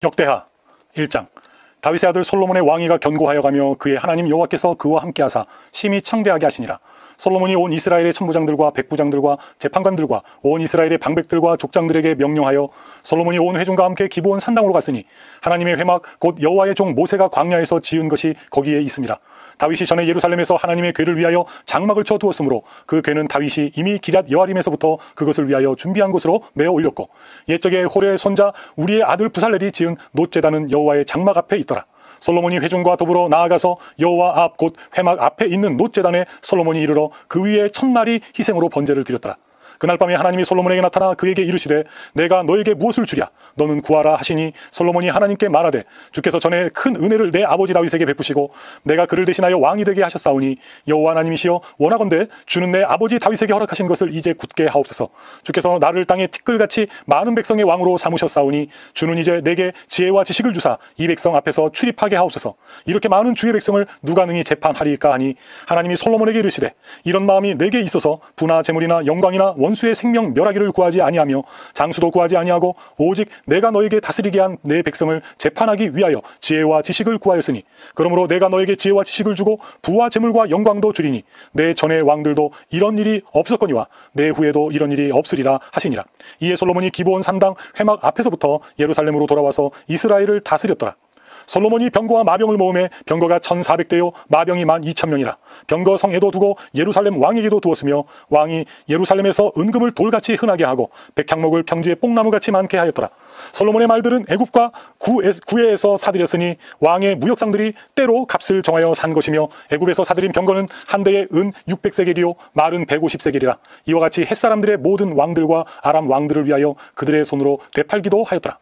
역대하 1장. 다윗의 아들 솔로몬의 왕위가 견고하여 가며 그의 하나님 여호와께서 그와 함께하사 심히 창대하게 하시니라. 솔로몬이 온 이스라엘의 천부장들과 백부장들과 재판관들과 온 이스라엘의 방백들과 족장들에게 명령하여 솔로몬이 온 회중과 함께 기브온 산당으로 갔으니 하나님의 회막 곧 여호와의 종 모세가 광야에서 지은 것이 거기에 있습니다. 다윗이 전에 예루살렘에서 하나님의 궤를 위하여 장막을 쳐 두었으므로 그 궤는 다윗이 이미 기럇 여아림에서부터 그것을 위하여 준비한 곳으로 메어 올렸고 옛적에 홀의 손자 우리의 아들 부살렐이 지은 놋제단은 여호와의 장막 앞에 있더라. 솔로몬이 회중과 더불어 나아가서 여호와 앞 곧 회막 앞에 있는 놋제단에 솔로몬이 이르러 그 위에 1000마리 희생으로 번제를 드렸더라. 그날 밤에 하나님이 솔로몬에게 나타나 그에게 이르시되 내가 너에게 무엇을 주랴 너는 구하라 하시니 솔로몬이 하나님께 말하되 주께서 전에 큰 은혜를 내 아버지 다윗에게 베푸시고 내가 그를 대신하여 왕이 되게 하셨사오니 여호와 하나님이시여 원하건대 주는 내 아버지 다윗에게 허락하신 것을 이제 굳게 하옵소서. 주께서 나를 땅에 티끌같이 많은 백성의 왕으로 삼으셨사오니 주는 이제 내게 지혜와 지식을 주사 이 백성 앞에서 출입하게 하옵소서. 이렇게 많은 주의 백성을 누가 능히 재판하리까 하니 하나님이 솔로몬에게 이르시되 이런 마음이 내게 있어서 부나 재물이나 영광이나 원수의 생명 멸하기를 구하지 아니하며 장수도 구하지 아니하고 오직 내가 너에게 다스리게 한 내 백성을 재판하기 위하여 지혜와 지식을 구하였으니 그러므로 내가 너에게 지혜와 지식을 주고 부와 재물과 영광도 주리니 내 전의 왕들도 이런 일이 없었거니와 내 후에도 이런 일이 없으리라 하시니라. 이에 솔로몬이 기브온 산당 회막 앞에서부터 예루살렘으로 돌아와서 이스라엘을 다스렸더라. 솔로몬이 병거와 마병을 모음에 병거가 1400대요 마병이 12,000명이라. 병거 성에도 두고 예루살렘 왕에게도 두었으며 왕이 예루살렘에서 은금을 돌같이 흔하게 하고 백향목을 평지에 뽕나무같이 많게 하였더라. 솔로몬의 말들은 애굽과 구해에서 사들였으니 왕의 무역상들이 때로 값을 정하여 산 것이며 애굽에서 사들인 병거는 한 대에 은 600세겔이요 말은 150세겔이라. 이와 같이 햇사람들의 모든 왕들과 아람 왕들을 위하여 그들의 손으로 되팔기도 하였더라.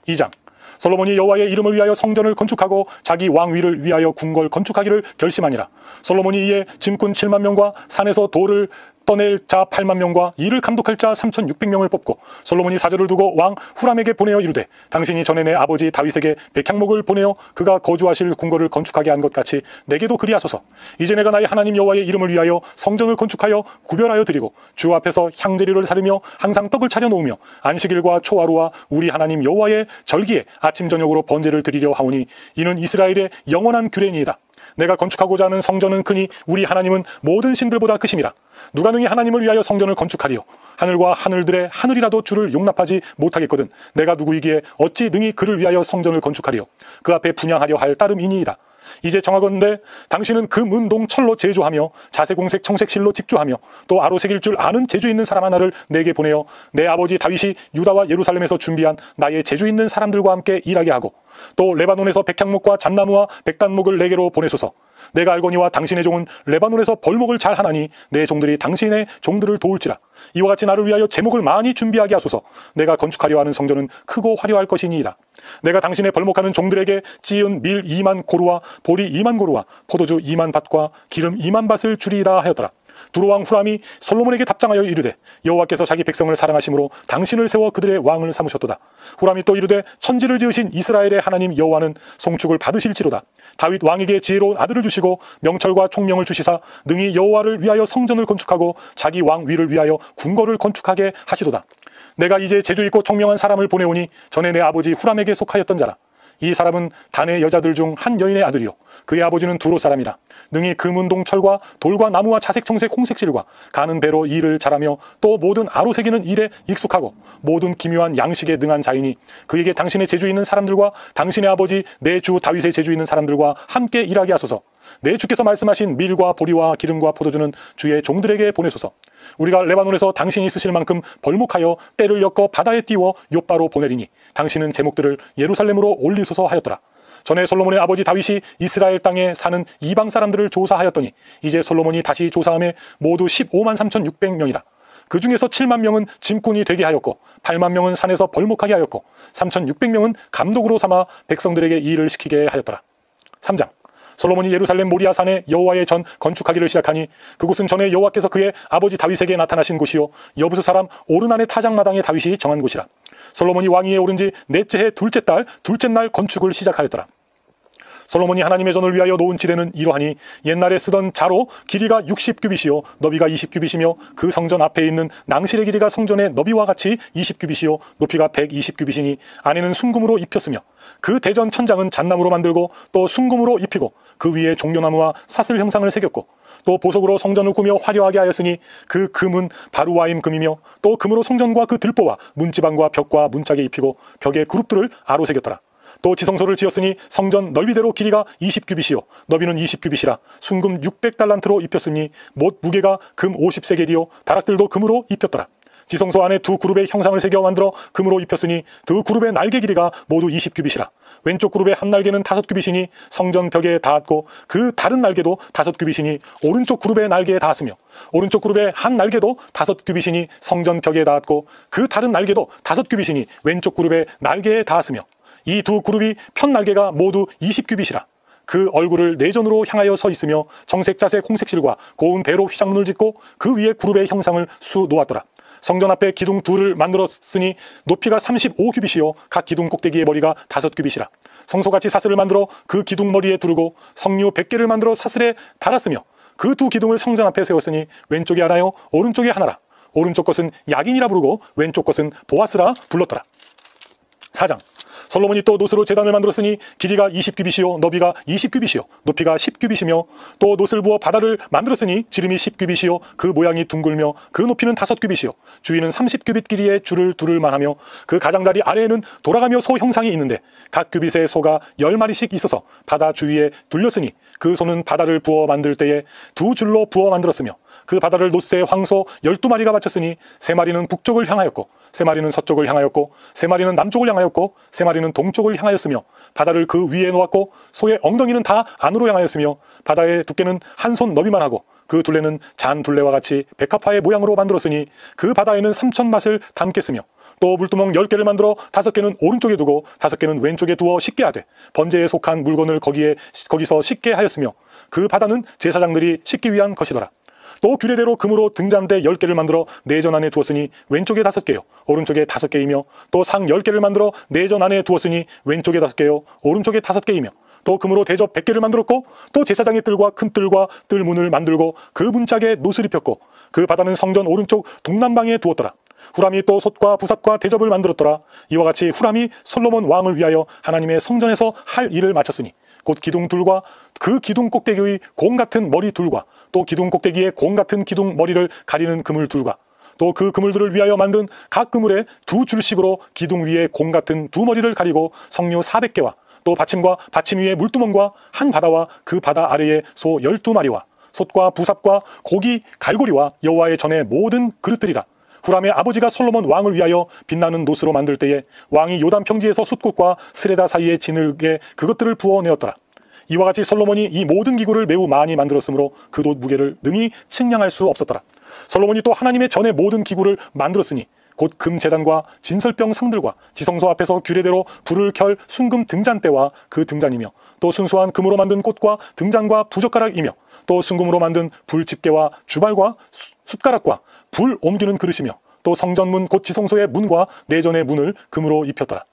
2장. 솔로몬이 여호와의 이름을 위하여 성전을 건축하고 자기 왕위를 위하여 궁궐 건축하기를 결심하니라. 솔로몬이 이에 짐꾼 7만 명과 산에서 돌을 떠낼 자 8만 명과 이를 감독할 자 3,600명을 뽑고 솔로몬이 사절을 두고 왕 후람에게 보내어 이르되 당신이 전에 내 아버지 다윗에게 백향목을 보내어 그가 거주하실 궁궐을 건축하게 한 것 같이 내게도 그리하소서. 이제 내가 나의 하나님 여호와의 이름을 위하여 성전을 건축하여 구별하여 드리고 주 앞에서 향재료를 사르며 항상 떡을 차려 놓으며 안식일과 초하루와 우리 하나님 여호와의 절기에 아침 저녁으로 번제를 드리려 하오니 이는 이스라엘의 영원한 규례니이다. 내가 건축하고자 하는 성전은 크니 우리 하나님은 모든 신들보다 크심이라. 누가 능히 하나님을 위하여 성전을 건축하리요. 하늘과 하늘들의 하늘이라도 주를 용납하지 못하겠거든 내가 누구이기에 어찌 능히 그를 위하여 성전을 건축하리요. 그 앞에 분향하려 할 따름이니이다. 이제 정하건대 당신은 금, 은, 동, 철로 제조하며 자세공색, 청색실로 직조하며 또 아로색일 줄 아는 재주 있는 사람 하나를 내게 보내어 내 아버지 다윗이 유다와 예루살렘에서 준비한 나의 재주 있는 사람들과 함께 일하게 하고 또 레바논에서 백향목과 잣나무와 백단목을 내게로 보내소서. 내가 알거니와 당신의 종은 레바논에서 벌목을 잘 하나니 내 종들이 당신의 종들을 도울지라. 이와 같이 나를 위하여 제목을 많이 준비하게 하소서. 내가 건축하려 하는 성전은 크고 화려할 것이니이다. 내가 당신의 벌목하는 종들에게 찌은 밀 2만 고루와 보리 2만 고루와 포도주 2만 밭과 기름 2만 밭을 주리이다 하였더라. 두로왕 후람이 솔로몬에게 답장하여 이르되 여호와께서 자기 백성을 사랑하심으로 당신을 세워 그들의 왕을 삼으셨도다. 후람이 또 이르되 천지를 지으신 이스라엘의 하나님 여호와는 송축을 받으실지로다. 다윗 왕에게 지혜로운 아들을 주시고 명철과 총명을 주시사 능히 여호와를 위하여 성전을 건축하고 자기 왕위를 위하여 궁궐을 건축하게 하시도다. 내가 이제 재주 있고 총명한 사람을 보내오니 전에 내 아버지 후람에게 속하였던 자라. 이 사람은 단의 여자들 중 한 여인의 아들이요 그의 아버지는 두로 사람이라. 능히 금은동 철과 돌과 나무와 자색 청색 홍색실과 가는 배로 일을 잘하며 또 모든 아로새기는 일에 익숙하고 모든 기묘한 양식에 능한 자이니 그에게 당신의 재주 있는 사람들과 당신의 아버지 내 주 다윗의 재주 있는 사람들과 함께 일하게 하소서. 내 주께서 말씀하신 밀과 보리와 기름과 포도주는 주의 종들에게 보내소서. 우리가 레바논에서 당신이 쓰실 만큼 벌목하여 때를 엮어 바다에 띄워 욥바로 보내리니 당신은 제목들을 예루살렘으로 올리소서 하였더라. 전에 솔로몬의 아버지 다윗이 이스라엘 땅에 사는 이방 사람들을 조사하였더니 이제 솔로몬이 다시 조사함에 모두 15만 3,600명이라. 그 중에서 7만 명은 짐꾼이 되게 하였고 8만 명은 산에서 벌목하게 하였고 3,600명은 감독으로 삼아 백성들에게 일을 시키게 하였더라. 3장. 솔로몬이 예루살렘 모리아산에 여호와의 전 건축하기를 시작하니 그곳은 전에 여호와께서 그의 아버지 다윗에게 나타나신 곳이요 여부스 사람 오르난의 타작마당에 다윗이 정한 곳이라. 솔로몬이 왕위에 오른 지 넷째 해 둘째 달 둘째 날 건축을 시작하였더라. 솔로몬이 하나님의 전을 위하여 놓은 지대는 이러하니 옛날에 쓰던 자로 길이가 60규빗이요 너비가 20규빗이며 그 성전 앞에 있는 낭실의 길이가 성전의 너비와 같이 20규빗이요 높이가 120규빗이니 안에는 순금으로 입혔으며 그 대전 천장은 잣나무로 만들고 또 순금으로 입히고 그 위에 종려나무와 사슬 형상을 새겼고 또 보석으로 성전을 꾸며 화려하게 하였으니 그 금은 바루와임 금이며 또 금으로 성전과 그 들보와 문지방과 벽과 문짝에 입히고 벽에 그룹들을 아로 새겼더라. 또 지성소를 지었으니 성전 넓이대로 길이가 20규빗이요 너비는 20규빗이라 순금 600달란트로 입혔으니 못 무게가 금 50세겔이요 다락들도 금으로 입혔더라. 지성소 안에 두 그룹의 형상을 새겨 만들어 금으로 입혔으니 두 그룹의 날개 길이가 모두 20규빗이라. 왼쪽 그룹의 한 날개는 5규빗이니 성전 벽에 닿았고 그 다른 날개도 5규빗이니 오른쪽 그룹의 날개에 닿았으며 오른쪽 그룹의 한 날개도 5규빗이니 성전 벽에 닿았고 그 다른 날개도 5규빗이니 왼쪽 그룹의 날개에 닿았으며 이 두 그룹이 편 날개가 모두 20규빗이라. 그 얼굴을 내전으로 향하여 서 있으며 정색 자색 홍색실과 고운 배로 휘장문을 짓고 그 위에 그룹의 형상을 수 놓았더라. 성전 앞에 기둥 둘을 만들었으니 높이가 35규빗이요 각 기둥 꼭대기의 머리가 5규빗이라. 성소같이 사슬을 만들어 그 기둥 머리에 두르고 석류 100개를 만들어 사슬에 달았으며 그 두 기둥을 성전 앞에 세웠으니 왼쪽에 하나요 오른쪽에 하나라. 오른쪽 것은 야긴이라 부르고 왼쪽 것은 보아스라 불렀더라. 4장. 솔로몬이 또 노스로 제단을 만들었으니 길이가 20규빗이요 너비가 20규빗이요 높이가 10규빗이며 또 노스를 부어 바다를 만들었으니 지름이 10규빗이요 그 모양이 둥글며 그 높이는 5규빗이요 주위는 30규빗 길이의 줄을 두를 만하며 그 가장자리 아래에는 돌아가며 소 형상이 있는데 각 규빗에 소가 10마리씩 있어서 바다 주위에 둘렸으니 그 소는 바다를 부어 만들 때에 두 줄로 부어 만들었으며 그 바다를 노스에 황소 12마리가 바쳤으니 3마리는 북쪽을 향하였고 3마리는 서쪽을 향하였고 3마리는 남쪽을 향하였고 3마리는 동쪽을 향하였으며 바다를 그 위에 놓았고 소의 엉덩이는 다 안으로 향하였으며 바다의 두께는 한 손 너비만 하고 그 둘레는 잔 둘레와 같이 백합화의 모양으로 만들었으니 그 바다에는 3,000맛을 담겠으며 또 물두멍 10개를 만들어 5개는 오른쪽에 두고 5개는 왼쪽에 두어 씻게 하되 번제에 속한 물건을 거기서 씻게 하였으며 그 바다는 제사장들이 씻기 위한 것이더라. 또 규례대로 금으로 등잔대 10개를 만들어 내전 안에 두었으니 왼쪽에 5개요 오른쪽에 5개이며 또 상 10개를 만들어 내전 안에 두었으니 왼쪽에 5개요 오른쪽에 5개이며 또 금으로 대접 100개를 만들었고 또 제사장의 뜰과 큰 뜰과 뜰문을 만들고 그 문짝에 노슬 입혔고 그 바다는 성전 오른쪽 동남방에 두었더라. 후람이 또 솥과 부삽과 대접을 만들었더라. 이와 같이 후람이 솔로몬 왕을 위하여 하나님의 성전에서 할 일을 마쳤으니 곧 기둥 둘과 그 기둥 꼭대기의 공 같은 머리 둘과 또 기둥 꼭대기에 공 같은 기둥 머리를 가리는 그물 둘과 또 그 그물들을 위하여 만든 각 그물에 두 줄씩으로 기둥 위에 공 같은 두 머리를 가리고 석류 400개와 또 받침과 받침 위에 물두멍과 한 바다와 그 바다 아래에 소 12마리와 솥과 부삽과 고기 갈고리와 여호와의 전의 모든 그릇들이라. 후람의 아버지가 솔로몬 왕을 위하여 빛나는 노스로 만들 때에 왕이 요단 평지에서 숫꽃과 스레다 사이에 지늘게 그것들을 부어내었더라. 이와 같이 솔로몬이 이 모든 기구를 매우 많이 만들었으므로 그 돛 무게를 능히 측량할 수 없었더라. 솔로몬이 또 하나님의 전의 모든 기구를 만들었으니 곧 금제단과 진설병 상들과 지성소 앞에서 규례대로 불을 켤 순금 등잔대와 그 등잔이며 또 순수한 금으로 만든 꽃과 등잔과 부젓가락이며 또 순금으로 만든 불집게와 주발과 숟가락과 불 옮기는 그릇이며 또 성전문 곧 지성소의 문과 내전의 문을 금으로 입혔더라.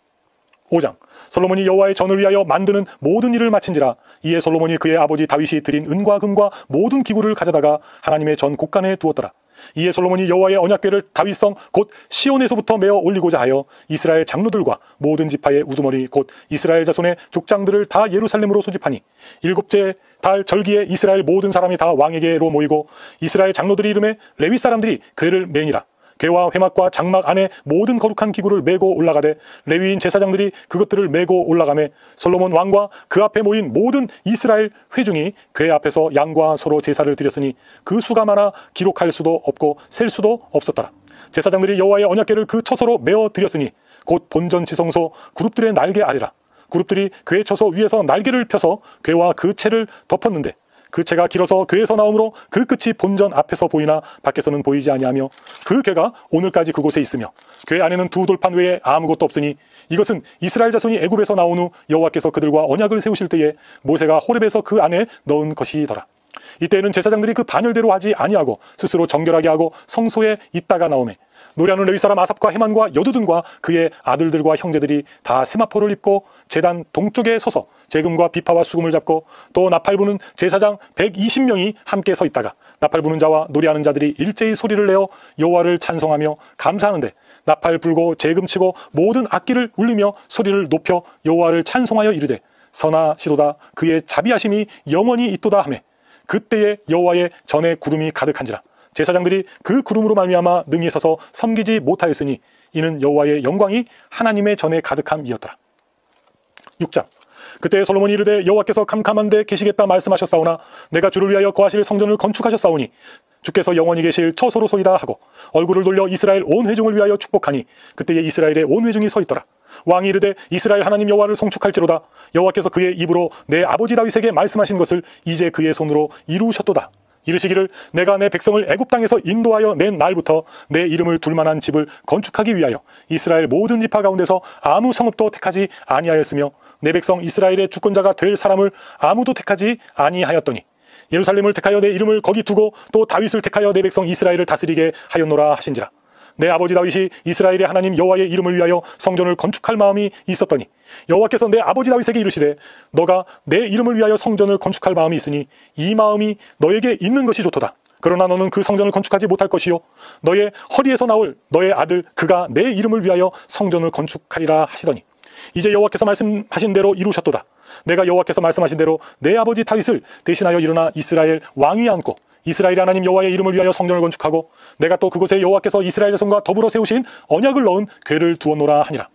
5장. 솔로몬이 여호와의 전을 위하여 만드는 모든 일을 마친지라. 이에 솔로몬이 그의 아버지 다윗이 드린 은과 금과 모든 기구를 가져다가 하나님의 전 곳간에 두었더라. 이에 솔로몬이 여호와의 언약궤를 다윗성 곧 시온에서부터 메어 올리고자 하여 이스라엘 장로들과 모든 지파의 우두머리 곧 이스라엘 자손의 족장들을 다 예루살렘으로 소집하니 7째 달 절기에 이스라엘 모든 사람이 다 왕에게로 모이고 이스라엘 장로들이 이름에 레위 사람들이 궤를 매니라. 궤와 회막과 장막 안에 모든 거룩한 기구를 메고 올라가되 레위인 제사장들이 그것들을 메고 올라가매 솔로몬 왕과 그 앞에 모인 모든 이스라엘 회중이 궤 앞에서 양과 소로 제사를 드렸으니 그 수가 많아 기록할 수도 없고 셀 수도 없었더라. 제사장들이 여호와의 언약궤를 그 처소로 메어 드렸으니 곧 본전 지성소 그룹들의 날개 아래라. 그룹들이 궤 처소 위에서 날개를 펴서 궤와 그 채를 덮었는데 그 채가 길어서 궤에서 나오므로 그 끝이 본전 앞에서 보이나 밖에서는 보이지 아니하며 그 궤가 오늘까지 그곳에 있으며 궤 안에는 두 돌판 외에 아무것도 없으니 이것은 이스라엘 자손이 애굽에서 나온 후 여호와께서 그들과 언약을 세우실 때에 모세가 호렙에서 그 안에 넣은 것이더라. 이때에는 제사장들이 그 반열대로 하지 아니하고 스스로 정결하게 하고 성소에 있다가 나오매 노래하는 레위 사람 아삽과 헤만과 여두둔과 그의 아들들과 형제들이 다 세마포를 입고 제단 동쪽에 서서 재금과 비파와 수금을 잡고 또 나팔 부는 제사장 120명이 함께 서 있다가 나팔 부는 자와 노래하는 자들이 일제히 소리를 내어 여호와를 찬송하며 감사하는데 나팔 불고 재금 치고 모든 악기를 울리며 소리를 높여 여호와를 찬송하여 이르되 선하시도다 그의 자비하심이 영원히 있도다 하매 그때에 여호와의 전에 구름이 가득한지라 제사장들이 그 구름으로 말미암아 능히 서서 섬기지 못하였으니 이는 여호와의 영광이 하나님의 전에 가득함이었더라. 6장. 그때 솔로몬이 이르되 여호와께서 캄캄한데 계시겠다 말씀하셨사오나 내가 주를 위하여 거하실 성전을 건축하셨사오니 주께서 영원히 계실 처소로소이다 하고 얼굴을 돌려 이스라엘 온 회중을 위하여 축복하니 그때에 이스라엘의 온 회중이 서 있더라. 왕이 이르되 이스라엘 하나님 여호와를 송축할지로다 여호와께서 그의 입으로 내 아버지 다윗에게 말씀하신 것을 이제 그의 손으로 이루셨도다. 이르시기를 내가 내 백성을 애굽 땅에서 인도하여 낸 날부터 내 이름을 둘 만한 집을 건축하기 위하여 이스라엘 모든 지파 가운데서 아무 성읍도 택하지 아니하였으며 내 백성 이스라엘의 주권자가 될 사람을 아무도 택하지 아니하였더니 예루살렘을 택하여 내 이름을 거기 두고 또 다윗을 택하여 내 백성 이스라엘을 다스리게 하였노라 하신지라. 내 아버지 다윗이 이스라엘의 하나님 여호와의 이름을 위하여 성전을 건축할 마음이 있었더니 여호와께서 내 아버지 다윗에게 이르시되 너가 내 이름을 위하여 성전을 건축할 마음이 있으니 이 마음이 너에게 있는 것이 좋도다. 그러나 너는 그 성전을 건축하지 못할 것이요 너의 허리에서 나올 너의 아들 그가 내 이름을 위하여 성전을 건축하리라 하시더니 이제 여호와께서 말씀하신 대로 이루셨도다. 내가 여호와께서 말씀하신 대로 내 아버지 다윗을 대신하여 일어나 이스라엘 왕위에 앉고 이스라엘 하나님 여호와의 이름을 위하여 성전을 건축하고 내가 또 그곳에 여호와께서 이스라엘 자손과 더불어 세우신 언약을 넣은 궤를 두었노라 하니라.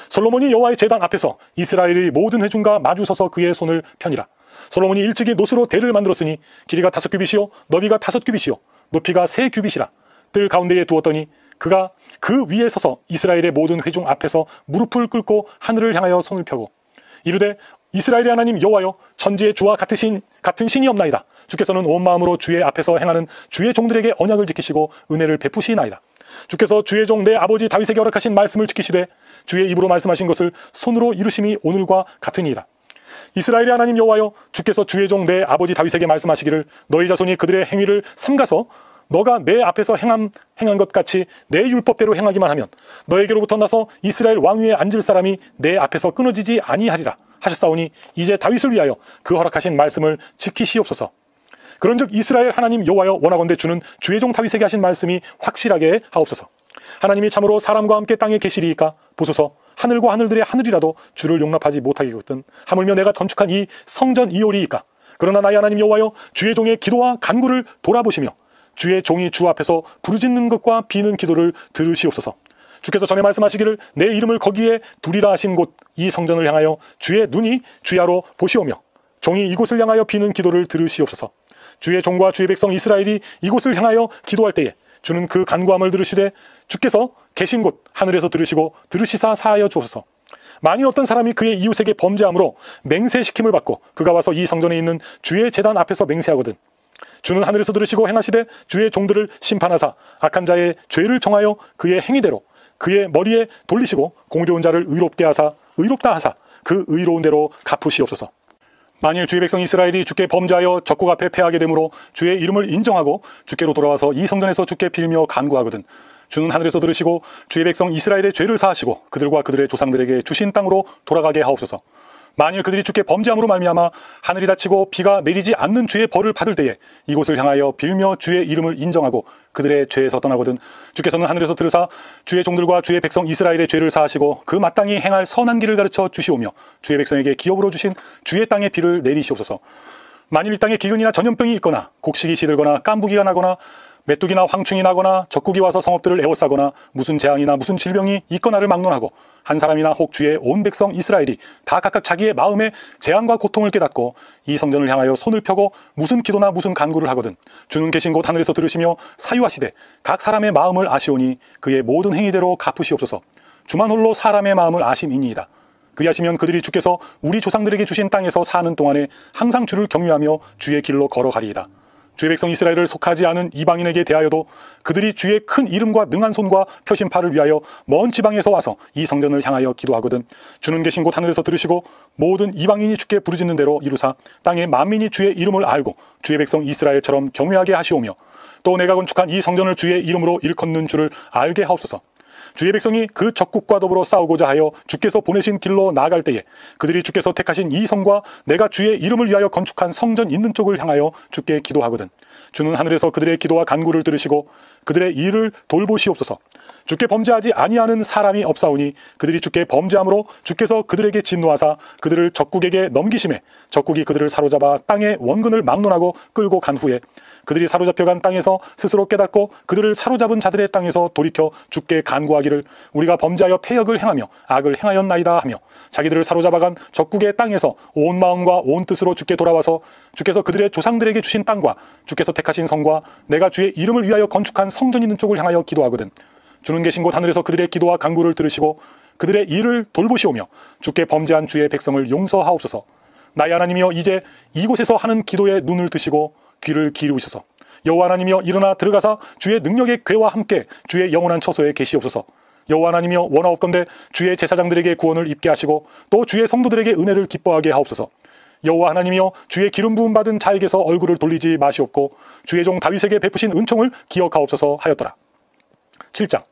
솔로몬이 여호와의 제단 앞에서 이스라엘의 모든 회중과 마주서서 그의 손을 펴니라. 솔로몬이 일찍이 노스로 대를 만들었으니 길이가 5규빗이요 너비가 5규빗이요 높이가 3규빗이라. 뜰 가운데에 두었더니 그가 그 위에 서서 이스라엘의 모든 회중 앞에서 무릎을 꿇고 하늘을 향하여 손을 펴고 이르되 이스라엘의 하나님 여호와여 천지의 주와 같은 신이 없나이다. 주께서는 온 마음으로 주의 앞에서 행하는 주의 종들에게 언약을 지키시고 은혜를 베푸시나이다. 주께서 주의 종 내 아버지 다윗에게 허락하신 말씀을 지키시되 주의 입으로 말씀하신 것을 손으로 이루심이 오늘과 같으니이다. 이스라엘의 하나님 여호와여 주께서 주의 종 내 아버지 다윗에게 말씀하시기를 너희 자손이 그들의 행위를 삼가서 너가 내 앞에서 행한 것 같이 내 율법대로 행하기만 하면 너에게로부터 나서 이스라엘 왕위에 앉을 사람이 내 앞에서 끊어지지 아니하리라 하셨사오니 이제 다윗을 위하여 그 허락하신 말씀을 지키시옵소서. 그런즉 이스라엘 하나님 여호와여 원하건대 주는 주의 종 다윗에게 하신 말씀이 확실하게 하옵소서. 하나님이 참으로 사람과 함께 땅에 계시리이까 보소서 하늘과 하늘들의 하늘이라도 주를 용납하지 못하겠거든 하물며 내가 건축한 이 성전 이오리이까. 그러나 나의 하나님 여호와여 주의 종의 기도와 간구를 돌아보시며 주의 종이 주 앞에서 부르짖는 것과 비는 기도를 들으시옵소서. 주께서 전에 말씀하시기를 내 이름을 거기에 두리라 하신 곳 이 성전을 향하여 주의 눈이 주야로 보시오며 종이 이곳을 향하여 비는 기도를 들으시옵소서. 주의 종과 주의 백성 이스라엘이 이곳을 향하여 기도할 때에 주는 그 간구함을 들으시되 주께서 계신 곳 하늘에서 들으시고 들으시사 사하여 주옵소서. 만일 어떤 사람이 그의 이웃에게 범죄함으로 맹세시킴을 받고 그가 와서 이 성전에 있는 주의 제단 앞에서 맹세하거든 주는 하늘에서 들으시고 행하시되 주의 종들을 심판하사 악한 자의 죄를 정하여 그의 행위대로 그의 머리에 돌리시고 공의로운 자를 의롭다 하사 그 의로운 대로 갚으시옵소서. 만일 주의 백성 이스라엘이 주께 범죄하여 적국 앞에 패하게 되므로 주의 이름을 인정하고 주께로 돌아와서 이 성전에서 주께 빌며 간구하거든 주는 하늘에서 들으시고 주의 백성 이스라엘의 죄를 사하시고 그들과 그들의 조상들에게 주신 땅으로 돌아가게 하옵소서. 만일 그들이 주께 범죄함으로 말미암아 하늘이 닫히고 비가 내리지 않는 주의 벌을 받을 때에 이곳을 향하여 빌며 주의 이름을 인정하고 그들의 죄에서 떠나거든 주께서는 하늘에서 들으사 주의 종들과 주의 백성 이스라엘의 죄를 사하시고 그 마땅히 행할 선한 길을 가르쳐 주시오며 주의 백성에게 기업으로 주신 주의 땅의 비를 내리시옵소서. 만일 이 땅에 기근이나 전염병이 있거나 곡식이 시들거나 깐부기가 나거나 메뚜기나 황충이 나거나 적국이 와서 성읍들을 에워싸거나 무슨 재앙이나 무슨 질병이 있거나를 막론하고 한 사람이나 혹 주의 온 백성 이스라엘이 다 각각 자기의 마음의 재앙과 고통을 깨닫고 이 성전을 향하여 손을 펴고 무슨 기도나 무슨 간구를 하거든 주는 계신 곳 하늘에서 들으시며 사유하시되 각 사람의 마음을 아시오니 그의 모든 행위대로 갚으시옵소서. 주만 홀로 사람의 마음을 아심이니이다. 그리하시면 그들이 주께서 우리 조상들에게 주신 땅에서 사는 동안에 항상 주를 경유하며 주의 길로 걸어가리이다. 주의 백성 이스라엘을 속하지 않은 이방인에게 대하여도 그들이 주의 큰 이름과 능한 손과 표심팔을 위하여 먼 지방에서 와서 이 성전을 향하여 기도하거든 주는 계신 곳 하늘에서 들으시고 모든 이방인이 주께 부르짖는 대로 이루사 땅의 만민이 주의 이름을 알고 주의 백성 이스라엘처럼 경외하게 하시오며 또 내가 건축한 이 성전을 주의 이름으로 일컫는 줄을 알게 하옵소서. 주의 백성이 그 적국과 더불어 싸우고자 하여 주께서 보내신 길로 나아갈 때에 그들이 주께서 택하신 이 성과 내가 주의 이름을 위하여 건축한 성전 있는 쪽을 향하여 주께 기도하거든 주는 하늘에서 그들의 기도와 간구를 들으시고 그들의 일을 돌보시옵소서. 주께 범죄하지 아니하는 사람이 없사오니 그들이 주께 범죄함으로 주께서 그들에게 진노하사 그들을 적국에게 넘기심에 적국이 그들을 사로잡아 땅의 원근을 막론하고 끌고 간 후에 그들이 사로잡혀간 땅에서 스스로 깨닫고 그들을 사로잡은 자들의 땅에서 돌이켜 주께 간구하기를 우리가 범죄하여 패역을 행하며 악을 행하였나이다 하며 자기들을 사로잡아간 적국의 땅에서 온 마음과 온 뜻으로 주께 돌아와서 주께서 그들의 조상들에게 주신 땅과 주께서 택하신 성과 내가 주의 이름을 위하여 건축한 성전 있는 쪽을 향하여 기도하거든 주는 계신 곳 하늘에서 그들의 기도와 간구를 들으시고 그들의 일을 돌보시오며 주께 범죄한 주의 백성을 용서하옵소서. 나의 하나님이여 이제 이곳에서 하는 기도에 눈을 뜨시고 귀를 기울이소서. 여호와 하나님이여 일어나 들어가사 주의 능력의 궤와 함께 주의 영원한 처소에 계시옵소서. 여호와 하나님이여 원하옵건대 주의 제사장들에게 구원을 입게 하시고 또 주의 성도들에게 은혜를 기뻐하게 하옵소서. 여호와 하나님이여 주의 기름 부음 받은 자에게서 얼굴을 돌리지 마시옵고 주의 종 다윗에게 베푸신 은총을 기억하옵소서 하였더라. 7장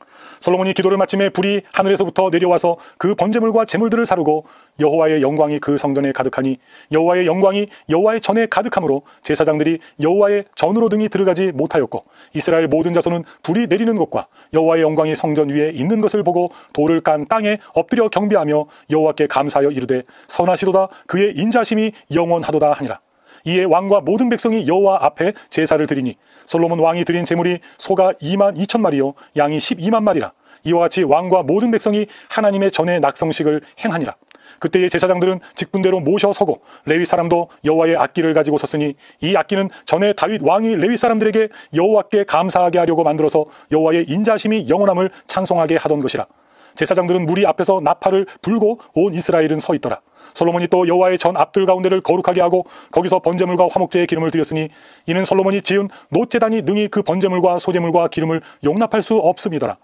솔로몬이 기도를 마침에 불이 하늘에서부터 내려와서 그 번제물과 제물들을 사르고 여호와의 영광이 그 성전에 가득하니 여호와의 영광이 여호와의 전에 가득하므로 제사장들이 여호와의 전으로 등이 들어가지 못하였고 이스라엘 모든 자손은 불이 내리는 것과 여호와의 영광이 성전 위에 있는 것을 보고 돌을 깐 땅에 엎드려 경배하며 여호와께 감사하여 이르되 선하시도다 그의 인자심이 영원하도다 하니라. 이에 왕과 모든 백성이 여호와 앞에 제사를 드리니 솔로몬 왕이 드린 제물이 소가 22,000마리요 양이 12만 마리라. 이와 같이 왕과 모든 백성이 하나님의 전에 낙성식을 행하니라. 그때의 제사장들은 직분대로 모셔 서고 레위 사람도 여호와의 악기를 가지고 섰으니 이 악기는 전에 다윗 왕이 레위 사람들에게 여호와께 감사하게 하려고 만들어서 여호와의 인자심이 영원함을 찬송하게 하던 것이라. 제사장들은 무리 앞에서 나팔을 불고 온 이스라엘은 서 있더라. 솔로몬이 또 여호와의 전 앞들 가운데를 거룩하게 하고 거기서 번제물과 화목제의 기름을 드렸으니 이는 솔로몬이 지은 놋제단이 능히 그 번제물과 소제물과 기름을 용납할 수 없음이더라.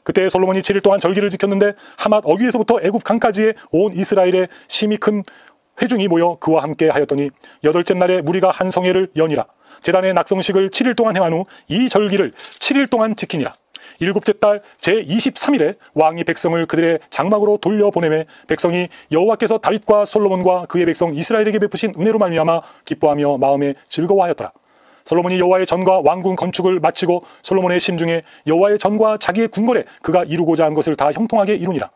그때 솔로몬이 7일 동안 절기를 지켰는데 하맛 어귀에서부터 애굽 강까지의 온 이스라엘의 심히 큰 회중이 모여 그와 함께 하였더니 8째 날에 무리가 한 성회를 여니라. 제단의 낙성식을 7일 동안 행한 후 이 절기를 7일 동안 지키니라. 7째 달 제23일에 왕이 백성을 그들의 장막으로 돌려보내매 백성이 여호와께서 다윗과 솔로몬과 그의 백성 이스라엘에게 베푸신 은혜로 말미암아 기뻐하며 마음에 즐거워하였더라. 솔로몬이 여호와의 전과 왕궁 건축을 마치고 솔로몬의 심중에 여호와의 전과 자기의 궁궐에 그가 이루고자 한 것을 다 형통하게 이루니라.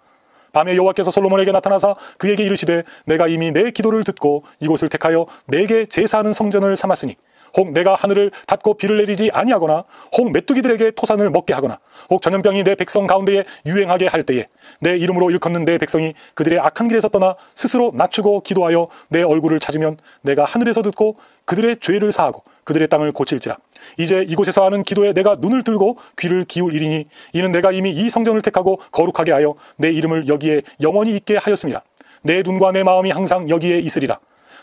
밤에 여호와께서 솔로몬에게 나타나사 그에게 이르시되 내가 이미 내 기도를 듣고 이곳을 택하여 내게 제사하는 성전을 삼았으니 혹 내가 하늘을 닫고 비를 내리지 아니하거나 혹 메뚜기들에게 토산을 먹게 하거나 혹 전염병이 내 백성 가운데에 유행하게 할 때에 내 이름으로 일컫는 내 백성이 그들의 악한 길에서 떠나 스스로 낮추고 기도하여 내 얼굴을 찾으면 내가 하늘에서 듣고 그들의 죄를 사하고 그들의 땅을 고칠지라. 이제 이곳에서 하는 기도에 내가 눈을 들고 귀를 기울이리니 이는 내가 이미 이 성전을 택하고 거룩하게 하여 내 이름을 여기에 영원히 있게 하였습니다. 내 눈과 내 마음이 항상 여기에 있으리라.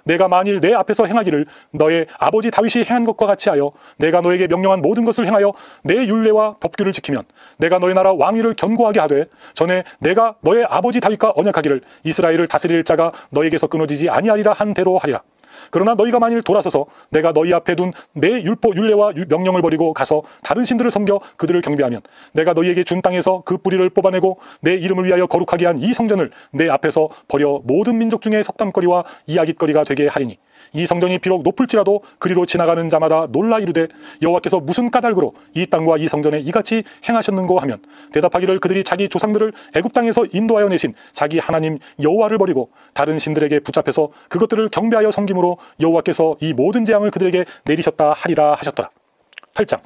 내가 만일 내 앞에서 행하기를 너의 아버지 다윗이 행한 것과 같이 하여 내가 너에게 명령한 모든 것을 행하여 내 율례와 법규를 지키면 내가 너의 나라 왕위를 견고하게 하되 전에 내가 너의 아버지 다윗과 언약하기를 이스라엘을 다스릴 자가 너에게서 끊어지지 아니하리라 한 대로 하리라. 그러나 너희가 만일 돌아서서 내가 너희 앞에 둔 내 율법 율례와 명령을 버리고 가서 다른 신들을 섬겨 그들을 경배하면 내가 너희에게 준 땅에서 그 뿌리를 뽑아내고 내 이름을 위하여 거룩하게 한 이 성전을 내 앞에서 버려 모든 민족 중에 속담거리와 이야깃거리가 되게 하리니 이 성전이 비록 높을지라도 그리로 지나가는 자마다 놀라 이르되 여호와께서 무슨 까닭으로 이 땅과 이 성전에 이같이 행하셨는고 하면 대답하기를 그들이 자기 조상들을 애굽 땅에서 인도하여 내신 자기 하나님 여호와를 버리고 다른 신들에게 붙잡혀서 그것들을 경배하여 섬김으로 여호와께서 이 모든 재앙을 그들에게 내리셨다 하리라 하셨더라. 8장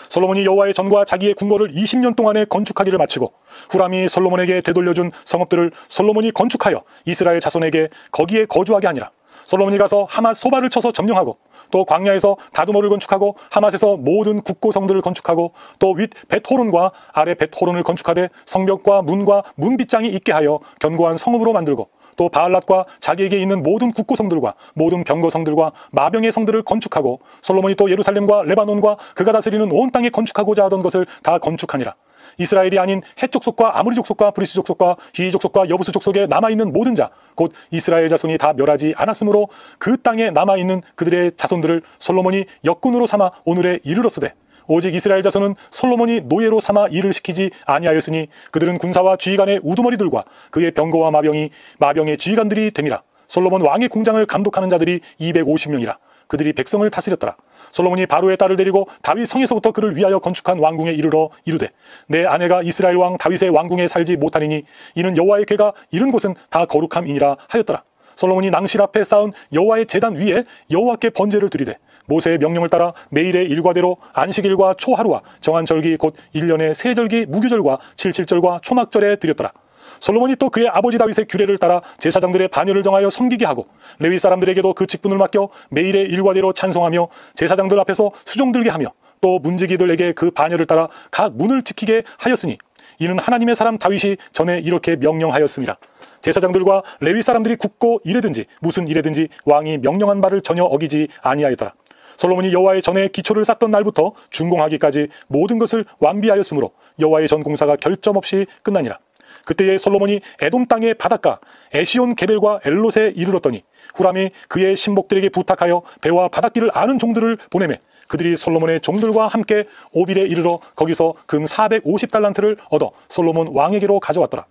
솔로몬이 여호와의 전과 자기의 궁궐을 20년 동안에 건축하기를 마치고 후람이 솔로몬에게 되돌려준 성읍들을 솔로몬이 건축하여 이스라엘 자손에게 거기에 거주하게 하니라. 솔로몬이 가서 하맛 소바를 쳐서 점령하고 또 광야에서 다두모를 건축하고 하맛에서 모든 국고성들을 건축하고 또 윗 벳호론과 아래 벳호론을 건축하되 성벽과 문과 문빗장이 있게 하여 견고한 성읍으로 만들고 또 바알랏과 자기에게 있는 모든 국고성들과 모든 병거성들과 마병의 성들을 건축하고 솔로몬이 또 예루살렘과 레바논과 그가 다스리는 온 땅에 건축하고자 하던 것을 다 건축하니라. 이스라엘이 아닌 헷 족속과 아무리 족속과 브리스 족속과 히위 족속과 여부스 족속에 남아있는 모든 자 곧 이스라엘 자손이 다 멸하지 않았으므로 그 땅에 남아있는 그들의 자손들을 솔로몬이 역군으로 삼아 오늘에 이르렀으되 오직 이스라엘 자손은 솔로몬이 노예로 삼아 일을 시키지 아니하였으니 그들은 군사와 지휘관의 우두머리들과 그의 병거와 마병의 지휘관들이 됨이라. 솔로몬 왕의 공장을 감독하는 자들이 250명이라. 그들이 백성을 다스렸더라. 솔로몬이 바로의 딸을 데리고 다윗 성에서부터 그를 위하여 건축한 왕궁에 이르러 이르되 내 아내가 이스라엘 왕 다윗의 왕궁에 살지 못하니니 이는 여호와의 궤가 이른 곳은 다 거룩함이니라 하였더라. 솔로몬이 낭실 앞에 쌓은 여호와의 제단 위에 여호와께 번제를 드리되 모세의 명령을 따라 매일의 일과대로 안식일과 초하루와 정한 절기 곧 1년의 세 절기 무교절과 칠칠절과 초막절에 드렸더라. 솔로몬이 또 그의 아버지 다윗의 규례를 따라 제사장들의 반열을 정하여 섬기게 하고 레위 사람들에게도 그 직분을 맡겨 매일의 일과대로 찬송하며 제사장들 앞에서 수종 들게 하며 또 문지기들에게 그 반열을 따라 각 문을 지키게 하였으니 이는 하나님의 사람 다윗이 전에 이렇게 명령하였습니다. 제사장들과 레위 사람들이 굳고 이래든지 무슨 일에든지 왕이 명령한 바를 전혀 어기지 아니하였더라. 솔로몬이 여호와의 전에 기초를 쌓던 날부터 준공하기까지 모든 것을 완비하였으므로 여호와의 전 공사가 결점 없이 끝나니라. 그때에 솔로몬이 에돔 땅의 바닷가 에시온 게벨과 엘롯에 이르렀더니 후람이 그의 신복들에게 부탁하여 배와 바닷길을 아는 종들을 보내매 그들이 솔로몬의 종들과 함께 오빌에 이르러 거기서 금 450달란트를 얻어 솔로몬 왕에게로 가져왔더라.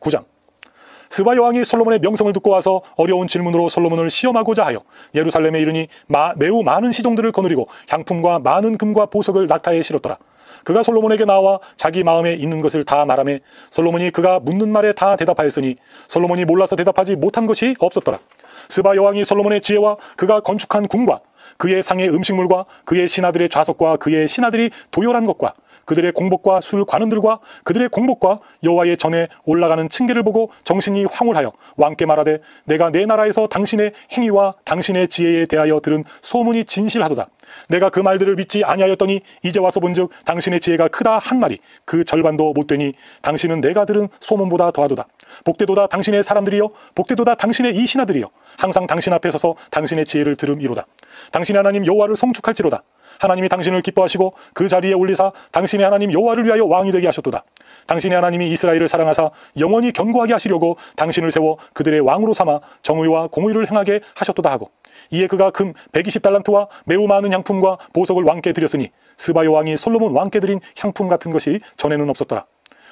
9장 스바 여왕이 솔로몬의 명성을 듣고 와서 어려운 질문으로 솔로몬을 시험하고자 하여 예루살렘에 이르니 매우 많은 시종들을 거느리고 향품과 많은 금과 보석을 낙타에 실었더라. 그가 솔로몬에게 나와 자기 마음에 있는 것을 다 말하매 솔로몬이 그가 묻는 말에 다 대답하였으니 솔로몬이 몰라서 대답하지 못한 것이 없었더라. 스바 여왕이 솔로몬의 지혜와 그가 건축한 궁과 그의 상의 음식물과 그의 신하들의 좌석과 그의 신하들이 도열한 것과 그들의 공복과 술 관원들과 그들의 공복과 여호와의 전에 올라가는 층계를 보고 정신이 황홀하여 왕께 말하되 내가 내 나라에서 당신의 행위와 당신의 지혜에 대하여 들은 소문이 진실하도다. 내가 그 말들을 믿지 아니하였더니 이제 와서 본즉 당신의 지혜가 크다 한 말이 그 절반도 못되니 당신은 내가 들은 소문보다 더하도다. 복되도다 당신의 사람들이여 복되도다 당신의 이 신하들이여 항상 당신 앞에 서서 당신의 지혜를 들음이로다. 당신의 하나님 여호와를 송축할지로다. 하나님이 당신을 기뻐하시고 그 자리에 올리사 당신의 하나님 여호와를 위하여 왕이 되게 하셨도다. 당신의 하나님이 이스라엘을 사랑하사 영원히 견고하게 하시려고 당신을 세워 그들의 왕으로 삼아 정의와 공의를 행하게 하셨도다 하고 이에 그가 금 120달란트와 매우 많은 향품과 보석을 왕께 드렸으니 스바 여왕이 솔로몬 왕께 드린 향품 같은 것이 전에는 없었더라.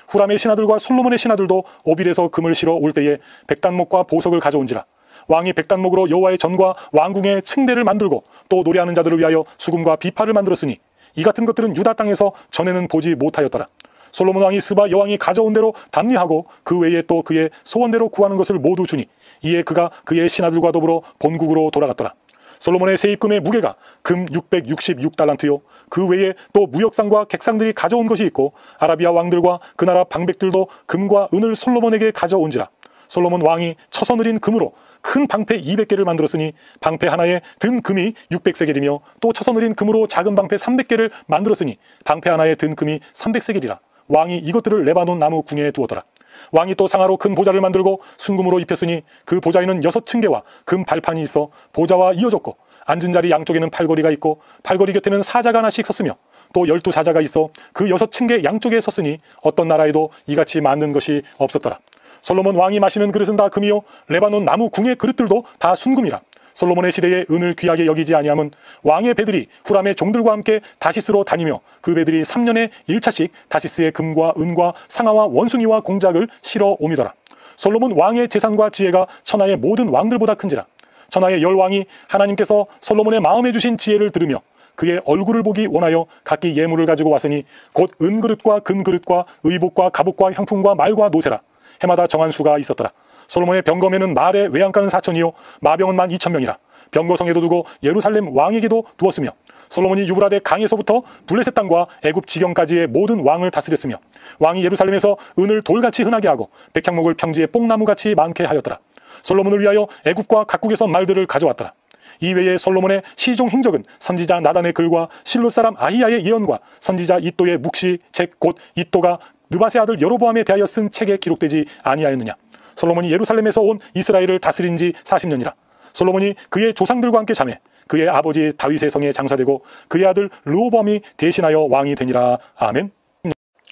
후람의 신하들과 솔로몬의 신하들도 오빌에서 금을 실어 올 때에 백단목과 보석을 가져온지라. 왕이 백단목으로 여호와의 전과 왕궁의 층대를 만들고 또 노래하는 자들을 위하여 수금과 비파를 만들었으니 이 같은 것들은 유다 땅에서 전에는 보지 못하였더라. 솔로몬 왕이 스바 여왕이 가져온 대로 담례하고 그 외에 또 그의 소원대로 구하는 것을 모두 주니 이에 그가 그의 신하들과 더불어 본국으로 돌아갔더라. 솔로몬의 세입금의 무게가 금 666달란트요 그 외에 또 무역상과 객상들이 가져온 것이 있고 아라비아 왕들과 그 나라 방백들도 금과 은을 솔로몬에게 가져온지라. 솔로몬 왕이 처서느린 금으로 큰 방패 200개를 만들었으니 방패 하나에 든 금이 600세겔이며 또 처서느린 금으로 작은 방패 300개를 만들었으니 방패 하나에 든 금이 300세겔이라. 왕이 이것들을 레바논 나무 궁에 두었더라. 왕이 또 상하로 큰 보좌를 만들고 순금으로 입혔으니 그 보좌에는 6층계와 금 발판이 있어 보좌와 이어졌고 앉은 자리 양쪽에는 팔걸이가 있고 팔걸이 곁에는 사자가 하나씩 섰으며 또 12사자가 있어 그 6층계 양쪽에 섰으니 어떤 나라에도 이같이 만든 것이 없었더라. 솔로몬 왕이 마시는 그릇은 다 금이요 레바논 나무 궁의 그릇들도 다 순금이라. 솔로몬의 시대에 은을 귀하게 여기지 아니함은 왕의 배들이 후람의 종들과 함께 다시스로 다니며 그 배들이 3년에 1차씩 다시스의 금과 은과 상아와 원숭이와 공작을 실어 옴이더라. 솔로몬 왕의 재산과 지혜가 천하의 모든 왕들보다 큰지라. 천하의 10왕이 하나님께서 솔로몬의 마음에 주신 지혜를 들으며 그의 얼굴을 보기 원하여 각기 예물을 가지고 왔으니 곧 은그릇과 금그릇과 의복과 갑옷과 향품과 말과 노새라. 해마다 정한 수가 있었더라. 솔로몬의 병검에는 말의 외양간은 4천이요 마병은 12,000명이라. 병거성에도 두고 예루살렘 왕에게도 두었으며 솔로몬이 유브라데 강에서부터 블레셋 땅과 애굽 지경까지의 모든 왕을 다스렸으며 왕이 예루살렘에서 은을 돌같이 흔하게 하고 백향목을 평지에 뽕나무같이 많게 하였더라. 솔로몬을 위하여 애굽과 각국에서 말들을 가져왔더라. 이외에 솔로몬의 시종 행적은 선지자 나단의 글과 실로 사람 아히야의 예언과 선지자 이또의 묵시 책 곧 이또가 느바세 아들 여로보암에 대하여 쓴 책에 기록되지 아니하였느냐. 솔로몬이 예루살렘에서 온 이스라엘을 다스린 지 40년이라. 솔로몬이 그의 조상들과 함께 잠에 그의 아버지 다윗의 성에 장사되고 그의 아들 르호보암이 대신하여 왕이 되니라. 아멘.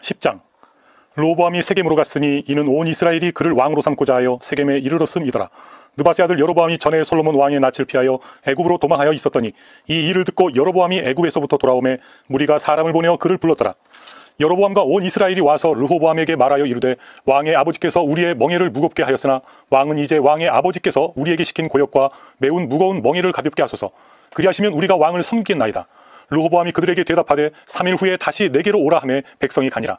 10장. 르호보암이 세겜으로 갔으니 이는 온 이스라엘이 그를 왕으로 삼고자 하여 세겜에 이르렀음이더라. 느바세 아들 여로보암이 전에 솔로몬 왕의 낯을 피하여 애굽으로 도망하여 있었더니 이 일을 듣고 여로보암이 애굽에서부터 돌아오매 무리가 사람을 보내어 그를 불렀더라. 여로보암과 온 이스라엘이 와서 르호보암에게 말하여 이르되 왕의 아버지께서 우리의 멍에를 무겁게 하였으나 왕은 이제 왕의 아버지께서 우리에게 시킨 고역과 매운 무거운 멍에를 가볍게 하소서. 그리하시면 우리가 왕을 섬기겠나이다. 르호보암이 그들에게 대답하되 3일 후에 다시 내게로 오라 하매 백성이 가니라.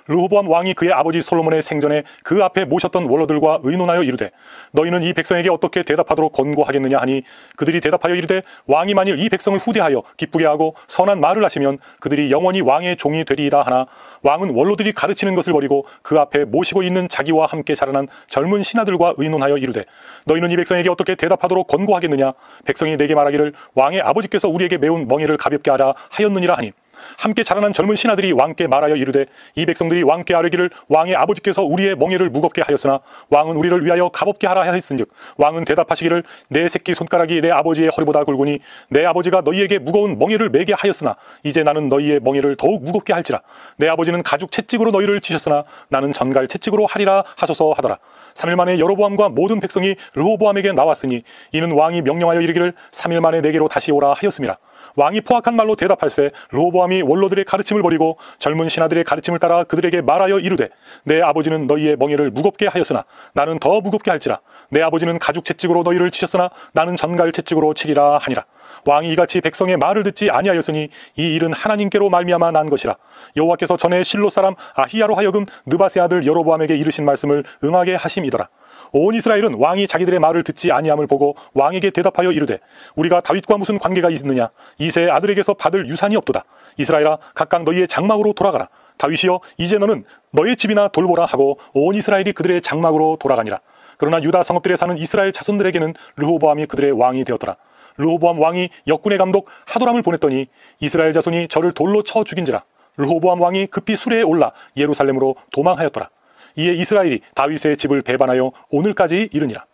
르호보암 왕이 그의 아버지 솔로몬의 생전에 그 앞에 모셨던 원로들과 의논하여 이르되 너희는 이 백성에게 어떻게 대답하도록 권고하겠느냐 하니 그들이 대답하여 이르되 왕이 만일 이 백성을 후대하여 기쁘게 하고 선한 말을 하시면 그들이 영원히 왕의 종이 되리이다 하나 왕은 원로들이 가르치는 것을 버리고 그 앞에 모시고 있는 자기와 함께 자라난 젊은 신하들과 의논하여 이르되 너희는 이 백성에게 어떻게 대답하도록 권고하겠느냐. 백성이 내게 말하기를 왕의 아버지께서 우리에게 매운 멍에를 가볍게 하라 하였느니라 하니 함께 자라난 젊은 신하들이 왕께 말하여 이르되 이 백성들이 왕께 아뢰기를 왕의 아버지께서 우리의 멍에를 무겁게 하였으나 왕은 우리를 위하여 가볍게 하라 하였은즉 왕은 대답하시기를 내 새끼 손가락이 내 아버지의 허리보다 굵으니 내 아버지가 너희에게 무거운 멍에를 매게 하였으나 이제 나는 너희의 멍에를 더욱 무겁게 할지라. 내 아버지는 가죽 채찍으로 너희를 치셨으나 나는 전갈 채찍으로 하리라 하소서 하더라. 3일 만에 여로보암과 모든 백성이 르호보암에게 나왔으니 이는 왕이 명령하여 이르기를 3일 만에 내게로 다시 오라 하였음이라. 왕이 포악한 말로 대답할세 르호보암이 원로들의 가르침을 버리고 젊은 신하들의 가르침을 따라 그들에게 말하여 이르되 내 아버지는 너희의 멍에를 무겁게 하였으나 나는 더 무겁게 할지라. 내 아버지는 가죽 채찍으로 너희를 치셨으나 나는 전갈 채찍으로 치리라 하니라. 왕이 이같이 백성의 말을 듣지 아니하였으니 이 일은 하나님께로 말미암아 난 것이라. 여호와께서 전에 실로 사람 아히야로 하여금 느바세 아들 여로보암에게 이르신 말씀을 응하게 하심이더라. 온 이스라엘은 왕이 자기들의 말을 듣지 아니함을 보고 왕에게 대답하여 이르되 우리가 다윗과 무슨 관계가 있느냐. 이새의 아들에게서 받을 유산이 없도다. 이스라엘아 각각 너희의 장막으로 돌아가라. 다윗이여 이제 너는 너의 집이나 돌보라 하고 온 이스라엘이 그들의 장막으로 돌아가니라. 그러나 유다 성읍들에 사는 이스라엘 자손들에게는 르호보암이 그들의 왕이 되었더라. 르호보암 왕이 역군의 감독 하도람을 보냈더니 이스라엘 자손이 저를 돌로 쳐 죽인지라. 르호보암 왕이 급히 수레에 올라 예루살렘으로 도망하였더라. 이에 이스라엘이 다윗의 집을 배반하여 오늘까지 이르니라.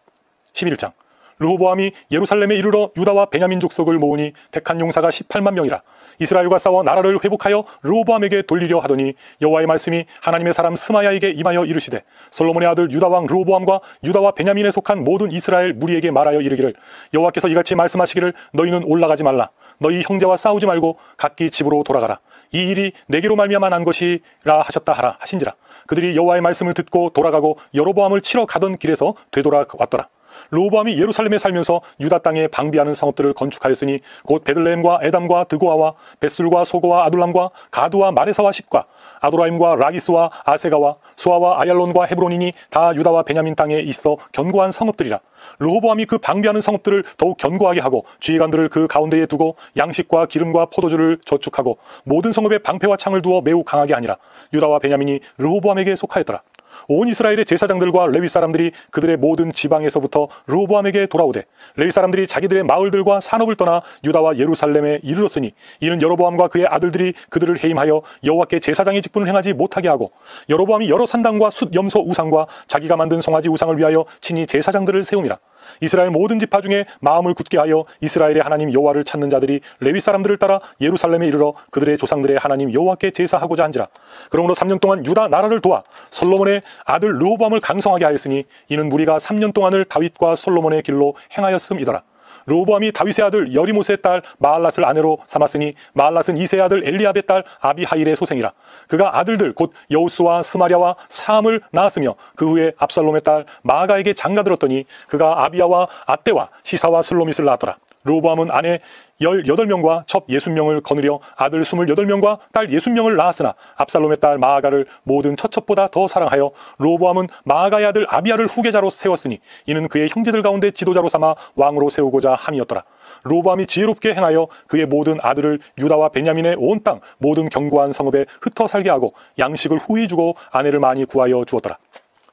11장. 르호보암이 예루살렘에 이르러 유다와 베냐민 족속을 모으니 택한 용사가 18만 명이라. 이스라엘과 싸워 나라를 회복하여 르호보암에게 돌리려 하더니 여호와의 말씀이 하나님의 사람 스마야에게 임하여 이르시되 솔로몬의 아들 유다 왕 르호보암과 유다와 베냐민에 속한 모든 이스라엘 무리에게 말하여 이르기를 여호와께서 이같이 말씀하시기를 너희는 올라가지 말라. 너희 형제와 싸우지 말고 각기 집으로 돌아가라. 이 일이 내게로 말미암아 난 것이라 하셨다 하라 하신지라. 그들이 여호와의 말씀을 듣고 돌아가고 여로보암을 치러 가던 길에서 되돌아왔더라. 르호보암이 예루살렘에 살면서 유다 땅에 방비하는 성읍들을 건축하였으니 곧 베들레헴과 에담과 드고아와 벳술과 소고와 아둘람과 가두와 마레사와 십과 아도라임과 라기스와 아세가와 수아와 아얄론과 헤브론이니 다 유다와 베냐민 땅에 있어 견고한 성읍들이라. 르호보암이 그 방비하는 성읍들을 더욱 견고하게 하고 주의관들을 그 가운데에 두고 양식과 기름과 포도주를 저축하고 모든 성읍에 방패와 창을 두어 매우 강하게 하니라. 유다와 베냐민이 르호보암에게 속하였더라. 온 이스라엘의 제사장들과 레위 사람들이 그들의 모든 지방에서부터 르호보암에게 돌아오되 레위 사람들이 자기들의 마을들과 산업을 떠나 유다와 예루살렘에 이르렀으니 이는 여로보암과 그의 아들들이 그들을 해임하여 여호와께 제사장의 직분을 행하지 못하게 하고 여로보암이 여러 산당과 숫 염소 우상과 자기가 만든 송아지 우상을 위하여 친히 제사장들을 세움이라. 이스라엘 모든 지파 중에 마음을 굳게 하여 이스라엘의 하나님 여호와를 찾는 자들이 레위 사람들을 따라 예루살렘에 이르러 그들의 조상들의 하나님 여호와께 제사하고자 한지라. 그러므로 3년 동안 유다 나라를 도와 솔로몬의 아들 르호보암을 강성하게 하였으니 이는 무리가 3년 동안을 다윗과 솔로몬의 길로 행하였음이더라. 르호보암이 다윗의 아들 여리모스의 딸 마할랏을 아내로 삼았으니 마할랏은 이새의 아들 엘리압의 딸 아비하일의 소생이라. 그가 아들들 곧 여우스와 스마랴와 사암을 낳았으며 그 후에 압살롬의 딸 마아가에게 장가들었더니 그가 아비야와 아떼와 시사와 슬로밋을 낳았더라. 르호보암은 아내 18명과 첩 60명을 거느려 아들 28명과 딸 60명을 낳았으나 압살롬의 딸 마아가를 모든 처첩보다 더 사랑하여 르호보암은 마아가의 아들 아비야를 후계자로 세웠으니 이는 그의 형제들 가운데 지도자로 삼아 왕으로 세우고자 함이었더라. 르호보암이 지혜롭게 행하여 그의 모든 아들을 유다와 베냐민의 온 땅 모든 견고한 성읍에 흩어 살게 하고 양식을 후히 주고 아내를 많이 구하여 주었더라.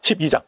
12장.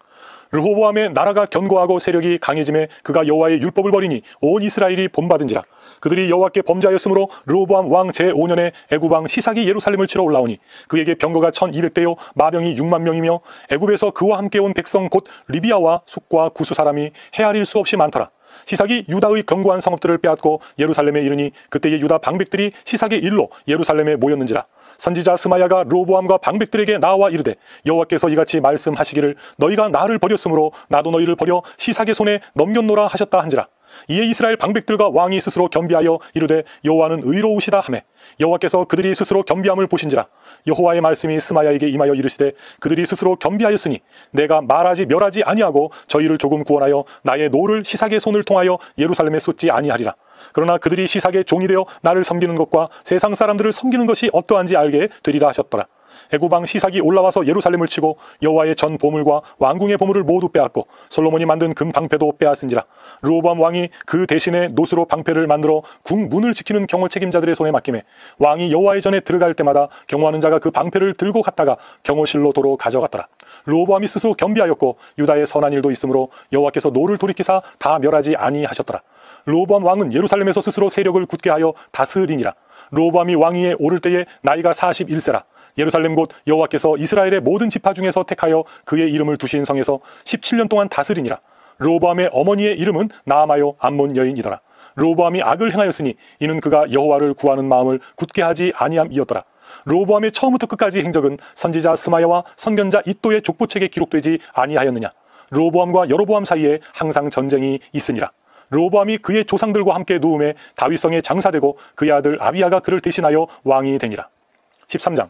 르호보암의 나라가 견고하고 세력이 강해짐에 그가 여호와의 율법을 버리니 온 이스라엘이 본받은지라. 그들이 여호와께 범죄하였으므로 르호보암 왕 제5년에 애굽 왕 시삭이 예루살렘을 치러 올라오니 그에게 병거가 1200대요 마병이 6만 명이며 애굽에서 그와 함께 온 백성 곧 리비아와 숙과 구수 사람이 헤아릴 수 없이 많더라. 시삭이 유다의 견고한 성읍들을 빼앗고 예루살렘에 이르니 그때의 유다 방백들이 시삭의 일로 예루살렘에 모였는지라. 선지자 스마야가 르호보암과 방백들에게 나와 이르되 여호와께서 이같이 말씀하시기를 너희가 나를 버렸으므로 나도 너희를 버려 시삭의 손에 넘겼노라 하셨다 한지라. 이에 이스라엘 방백들과 왕이 스스로 겸비하여 이르되 여호와는 의로우시다 하매 여호와께서 그들이 스스로 겸비함을 보신지라. 여호와의 말씀이 스마야에게 임하여 이르시되 그들이 스스로 겸비하였으니 내가 말하지 멸하지 아니하고 저희를 조금 구원하여 나의 노를 시삭의 손을 통하여 예루살렘에 쏟지 아니하리라. 그러나 그들이 시삭의 종이 되어 나를 섬기는 것과 세상 사람들을 섬기는 것이 어떠한지 알게 되리라 하셨더라. 애굽 왕 시삭이 올라와서 예루살렘을 치고 여호와의 전 보물과 왕궁의 보물을 모두 빼앗고 솔로몬이 만든 금 방패도 빼앗은지라. 르호보암 왕이 그 대신에 노스로 방패를 만들어 궁 문을 지키는 경호 책임자들의 손에 맡기매 왕이 여호와의 전에 들어갈 때마다 경호하는 자가 그 방패를 들고 갔다가 경호실로 도로 가져갔더라. 르호보암이 스스로 겸비하였고 유다의 선한 일도 있으므로 여호와께서 노를 돌이키사 다 멸하지 아니하셨더라. 르호보암 왕은 예루살렘에서 스스로 세력을 굳게 하여 다스리니라. 르호보암이 왕위에 오를 때에 나이가 41세라. 예루살렘 곧 여호와께서 이스라엘의 모든 지파 중에서 택하여 그의 이름을 두신 성에서 17년 동안 다스리니라. 르호보암의 어머니의 이름은 나아마요 암몬 여인이더라. 르호보암이 악을 행하였으니 이는 그가 여호와를 구하는 마음을 굳게 하지 아니함이었더라. 르호보암의 처음부터 끝까지 행적은 선지자 스마야와 선견자 이도의 족보책에 기록되지 아니하였느냐. 르호보암과 여로보암 사이에 항상 전쟁이 있으니라. 르호보암이 그의 조상들과 함께 누움에 다윗성에 장사되고 그의 아들 아비야가 그를 대신하여 왕이 되니라. 13장.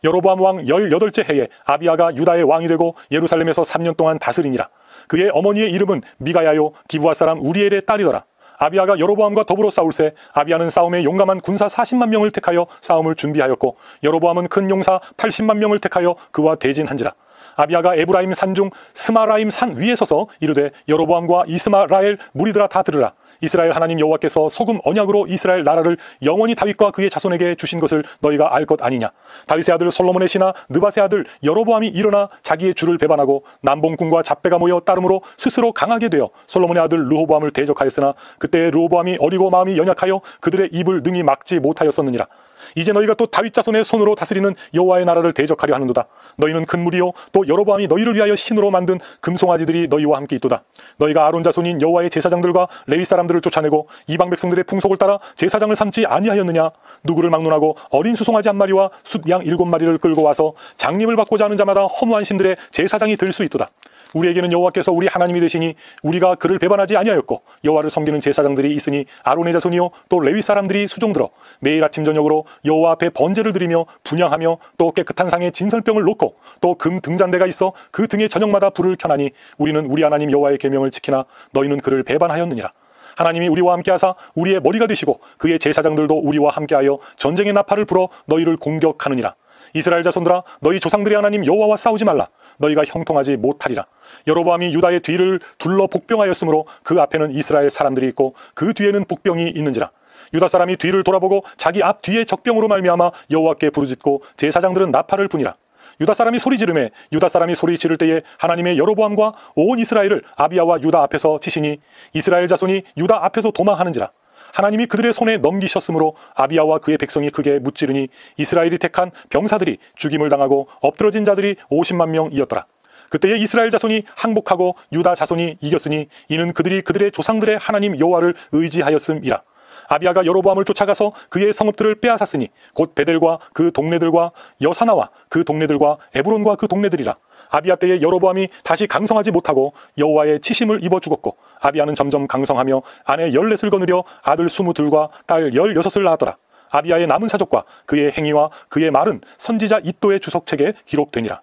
여로보암 왕 18째 해에 아비야가 유다의 왕이 되고 예루살렘에서 3년 동안 다스리니라. 그의 어머니의 이름은 미가야요 기브아 사람 우리엘의 딸이더라. 아비야가 여로보암과 더불어 싸울새 아비야는 싸움에 용감한 군사 40만 명을 택하여 싸움을 준비하였고 여로보암은 큰 용사 80만 명을 택하여 그와 대진한지라. 아비야가 에브라임 산 중 스마라임 산 위에 서서 이르되 여로보암과 이스마라엘 무리들아 다 들으라. 이스라엘 하나님 여호와께서 소금 언약으로 이스라엘 나라를 영원히 다윗과 그의 자손에게 주신 것을 너희가 알 것 아니냐. 다윗의 아들 솔로몬의 신하 느밧의 아들 여로보암이 일어나 자기의 주를 배반하고 남봉군과 잡배가 모여 따름으로 스스로 강하게 되어 솔로몬의 아들 르호보암을 대적하였으나 그때 르호보암이 어리고 마음이 연약하여 그들의 입을 능히 막지 못하였었느니라. 이제 너희가 또 다윗 자손의 손으로 다스리는 여호와의 나라를 대적하려 하는도다. 너희는 큰 무리요 또 여로보암이 너희를 위하여 신으로 만든 금송아지들이 너희와 함께 있도다. 너희가 아론 자손인 여호와의 제사장들과 레위 사람들을 쫓아내고 이방 백성들의 풍속을 따라 제사장을 삼지 아니하였느냐. 누구를 막론하고 어린 수송아지 한 마리와 숫양 7마리를 끌고 와서 장림을 받고자 하는 자마다 허무한 신들의 제사장이 될 수 있도다. 우리에게는 여호와께서 우리 하나님이 되시니 우리가 그를 배반하지 아니하였고 여호와를 섬기는 제사장들이 있으니 아론의 자손이요 또 레위 사람들이 수종들어 매일 아침 저녁으로 여호와 앞에 번제를 드리며 분향하며 또 깨끗한 상에 진설병을 놓고 또 금 등잔대가 있어 그 등에 저녁마다 불을 켜나니 우리는 우리 하나님 여호와의 계명을 지키나 너희는 그를 배반하였느니라. 하나님이 우리와 함께하사 우리의 머리가 되시고 그의 제사장들도 우리와 함께하여 전쟁의 나팔을 불어 너희를 공격하느니라. 이스라엘 자손들아 너희 조상들의 하나님 여호와와 싸우지 말라. 너희가 형통하지 못하리라. 여로보암이 유다의 뒤를 둘러 복병하였으므로 그 앞에는 이스라엘 사람들이 있고 그 뒤에는 복병이 있는지라. 유다 사람이 뒤를 돌아보고 자기 앞 뒤에 적병으로 말미암아 여호와께 부르짖고 제사장들은 나팔을 부니라. 유다 사람이 소리 지르매 유다 사람이 소리 지를 때에 하나님의 여로보암과 온 이스라엘을 아비야와 유다 앞에서 치시니 이스라엘 자손이 유다 앞에서 도망하는지라. 하나님이 그들의 손에 넘기셨으므로 아비야와 그의 백성이 크게 무찌르니 이스라엘이 택한 병사들이 죽임을 당하고 엎드러진 자들이 50만 명이었더라. 그때에 이스라엘 자손이 항복하고 유다 자손이 이겼으니 이는 그들이 그들의 조상들의 하나님 여호와를 의지하였음이라. 아비야가 여로보암을 쫓아가서 그의 성읍들을 빼앗았으니 곧 베델과 그 동네들과 여사나와 그 동네들과 에브론과 그 동네들이라. 아비야 때에 여로보암이 다시 강성하지 못하고 여호와의 치심을 입어 죽었고 아비야는 점점 강성하며 아내 14을 거느려 아들 22과 딸 16을 낳았더라. 아비야의 남은 사족과 그의 행위와 그의 말은 선지자 이도의 주석책에 기록되니라.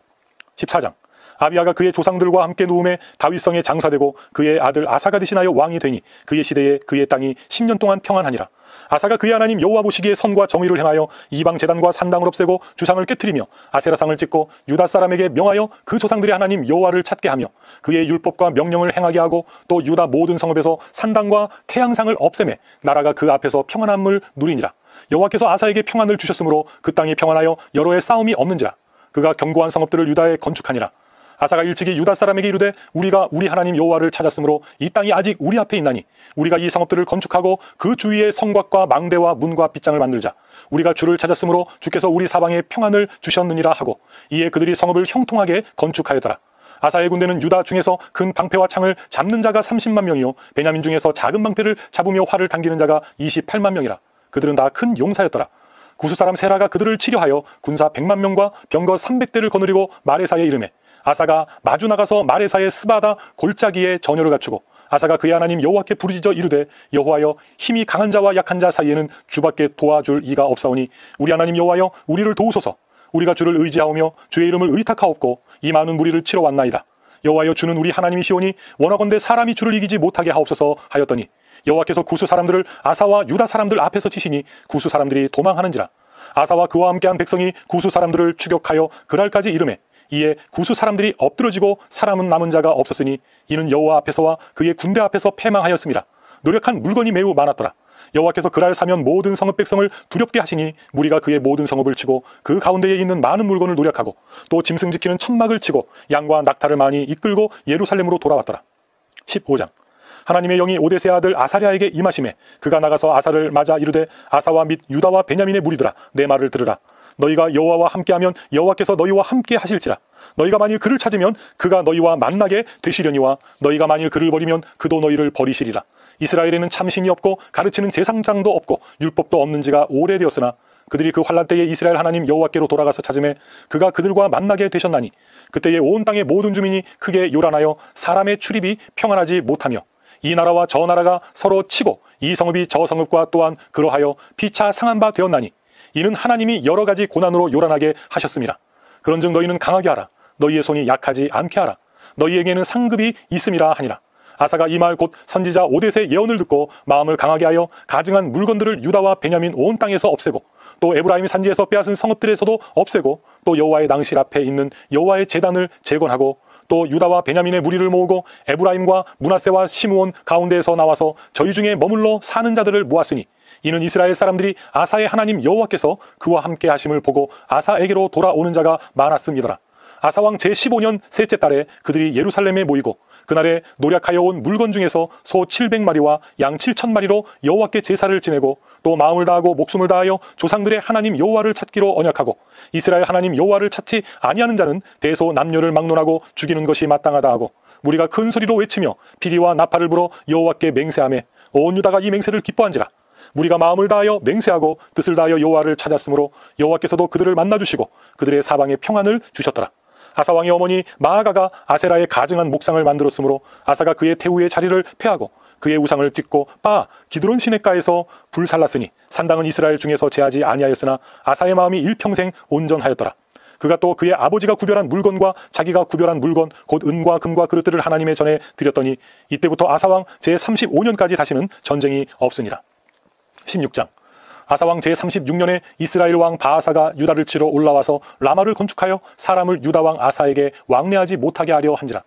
14장. 아비야가 그의 조상들과 함께 누움에 다윗성에 장사되고 그의 아들 아사가 대신하여 왕이 되니 그의 시대에 그의 땅이 10년 동안 평안하니라. 아사가 그의 하나님 여호와 보시기에 선과 정의를 행하여 이방 제단과 산당을 없애고 주상을 깨뜨리며 아세라상을 찍고 유다 사람에게 명하여 그 조상들의 하나님 여호와를 찾게 하며 그의 율법과 명령을 행하게 하고 또 유다 모든 성읍에서 산당과 태양상을 없애매 나라가 그 앞에서 평안함을 누리니라. 여호와께서 아사에게 평안을 주셨으므로 그 땅이 평안하여 여러 해 싸움이 없는지라. 그가 견고한 성읍들을 유다에 건축하니라. 아사가 일찍이 유다 사람에게 이르되 우리가 우리 하나님 여호와를 찾았으므로 이 땅이 아직 우리 앞에 있나니 우리가 이 성읍들을 건축하고 그 주위에 성곽과 망대와 문과 빗장을 만들자. 우리가 주를 찾았으므로 주께서 우리 사방에 평안을 주셨느니라 하고 이에 그들이 성읍을 형통하게 건축하였더라. 아사의 군대는 유다 중에서 큰 방패와 창을 잡는 자가 30만 명이요 베냐민 중에서 작은 방패를 잡으며 활을 당기는 자가 28만 명이라. 그들은 다 큰 용사였더라. 구스 사람 세라가 그들을 치려하여 군사 100만 명과 병거 300대를 거느리고 마레사에 이르매 아사가 마주 나가서 마레사의 스바다 골짜기에 전열을 갖추고 아사가 그의 하나님 여호와께 부르짖어 이르되 여호와여 힘이 강한 자와 약한 자 사이에는 주밖에 도와줄 이가 없사오니 우리 하나님 여호와여 우리를 도우소서. 우리가 주를 의지하오며 주의 이름을 의탁하옵고 이 많은 무리를 치러 왔나이다. 여호와여 주는 우리 하나님이시오니 원하건대 사람이 주를 이기지 못하게 하옵소서 하였더니 여호와께서 구스 사람들을 아사와 유다 사람들 앞에서 치시니 구스 사람들이 도망하는지라. 아사와 그와 함께한 백성이 구스 사람들을 추격하여 그날까지 이르매 이에 구스 사람들이 엎드러지고 사람은 남은 자가 없었으니 이는 여호와 앞에서와 그의 군대 앞에서 패망하였습니다. 노력한 물건이 매우 많았더라. 여호와께서 그날 사면 모든 성읍 백성을 두렵게 하시니 무리가 그의 모든 성읍을 치고 그 가운데에 있는 많은 물건을 노력하고 또 짐승 지키는 천막을 치고 양과 낙타를 많이 이끌고 예루살렘으로 돌아왔더라. 15장. 하나님의 영이 오데세의 아들 아사랴에게 임하시매 그가 나가서 아사를 맞아 이르되 아사와 및 유다와 베냐민의 무리들아 내 말을 들으라. 너희가 여호와와 함께하면 여호와께서 너희와 함께 하실지라. 너희가 만일 그를 찾으면 그가 너희와 만나게 되시려니와 너희가 만일 그를 버리면 그도 너희를 버리시리라. 이스라엘에는 참신이 없고 가르치는 제사장도 없고 율법도 없는 지가 오래되었으나 그들이 그 환난 때에 이스라엘 하나님 여호와께로 돌아가서 찾으매 그가 그들과 만나게 되셨나니 그때에 온 땅의 모든 주민이 크게 요란하여 사람의 출입이 평안하지 못하며 이 나라와 저 나라가 서로 치고 이 성읍이 저 성읍과 또한 그러하여 피차 상한 바 되었나니 이는 하나님이 여러 가지 고난으로 요란하게 하셨습니다. 그런즉 너희는 강하게 하라. 너희의 손이 약하지 않게 하라. 너희에게는 상급이 있음이라 하니라. 아사가 이 말 곧 선지자 오뎃의 예언을 듣고 마음을 강하게 하여 가증한 물건들을 유다와 베냐민 온 땅에서 없애고 또 에브라임 산지에서 빼앗은 성읍들에서도 없애고 또 여호와의 낭실 앞에 있는 여호와의 제단을 재건하고 또 유다와 베냐민의 무리를 모으고 에브라임과 므낫세와 시므온 가운데에서 나와서 저희 중에 머물러 사는 자들을 모았으니 이는 이스라엘 사람들이 아사의 하나님 여호와께서 그와 함께 하심을 보고 아사에게로 돌아오는 자가 많았음이더라. 아사왕 제15년 셋째 달에 그들이 예루살렘에 모이고 그날에 노력하여 온 물건 중에서 소 700마리와 양 7,000마리로 여호와께 제사를 지내고 또 마음을 다하고 목숨을 다하여 조상들의 하나님 여호와를 찾기로 언약하고 이스라엘 하나님 여호와를 찾지 아니하는 자는 대소 남녀를 막론하고 죽이는 것이 마땅하다 하고 무리가 큰 소리로 외치며 피리와 나팔을 불어 여호와께 맹세하매 온 유다가 이 맹세를 기뻐한지라. 무리가 마음을 다하여 맹세하고 뜻을 다하여 여호와를 찾았으므로 여호와께서도 그들을 만나주시고 그들의 사방에 평안을 주셨더라. 아사왕의 어머니 마아가가 아세라의 가증한 목상을 만들었으므로 아사가 그의 태우의 자리를 폐하고 그의 우상을 찢고 빠 기드론 시냇가에서 불살랐으니 산당은 이스라엘 중에서 제하지 아니하였으나 아사의 마음이 일평생 온전하였더라. 그가 또 그의 아버지가 구별한 물건과 자기가 구별한 물건 곧 은과 금과 그릇들을 하나님의 전에 드렸더니 이때부터 아사왕 제35년까지 다시는 전쟁이 없으니라. 16장. 아사왕 제36년에 이스라엘 왕 바아사가 유다를 치러 올라와서 라마를 건축하여 사람을 유다왕 아사에게 왕래하지 못하게 하려 한지라.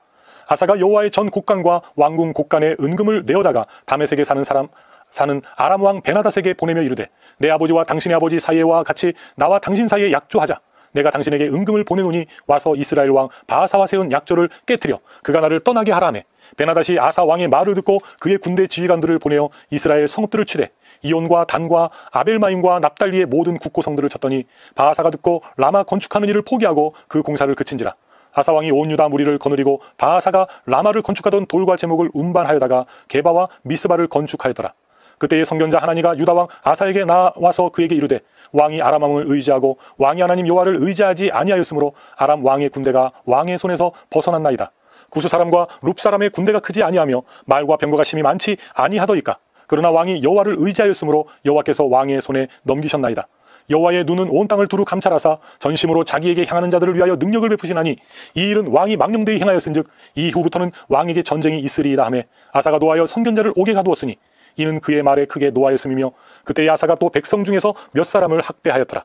아사가 여호와의 전 곡간과 왕궁 곡간에 은금을 내어다가 다메섹에 사는 아람 왕 베나닷에게 보내며 이르되 내 아버지와 당신의 아버지 사이와 같이 나와 당신 사이에 약조하자. 내가 당신에게 은금을 보내노니 와서 이스라엘 왕 바아사와 세운 약조를 깨뜨려 그가 나를 떠나게 하라매. 베나닷이 아사 왕의 말을 듣고 그의 군대 지휘관들을 보내어 이스라엘 성읍들을 치되 이온과 단과 아벨마임과 납달리의 모든 국고성들을 쳤더니 바아사가 듣고 라마 건축하는 일을 포기하고 그 공사를 그친지라. 아사왕이 온 유다 무리를 거느리고 바아사가 라마를 건축하던 돌과 제목을 운반하여다가 게바와 미스바를 건축하였더라. 그때의 선견자 하나니가 유다왕 아사에게 나와서 그에게 이르되 왕이 아람 왕을 의지하고 왕이 하나님 여호와를 의지하지 아니하였으므로 아람 왕의 군대가 왕의 손에서 벗어났나이다. 구스 사람과 룹 사람의 군대가 크지 아니하며 말과 병거가 심히 많지 아니하더이까. 그러나 왕이 여호와를 의지하였으므로 여호와께서 왕의 손에 넘기셨나이다. 여호와의 눈은 온 땅을 두루 감찰하사 전심으로 자기에게 향하는 자들을 위하여 능력을 베푸시나니 이 일은 왕이 망령되이 행하였은즉 이후부터는 왕에게 전쟁이 있으리이다 하매 아사가 노하여 선견자를 옥에 가두었으니 이는 그의 말에 크게 노하였음이며 그때 아사가 또 백성 중에서 몇 사람을 학대하였더라.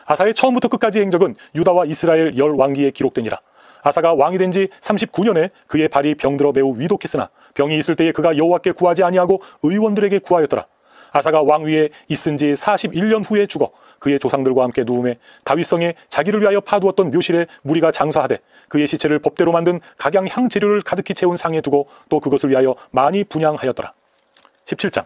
아사의 처음부터 끝까지 행적은 유다와 이스라엘 열 왕기에 기록되니라. 아사가 왕이 된 지 39년에 그의 발이 병들어 매우 위독했으나 병이 있을 때에 그가 여호와께 구하지 아니하고 의원들에게 구하였더라. 아사가 왕위에 있은 지 41년 후에 죽어 그의 조상들과 함께 누움에 다윗성에 자기를 위하여 파두었던 묘실에 무리가 장사하되 그의 시체를 법대로 만든 각양 향재료를 가득히 채운 상에 두고 또 그것을 위하여 많이 분향하였더라. 17장.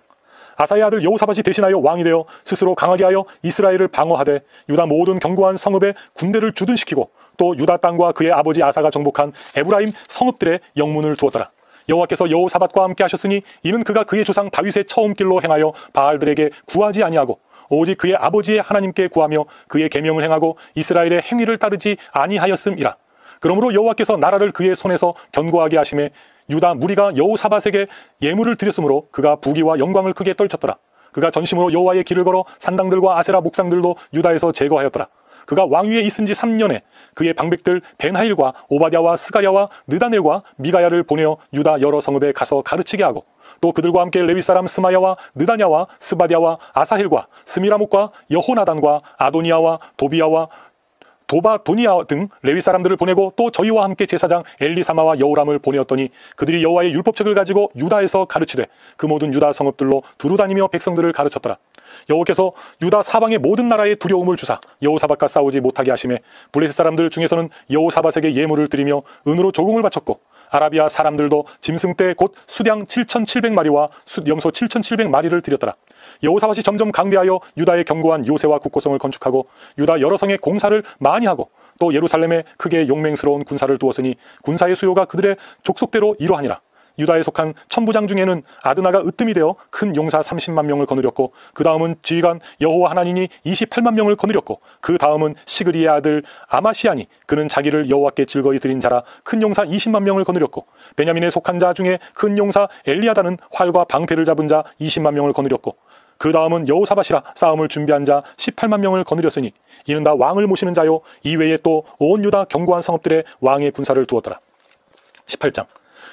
아사의 아들 여호사밧이 대신하여 왕이 되어 스스로 강하게 하여 이스라엘을 방어하되 유다 모든 견고한 성읍에 군대를 주둔시키고 또 유다 땅과 그의 아버지 아사가 정복한 에브라임 성읍들의 영문을 두었더라. 여호와께서 여호사밧과 함께 하셨으니 이는 그가 그의 조상 다윗의 처음 길로 행하여 바알들에게 구하지 아니하고 오직 그의 아버지의 하나님께 구하며 그의 계명을 행하고 이스라엘의 행위를 따르지 아니하였음이라. 그러므로 여호와께서 나라를 그의 손에서 견고하게 하심에 유다 무리가 여호사밧에게 예물을 드렸으므로 그가 부귀와 영광을 크게 떨쳤더라. 그가 전심으로 여호와의 길을 걸어 산당들과 아세라 목상들도 유다에서 제거하였더라. 그가 왕위에 있은 지 3년에 그의 방백들 벤하일과 오바댜와 스가랴와 느다넬과 미가야를 보내어 유다 여러 성읍에 가서 가르치게 하고 또 그들과 함께 레위 사람 스마야와 느다냐와 스바댜와 아사헬과 스미라목과 여호나단과 아도니아와 도비야와 도바도니아 등 레위 사람들을 보내고 또 저희와 함께 제사장 엘리사마와 여호람을 보내었더니 그들이 여호와의 율법책을 가지고 유다에서 가르치되 그 모든 유다 성읍들로 두루다니며 백성들을 가르쳤더라. 여호와께서 유다 사방의 모든 나라에 두려움을 주사 여호사밧과 싸우지 못하게 하심에 블레셋 사람들 중에서는 여호사밧에게 예물을 드리며 은으로 조공을 바쳤고 아라비아 사람들도 짐승떼 곧 수량 7,700마리와 염소 7,700마리를 드렸더라. 여호사밧이 점점 강대하여 유다의 견고한 요새와 국고성을 건축하고 유다 여러 성에 공사를 많이 하고 또 예루살렘에 크게 용맹스러운 군사를 두었으니 군사의 수요가 그들의 족속대로 이러하니라. 유다에 속한 천부장 중에는 아드나가 으뜸이 되어 큰 용사 30만 명을 거느렸고 그 다음은 지휘관 여호와 하나님이 28만 명을 거느렸고 그 다음은 시그리의 아들 아마시아니 그는 자기를 여호와께 즐거이 드린 자라 큰 용사 20만 명을 거느렸고 베냐민에 속한 자 중에 큰 용사 엘리아다는 활과 방패를 잡은 자 20만 명을 거느렸고 그 다음은 여호사밧이라 싸움을 준비한 자 18만 명을 거느렸으니 이는 다 왕을 모시는 자요 이외에 또 온 유다 견고한 성읍들의 왕의 군사를 두었더라. 18장.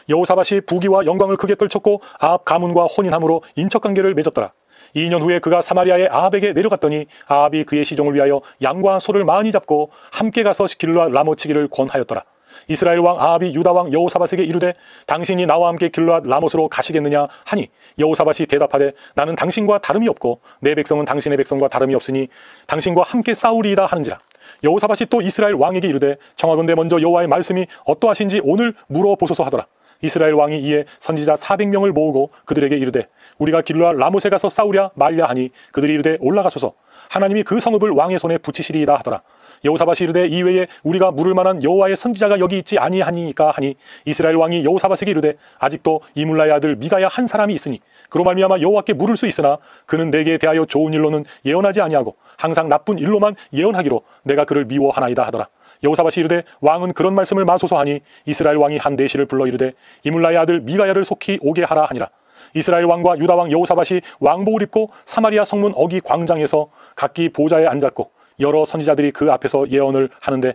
여호사밧이 부귀와 영광을 크게 떨쳤고 아합 가문과 혼인함으로 인척관계를 맺었더라. 2년 후에 그가 사마리아의 아합에게 내려갔더니 아합이 그의 시종을 위하여 양과 소를 많이 잡고 함께 가서 길르앗 라못치기를 권하였더라. 이스라엘 왕 아합이 유다 왕 여호사밧에게 이르되 당신이 나와 함께 길르앗 라못으로 가시겠느냐 하니 여호사밧이 대답하되 나는 당신과 다름이 없고 내 백성은 당신의 백성과 다름이 없으니 당신과 함께 싸우리이다 하는지라. 여호사밧이 또 이스라엘 왕에게 이르되 청하건대 먼저 여호와의 말씀이 어떠하신지 오늘 물어보소서 하더라. 이스라엘 왕이 이에 선지자 400명을 모으고 그들에게 이르되 우리가 길르앗 라못에 가서 싸우랴 말랴 하니 그들이 이르되 올라가소서 하나님이 그 성읍을 왕의 손에 붙이시리이다 하더라. 여호사밧이 이르되 이외에 우리가 물을 만한 여호와의 선지자가 여기 있지 아니하니까 하니 이스라엘 왕이 여호사밧에게 이르되 아직도 이물라의 아들 미가야 한 사람이 있으니 그로 말미암아 여호와께 물을 수 있으나 그는 내게 대하여 좋은 일로는 예언하지 아니하고 항상 나쁜 일로만 예언하기로 내가 그를 미워하나이다 하더라. 여호사밧이 이르되 왕은 그런 말씀을 마소서 하니 이스라엘 왕이 한 내시를 불러 이르되 이물라의 아들 미가야를 속히 오게 하라 하니라. 이스라엘 왕과 유다 왕 여호사밧이 왕복을 입고 사마리아 성문 어기 광장에서 각기 보좌에 앉았고 여러 선지자들이 그 앞에서 예언을 하는데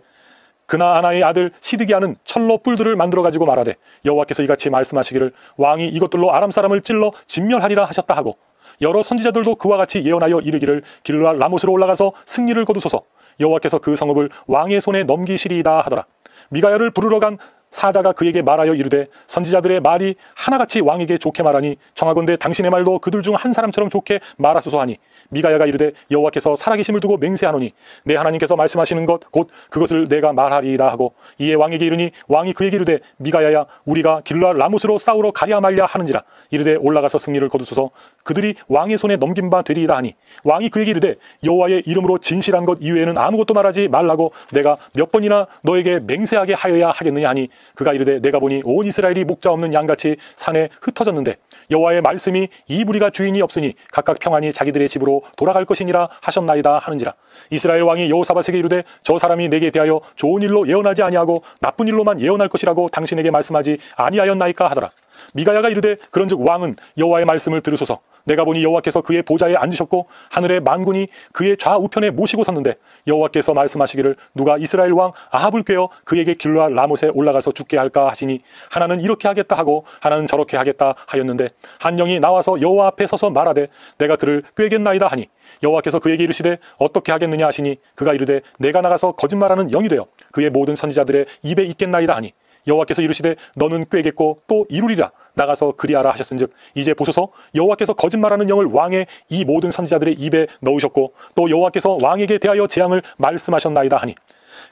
그나아나의 아들 시드기야는 철로 뿔들을 만들어 가지고 말하되 여호와께서 이같이 말씀하시기를 왕이 이것들로 아람 사람을 찔러 진멸하리라 하셨다 하고 여러 선지자들도 그와 같이 예언하여 이르기를 길르앗 라못으로 올라가서 승리를 거두소서 여호와께서 그 성읍을 왕의 손에 넘기시리이다 하더라. 미가야를 부르러 간 사자가 그에게 말하여 이르되 선지자들의 말이 하나같이 왕에게 좋게 말하니 청하건대 당신의 말도 그들 중 한 사람처럼 좋게 말하소서 하니 미가야가 이르되 여호와께서 살아계심을 두고 맹세하노니 내 하나님께서 말씀하시는 것 곧 그것을 내가 말하리이다 하고 이에 왕에게 이르니 왕이 그에게 이르되 미가야야 우리가 길르앗 라못으로 싸우러 가랴 말랴 하는지라. 이르되 올라가서 승리를 거두소서 그들이 왕의 손에 넘긴 바 되리이다 하니 왕이 그에게 이르되 여호와의 이름으로 진실한 것 이외에는 아무것도 말하지 말라고 내가 몇 번이나 너에게 맹세하게 하여야 하겠느냐 하니 그가 이르되 내가 보니 온 이스라엘이 목자 없는 양같이 산에 흩어졌는데 여호와의 말씀이 이 무리가 주인이 없으니 각각 평안히 자기들의 집으로 돌아갈 것이니라 하셨나이다 하는지라. 이스라엘 왕이 여호사밧에게 이르되 저 사람이 내게 대하여 좋은 일로 예언하지 아니하고 나쁜 일로만 예언할 것이라고 당신에게 말씀하지 아니하였나이까 하더라. 미가야가 이르되 그런즉 왕은 여호와의 말씀을 들으소서. 내가 보니 여호와께서 그의 보좌에 앉으셨고 하늘의 만군이 그의 좌우편에 모시고 섰는데 여호와께서 말씀하시기를 누가 이스라엘 왕 아합을 꾀어 그에게 길르앗 라못에 올라가서 죽게 할까 하시니 하나는 이렇게 하겠다 하고 하나는 저렇게 하겠다 하였는데 한 영이 나와서 여호와 앞에 서서 말하되 내가 그를 꾀겠나이다 하니 여호와께서 그에게 이르시되 어떻게 하겠느냐 하시니 그가 이르되 내가 나가서 거짓말하는 영이 되어 그의 모든 선지자들의 입에 있겠나이다 하니 여호와께서 이르시되 너는 꾀겠고 또 이루리라. 나가서 그리하라 하셨은즉 이제 보소서 여호와께서 거짓말하는 영을 왕의 이 모든 선지자들의 입에 넣으셨고 또 여호와께서 왕에게 대하여 재앙을 말씀하셨나이다 하니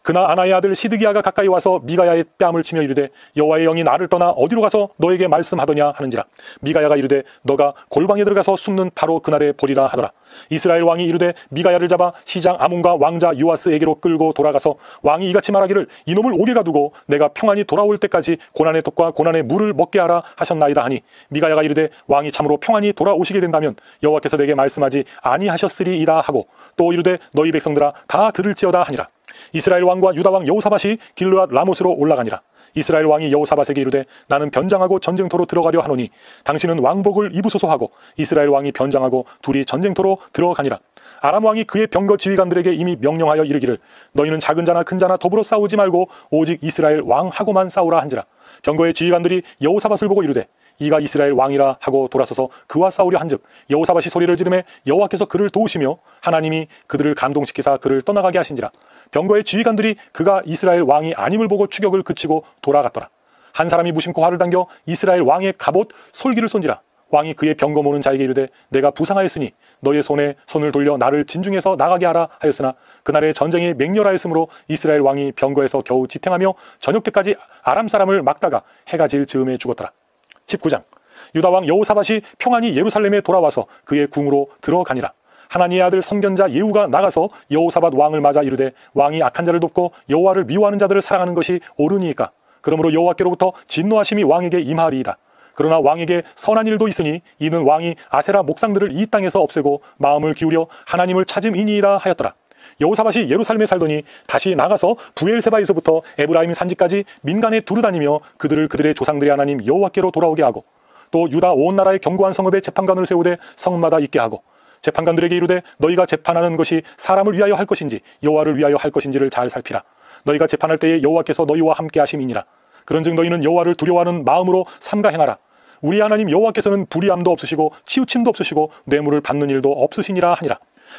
그나 아나의 아들 시드기야가 가까이 와서 미가야의 뺨을 치며 이르되 여호와의 영이 나를 떠나 어디로 가서 너에게 말씀하더냐 하는지라. 미가야가 이르되 너가 골방에 들어가서 숨는 바로 그날에 보리라 하더라. 이스라엘 왕이 이르되 미가야를 잡아 시장 아몬과 왕자 요아스에게로 끌고 돌아가서 왕이 이같이 말하기를 이놈을 옥에 가두고 내가 평안히 돌아올 때까지 고난의 떡과 고난의 물을 먹게 하라 하셨나이다 하니 미가야가 이르되 왕이 참으로 평안히 돌아오시게 된다면 여호와께서 내게 말씀하지 아니하셨으리이다 하고 또 이르되 너희 백성들아 다 들을지어다 하니라. 이스라엘 왕과 유다 왕 여호사밧이 길르앗 라못으로 올라가니라. 이스라엘 왕이 여호사밧에게 이르되 나는 변장하고 전쟁터로 들어가려 하노니 당신은 왕복을 입으소서 하고 이스라엘 왕이 변장하고 둘이 전쟁터로 들어가니라. 아람 왕이 그의 병거 지휘관들에게 이미 명령하여 이르기를 너희는 작은 자나 큰 자나 더불어 싸우지 말고 오직 이스라엘 왕하고만 싸우라 한지라. 병거의 지휘관들이 여호사밧을 보고 이르되 이가 이스라엘 왕이라 하고 돌아서서 그와 싸우려 한즉 여호사밧이 소리를 지르매 여호와께서 그를 도우시며 하나님이 그들을 감동시키사 그를 떠나가게 하신지라. 병거의 지휘관들이 그가 이스라엘 왕이 아님을 보고 추격을 그치고 돌아갔더라. 한 사람이 무심코 활을 당겨 이스라엘 왕의 갑옷 솔기를 쏜지라. 왕이 그의 병거 모는 자에게 이르되 내가 부상하였으니 너의 손에 손을 돌려 나를 진중에서 나가게 하라 하였으나 그날에 전쟁이 맹렬하였으므로 이스라엘 왕이 병거에서 겨우 지탱하며 저녁 때까지 아람 사람을 막다가 해가 질 즈음에 죽었더라. 19장 유다 왕 여호사밧이 평안히 예루살렘에 돌아와서 그의 궁으로 들어가니라. 하나니의 아들 선견자 예후가 나가서 여호사밧 왕을 맞아 이르되 왕이 악한 자를 돕고 여호와를 미워하는 자들을 사랑하는 것이 옳으니이까. 그러므로 여호와께로부터 진노하심이 왕에게 임하리이다. 그러나 왕에게 선한 일도 있으니 이는 왕이 아세라 목상들을 이 땅에서 없애고 마음을 기울여 하나님을 찾음이니이다 하였더라. 여호사밧이 예루살렘에 살더니 다시 나가서 부엘세바에서부터 에브라임 산지까지 민간에 두루다니며 그들을 그들의 조상들의 하나님 여호와께로 돌아오게 하고 또 유다 온 나라의 견고한 성읍에 재판관을 세우되 성마다 있게 하고 재판관들에게 이르되 너희가 재판하는 것이 사람을 위하여 할 것인지 여호와를 위하여 할 것인지를 잘 살피라. 너희가 재판할 때에 여호와께서 너희와 함께 하심이니라. 그런즉 너희는 여호와를 두려워하는 마음으로 삼가 행하라. 우리 하나님 여호와께서는 불의함도 없으시고 치우침도 없으시고 뇌물을 받는 일도 없으시니라 하니라.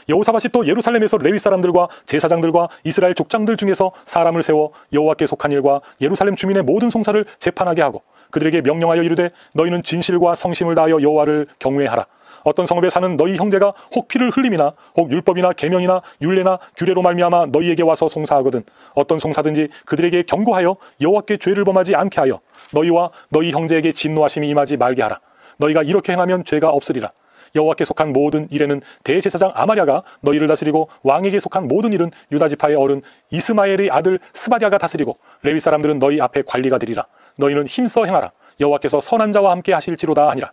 여호사밧이 또 예루살렘에서 레위 사람들과 제사장들과 이스라엘 족장들 중에서 사람을 세워 여호와께 속한 일과 예루살렘 주민의 모든 송사를 재판하게 하고 그들에게 명령하여 이르되 너희는 진실과 성심을 다하여 여호와를 경외하라. 어떤 성읍에 사는 너희 형제가 혹 피를 흘림이나 혹 율법이나 계명이나 율례나 규례로 말미암아 너희에게 와서 송사하거든 어떤 송사든지 그들에게 경고하여 여호와께 죄를 범하지 않게 하여 너희와 너희 형제에게 진노하심이 임하지 말게 하라. 너희가 이렇게 행하면 죄가 없으리라. 여호와께 속한 모든 일에는 대제사장 아마랴가 너희를 다스리고 왕에게 속한 모든 일은 유다 지파의 어른 이스마엘의 아들 스바랴가 다스리고 레위 사람들은 너희 앞에 관리가 되리라. 너희는 힘써 행하라. 여호와께서 선한 자와 함께 하실지로다 하니라.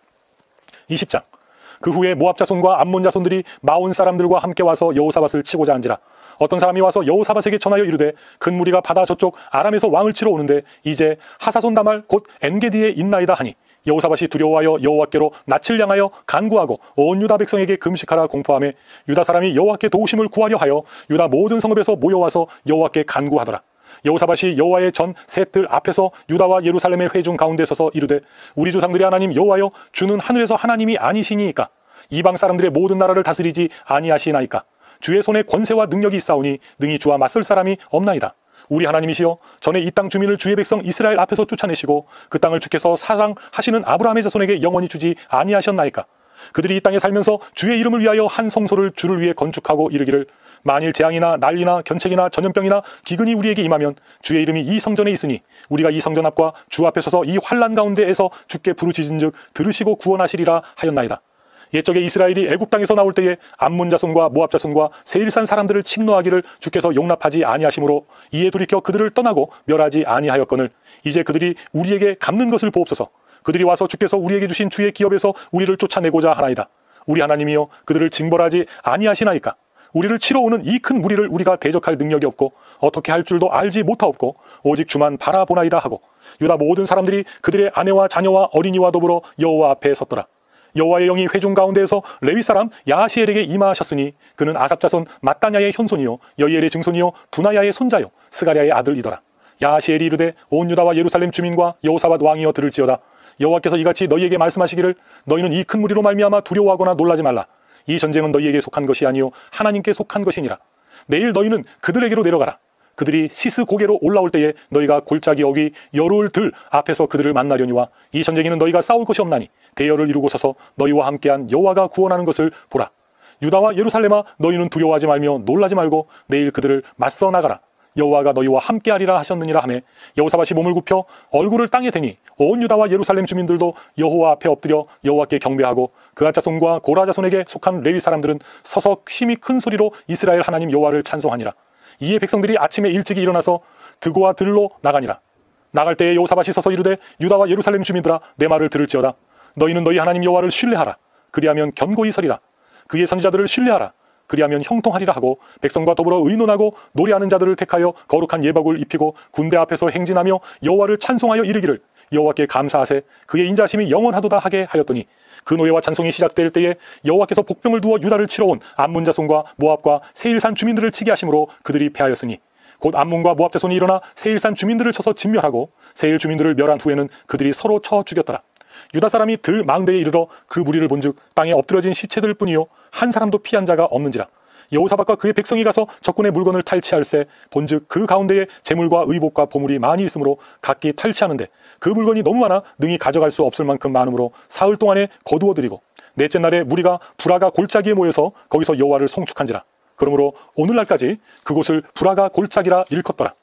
20장 그 후에 모압 자손과 암몬 자손들이 마온 사람들과 함께 와서 여호사밧을 치고자 한지라. 어떤 사람이 와서 여호사밧에게 전하여 이르되 큰 무리가 바다 저쪽 아람에서 왕을 치러 오는데 이제 하사손 다말 곧 엔게디에 있나이다 하니 여호사밧이 두려워하여 여호와께로 낯을 향하여 간구하고 온 유다 백성에게 금식하라 공포하며 유다 사람이 여호와께 도우심을 구하려 하여 유다 모든 성읍에서 모여와서 여호와께 간구하더라. 여호사밧이 여호와의 전 셋들 앞에서 유다와 예루살렘의 회중 가운데 서서 이르되 우리 조상들의 하나님 여호와여 주는 하늘에서 하나님이 아니시니이까 이방 사람들의 모든 나라를 다스리지 아니하시나이까 주의 손에 권세와 능력이 있사오니 능히 주와 맞설 사람이 없나이다. 우리 하나님이시여 전에 이 땅 주민을 주의 백성 이스라엘 앞에서 쫓아내시고 그 땅을 주께서 사랑하시는 아브라함의 자손에게 영원히 주지 아니하셨나이까. 그들이 이 땅에 살면서 주의 이름을 위하여 한 성소를 주를 위해 건축하고 이르기를 만일 재앙이나 난리나 견책이나 전염병이나 기근이 우리에게 임하면 주의 이름이 이 성전에 있으니 우리가 이 성전 앞과 주 앞에 서서 이 환난 가운데에서 주께 부르짖은즉 들으시고 구원하시리라 하였나이다. 옛적에 이스라엘이 애굽 땅에서 나올 때에 암몬 자손과 모압 자손과 세일산 사람들을 침노하기를 주께서 용납하지 아니하심으로 이에 돌이켜 그들을 떠나고 멸하지 아니하였거늘 이제 그들이 우리에게 갚는 것을 보옵소서. 그들이 와서 주께서 우리에게 주신 주의 기업에서 우리를 쫓아내고자 하나이다. 우리 하나님이여 그들을 징벌하지 아니하시나이까. 우리를 치러 오는 이 큰 무리를 우리가 대적할 능력이 없고 어떻게 할 줄도 알지 못하옵고 오직 주만 바라보나이다 하고 유다 모든 사람들이 그들의 아내와 자녀와 어린이와 더불어 여호와 앞에 섰더라. 여호와의 영이 회중 가운데에서 레위 사람 야하시엘에게 임하셨으니 그는 아삽 자손 mat단야의 현손이요 여이엘의 증손이요 분하야의 손자요 스가랴의 아들이더라. 야하시엘이 이르되 온 유다와 예루살렘 주민과 여호사밧 왕이여 들을지어다. 여호와께서 이같이 너희에게 말씀하시기를 너희는 이 큰 무리로 말미암아 두려워하거나 놀라지 말라. 이 전쟁은 너희에게 속한 것이 아니요 하나님께 속한 것이니라. 내일 너희는 그들에게로 내려가라. 그들이 시스 고개로 올라올 때에 너희가 골짜기 어귀 여롤 들 앞에서 그들을 만나려니와 이 전쟁에는 너희가 싸울 것이 없나니 대열을 이루고 서서 너희와 함께한 여호와가 구원하는 것을 보라. 유다와 예루살렘아, 너희는 두려워하지 말며 놀라지 말고 내일 그들을 맞서 나가라. 여호와가 너희와 함께하리라 하셨느니라 하매 여호사밧이 몸을 굽혀 얼굴을 땅에 대니 온 유다와 예루살렘 주민들도 여호와 앞에 엎드려 여호와께 경배하고 그앗 자손과 고라 자손에게 속한 레위 사람들은 서서 심히 큰 소리로 이스라엘 하나님 여호와를 찬송하니라. 이에 백성들이 아침에 일찍이 일어나서 드고와 들로 나가니라. 나갈 때에 여호사밧이 서서 이르되 유다와 예루살렘 주민들아, 내 말을 들을지어다. 너희는 너희 하나님 여호와를 신뢰하라. 그리하면 견고히 서리라. 그의 선지자들을 신뢰하라. 그리하면 형통하리라 하고 백성과 더불어 의논하고 노래하는 자들을 택하여 거룩한 예복을 입히고 군대 앞에서 행진하며 여호와를 찬송하여 이르기를 여호와께 감사하세 그의 인자심이 영원하도다 하게 하였더니 그 노래와 찬송이 시작될 때에 여호와께서 복병을 두어 유다를 치러 온 암몬 자손과 모압과 세일산 주민들을 치게 하심으로 그들이 패하였으니 곧 암몬과 모압 자손이 일어나 세일산 주민들을 쳐서 진멸하고 세일 주민들을 멸한 후에는 그들이 서로 쳐 죽였더라. 유다 사람이 들 망대에 이르러 그 무리를 본즉 땅에 엎드러진 시체들 뿐이요 한 사람도 피한 자가 없는지라. 여호사밧과 그의 백성이 가서 적군의 물건을 탈취할세 본즉 그 가운데에 재물과 의복과 보물이 많이 있으므로 각기 탈취하는데 그 물건이 너무 많아 능히 가져갈 수 없을 만큼 많으므로 사흘 동안에 거두어들이고 넷째 날에 무리가 부라가 골짜기에 모여서 거기서 여호와를 송축한지라. 그러므로 오늘날까지 그곳을 부라가 골짜기라 일컫더라.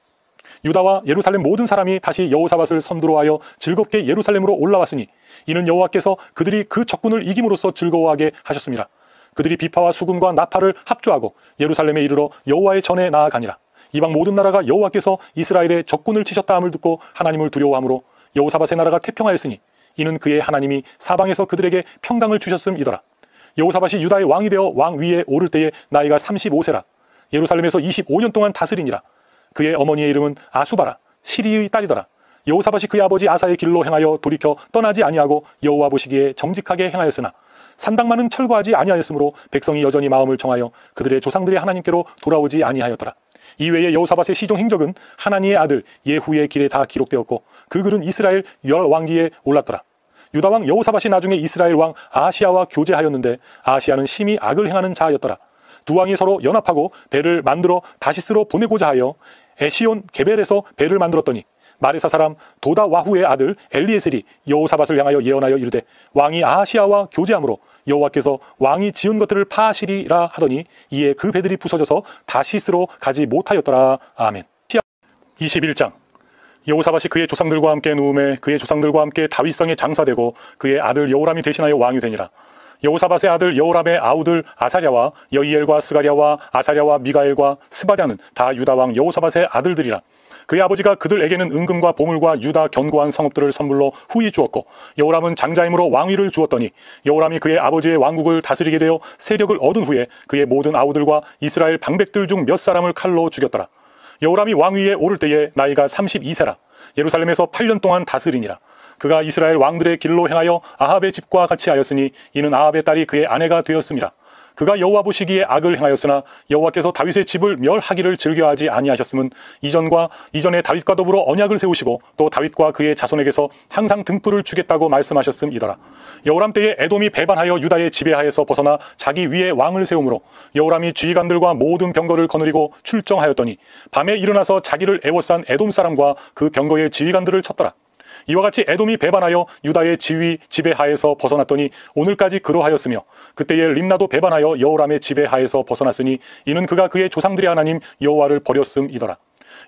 유다와 예루살렘 모든 사람이 다시 여호사밧을 선두로하여 즐겁게 예루살렘으로 올라왔으니 이는 여호와께서 그들이 그 적군을 이김으로써 즐거워하게 하셨습니다. 그들이 비파와 수금과 나팔을 합주하고 예루살렘에 이르러 여호와의 전에 나아가니라. 이방 모든 나라가 여호와께서 이스라엘의 적군을 치셨다 함을 듣고 하나님을 두려워하므로 여호사밧의 나라가 태평하였으니 이는 그의 하나님이 사방에서 그들에게 평강을 주셨음이더라. 여호사밧이 유다의 왕이 되어 왕 위에 오를 때에 나이가 35세라. 예루살렘에서 25년 동안 다스리니라. 그의 어머니의 이름은 아수바라 시리의 딸이더라. 여호사밧이 그의 아버지 아사의 길로 행하여 돌이켜 떠나지 아니하고 여호와 보시기에 정직하게 행하였으나 산당만은 철거하지 아니하였으므로 백성이 여전히 마음을 정하여 그들의 조상들의 하나님께로 돌아오지 아니하였더라. 이외에 여호사밧의 시종 행적은 하나니의 아들 예후의 길에 다 기록되었고 그 글은 이스라엘 열 왕기에 올랐더라. 유다 왕 여호사밧이 나중에 이스라엘 왕 아하시야와 교제하였는데 아하시야는 심히 악을 행하는 자였더라. 두 왕이 서로 연합하고 배를 만들어 다시스로 보내고자 하여 에시온 게벨에서 배를 만들었더니 마레사 사람 도다와후의 아들 엘리에셀이 여호사밧을 향하여 예언하여 이르되 왕이 아하시야와 교제함으로 여호와께서 왕이 지은 것들을 파하시리라 하더니 이에 그 배들이 부서져서 다시스로 가지 못하였더라. 아멘. 21장. 여호사밧이 그의 조상들과 함께 누움에 그의 조상들과 함께 다윗성에 장사되고 그의 아들 여호람이 대신하여 왕이 되니라. 여호사밧의 아들 여호람의 아우들 아사랴와 여이엘과 스가랴와 아사랴와 미가엘과 스바랴는 다 유다 왕 여호사밧의 아들들이라. 그의 아버지가 그들에게는 은금과 보물과 유다 견고한 성읍들을 선물로 후히 주었고 여호람은 장자임으로 왕위를 주었더니 여호람이 그의 아버지의 왕국을 다스리게 되어 세력을 얻은 후에 그의 모든 아우들과 이스라엘 방백들 중 몇 사람을 칼로 죽였더라. 여호람이 왕위에 오를 때에 나이가 32세라. 예루살렘에서 8년 동안 다스리니라. 그가 이스라엘 왕들의 길로 행하여 아합의 집과 같이 하였으니 이는 아합의 딸이 그의 아내가 되었음이라. 그가 여호와 보시기에 악을 행하였으나 여호와께서 다윗의 집을 멸하기를 즐겨하지 아니하셨음은 이전에 다윗과 더불어 언약을 세우시고 또 다윗과 그의 자손에게서 항상 등불을 주겠다고 말씀하셨음이더라. 여호람 때에 에돔이 배반하여 유다의 지배하에서 벗어나 자기 위에 왕을 세우므로 여호람이 지휘관들과 모든 병거를 거느리고 출정하였더니 밤에 일어나서 자기를 애워싼 에돔 사람과 그 병거의 지휘관들을 쳤더라. 이와 같이 에돔이 배반하여 유다의 지배하에서 벗어났더니 오늘까지 그러하였으며 그때에 림나도 배반하여 여호람의 지배하에서 벗어났으니 이는 그가 그의 조상들의 하나님 여호와를 버렸음이더라.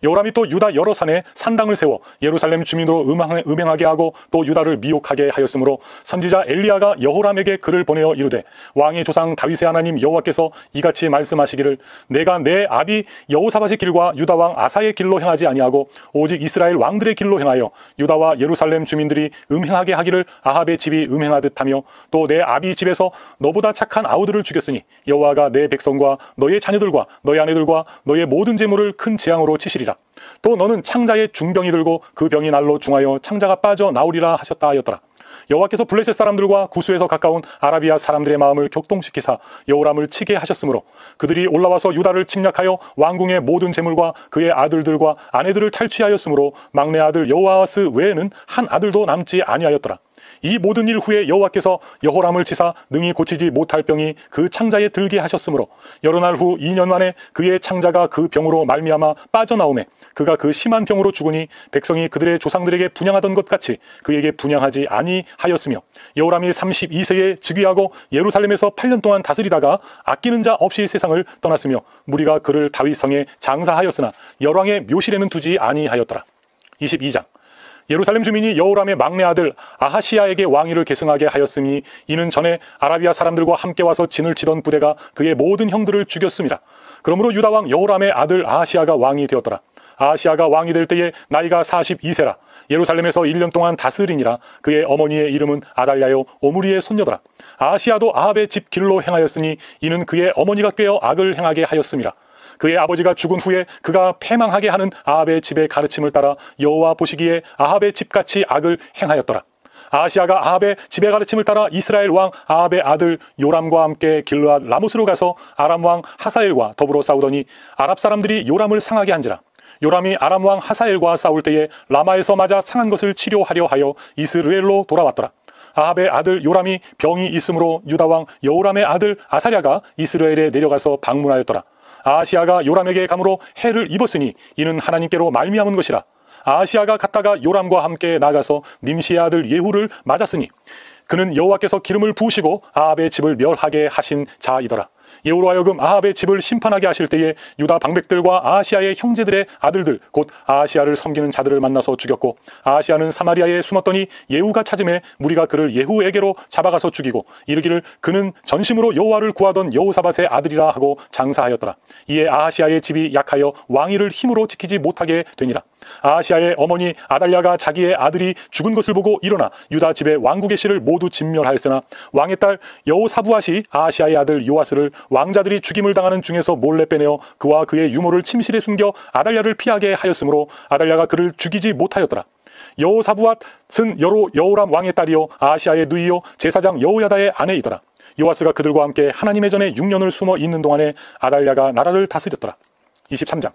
여호람이 또 유다 여러 산에 산당을 세워 예루살렘 주민으로 음행하게 하고 또 유다를 미혹하게 하였으므로 선지자 엘리야가 여호람에게 글을 보내어 이르되 왕의 조상 다윗의 하나님 여호와께서 이같이 말씀하시기를 내가 내 아비 여호사밧의 길과 유다 왕 아사의 길로 행하지 아니하고 오직 이스라엘 왕들의 길로 행하여 유다와 예루살렘 주민들이 음행하게 하기를 아합의 집이 음행하듯 하며 또 내 아비 집에서 너보다 착한 아우들을 죽였으니 여호와가 내 백성과 너의 자녀들과 너의 아내들과 너의 모든 재물을 큰 재앙으로 치시리라. 또 너는 창자에 중병이 들고 그 병이 날로 중하여 창자가 빠져 나오리라 하셨다 하였더라. 여호와께서 블레셋 사람들과 구스에서 가까운 아라비아 사람들의 마음을 격동시키사 여호람을 치게 하셨으므로 그들이 올라와서 유다를 침략하여 왕궁의 모든 재물과 그의 아들들과 아내들을 탈취하였으므로 막내 아들 여호아하스 외에는 한 아들도 남지 아니하였더라. 이 모든 일 후에 여호와께서 여호람을 치사 능히 고치지 못할 병이 그 창자에 들게 하셨으므로 여러 날 후 2년 만에 그의 창자가 그 병으로 말미암아 빠져나오매 그가 그 심한 병으로 죽으니 백성이 그들의 조상들에게 분향하던 것 같이 그에게 분향하지 아니하였으며 여호람이 32세에 즉위하고 예루살렘에서 8년 동안 다스리다가 아끼는 자 없이 세상을 떠났으며 무리가 그를 다윗성에 장사하였으나 열왕의 묘실에는 두지 아니하였더라. 22장. 예루살렘 주민이 여호람의 막내 아들 아하시야에게 왕위를 계승하게 하였으니 이는 전에 아라비아 사람들과 함께 와서 진을 치던 부대가 그의 모든 형들을 죽였습니다. 그러므로 유다 왕 여호람의 아들 아하시야가 왕이 되었더라. 아하시야가 왕이 될 때에 나이가 42세라. 예루살렘에서 1년 동안 다스리니라. 그의 어머니의 이름은 아달랴요 오므리의 손녀더라. 아하시야도 아합의 집 길로 행하였으니 이는 그의 어머니가 꾀어 악을 행하게 하였음이라. 그의 아버지가 죽은 후에 그가 패망하게 하는 아합의 집의 가르침을 따라 여호와 보시기에 아합의 집같이 악을 행하였더라. 아하시야가 아합의 집의 가르침을 따라 이스라엘 왕 아합의 아들 요람과 함께 길르앗 라못으로 가서 아람 왕 하사엘과 더불어 싸우더니 아랍 사람들이 요람을 상하게 한지라. 요람이 아람 왕 하사엘과 싸울 때에 라마에서 맞아 상한 것을 치료하려 하여 이스르엘로 돌아왔더라. 아합의 아들 요람이 병이 있으므로 유다 왕 여호람의 아들 아사랴가 이스라엘에 내려가서 방문하였더라. 아하시야가 요람에게 감으로 해를 입었으니 이는 하나님께로 말미암은 것이라. 아하시야가 갔다가 요람과 함께 나가서 님시의 아들 예후를 맞았으니 그는 여호와께서 기름을 부으시고 아합의 집을 멸하게 하신 자이더라. 예후로 하여금 아합의 집을 심판하게 하실 때에 유다 방백들과 아하시야의 형제들의 아들들 곧 아하시야를 섬기는 자들을 만나서 죽였고 아하시야는 사마리아에 숨었더니 예후가 찾음에 무리가 그를 예후에게로 잡아가서 죽이고 이르기를 그는 전심으로 여호와를 구하던 여호사밧의 아들이라 하고 장사하였더라. 이에 아하시야의 집이 약하여 왕위를 힘으로 지키지 못하게 되니라. 아하시야의 어머니 아달랴가 자기의 아들이 죽은 것을 보고 일어나 유다 집의 왕국의 씨를 모두 진멸하였으나 왕의 딸 여호사부앗이 아하시야의 아들 요아스를 왕자들이 죽임을 당하는 중에서 몰래 빼내어 그와 그의 유모를 침실에 숨겨 아달랴를 피하게 하였으므로 아달랴가 그를 죽이지 못하였더라. 여호사부앗은 여호람 왕의 딸이요 아하시야의 누이요 제사장 여호야다의 아내이더라. 요아스가 그들과 함께 하나님의 전에 6년을 숨어 있는 동안에 아달랴가 나라를 다스렸더라. 23장.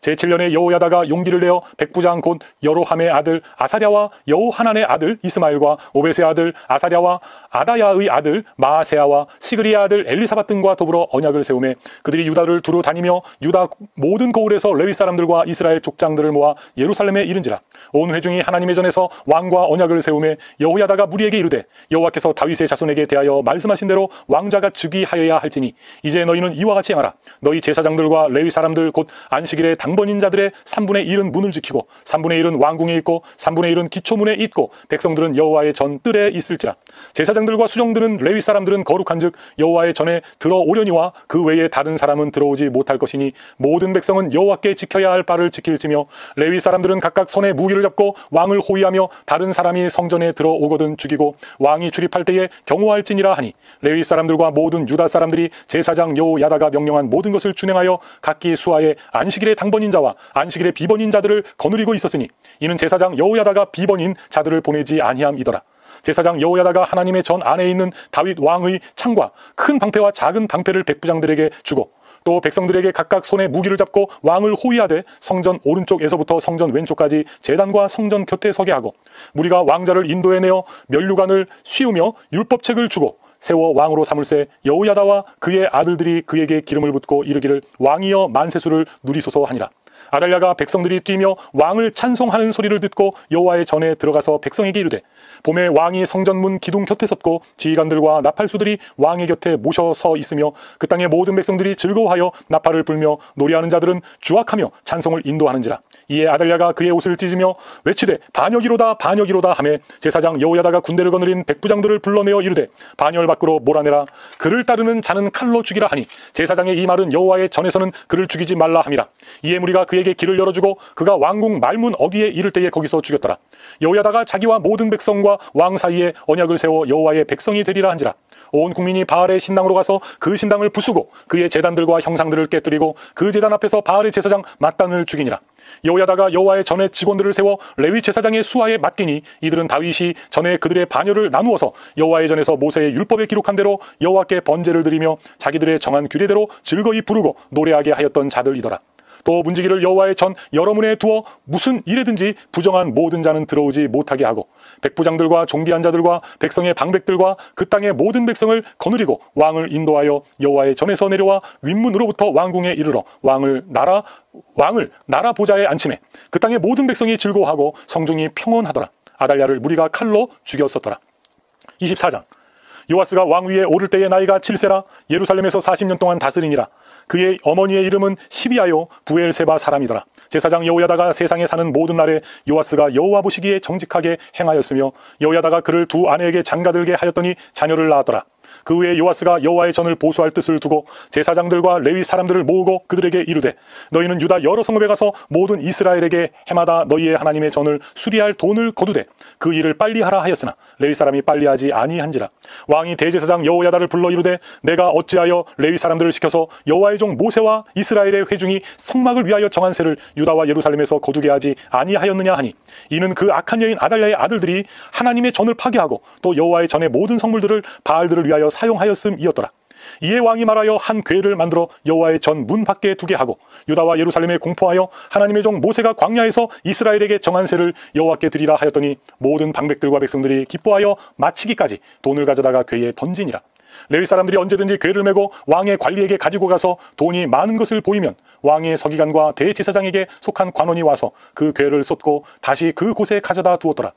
제7년에 여호야다가 용기를 내어 백부장 곧 여로함의 아들 아사랴와 여호하난의 아들 이스마엘과 오벳의 아들 아사랴와 아다야의 아들 마아세야와 시그리의 아들 엘리사밧 등과 더불어 언약을 세우매 그들이 유다를 두루 다니며 유다 모든 고을에서 레위 사람들과 이스라엘 족장들을 모아 예루살렘에 이른지라. 온 회중이 하나님의 전에서 왕과 언약을 세우매 여호야다가 무리에게 이르되 여호와께서 다윗의 자손에게 대하여 말씀하신 대로 왕자가 즉위하여야 할지니 이제 너희는 이와 같이 행하라. 너희 제사장들과 레위 사람들 곧 안식일에 당번인 자들의 3분의 1은 문을 지키고 3분의 1은 왕궁에 있고 3분의 1은 기초문에 있고 백성들은 여호와의 전 뜰에 있을지라. 제사장들과 수종들은 레위 사람들은 거룩한즉 여호와의 전에 들어오려니와 그 외에 다른 사람은 들어오지 못할 것이니 모든 백성은 여호와께 지켜야 할 바를 지킬지며 레위 사람들은 각각 손에 무기를 잡고 왕을 호위하며 다른 사람이 성전에 들어오거든 죽이고 왕이 출입할 때에 경호할지니라 하니 레위 사람들과 모든 유다 사람들이 제사장 여호야다가 명령한 모든 것을 준행하여 각기 수하에 안식일에 당번인 자와 안식일에 비번인 자들을 거느리고 있었으니 이는 제사장 여호야다가 비번인 자들을 보내지 아니함이더라. 제사장 여호야다가 하나님의 전 안에 있는 다윗 왕의 창과 큰 방패와 작은 방패를 백부장들에게 주고 또 백성들에게 각각 손에 무기를 잡고 왕을 호위하되 성전 오른쪽에서부터 성전 왼쪽까지 제단과 성전 곁에 서게 하고 무리가 왕자를 인도해내어 면류관을 씌우며 율법책을 주고 세워 왕으로 삼을세 여호야다와 그의 아들들이 그에게 기름을 붓고 이르기를 왕이여 만세수를 누리소서 하니라. 아달랴가 백성들이 뛰며 왕을 찬송하는 소리를 듣고 여호와의 전에 들어가서 백성에게 이르되 봄에 왕이 성전문 기둥 곁에 섰고 지휘관들과 나팔수들이 왕의 곁에 모셔 서 있으며 그 땅의 모든 백성들이 즐거워하여 나팔을 불며 노래하는 자들은 주악하며 찬송을 인도하는지라. 이에 아달랴가 그의 옷을 찢으며 외치되 반역이로다 반역이로다 하매 제사장 여호야다가 군대를 거느린 백부장들을 불러내어 이르되 반열 밖으로 몰아내라. 그를 따르는 자는 칼로 죽이라 하니 제사장의 이 말은 여호와의 전에서는 그를 죽이지 말라 함이라. 이에 무리가 그에게 길을 열어주고 그가 왕궁 말문 어귀에 이를 때에 거기서 죽였더라. 여호야다가 자기와 모든 백성과 왕 사이에 언약을 세워 여호와의 백성이 되리라 한지라. 온 국민이 바알의 신당으로 가서 그 신당을 부수고 그의 제단들과 형상들을 깨뜨리고 그 제단 앞에서 바알의 제사장 맏단을 죽이니라. 여호야다가 여호와의 전에 직원들을 세워 레위 제사장의 수하에 맡기니 이들은 다윗이 전에 그들의 반열을 나누어서 여호와의 전에서 모세의 율법에 기록한 대로 여호와께 번제를 드리며 자기들의 정한 규례대로 즐거이 부르고 노래하게 하였던 자들이더라. 또 문지기를 여호와의 전 여러 문에 두어 무슨 일에든지 부정한 모든 자는 들어오지 못하게 하고 백부장들과 종기한 자들과 백성의 방백들과 그 땅의 모든 백성을 거느리고 왕을 인도하여 여호와의 전에서 내려와 윗문으로부터 왕궁에 이르러 왕을 나라 보좌에 앉히매 그 땅의 모든 백성이 즐거워하고 성중이 평온하더라. 아달랴를 무리가 칼로 죽였었더라. 24장. 요아스가 왕위에 오를 때의 나이가 7세라 예루살렘에서 40년 동안 다스리니라. 그의 어머니의 이름은 시비아요 부엘세바 사람이더라. 제사장 여호야다가 세상에 사는 모든 날에 요아스가 여호와 보시기에 정직하게 행하였으며 여호야다가 그를 두 아내에게 장가들게 하였더니 자녀를 낳았더라. 그 후에 요아스가 여호와의 전을 보수할 뜻을 두고 제사장들과 레위 사람들을 모으고 그들에게 이르되 너희는 유다 여러 성읍에 가서 모든 이스라엘에게 해마다 너희의 하나님의 전을 수리할 돈을 거두되 그 일을 빨리 하라 하였으나 레위 사람이 빨리 하지 아니한지라. 왕이 대제사장 여호야다를 불러 이르되 내가 어찌하여 레위 사람들을 시켜서 여호와의 종 모세와 이스라엘의 회중이 성막을 위하여 정한 세를 유다와 예루살렘에서 거두게 하지 아니하였느냐 하니 이는 그 악한 여인 아달랴의 아들들이 하나님의 전을 파괴하고 또 여호와의 전의 모든 성물들을 바알들을 위하여 사용하였음이었더라. 이에 왕이 말하여 한 궤를 만들어 여호와의 전 문 밖에 두게 하고 유다와 예루살렘에 공포하여 하나님의 종 모세가 광야에서 이스라엘에게 정한 세를 여호와께 드리라 하였더니 모든 방백들과 백성들이 기뻐하여 마치기까지 돈을 가져다가 궤에 던지니라. 레위 사람들이 언제든지 궤를 메고 왕의 관리에게 가지고 가서 돈이 많은 것을 보이면 왕의 서기관과 대제사장에게 속한 관원이 와서 그 궤를 쏟고 다시 그 곳에 가져다 두었더라.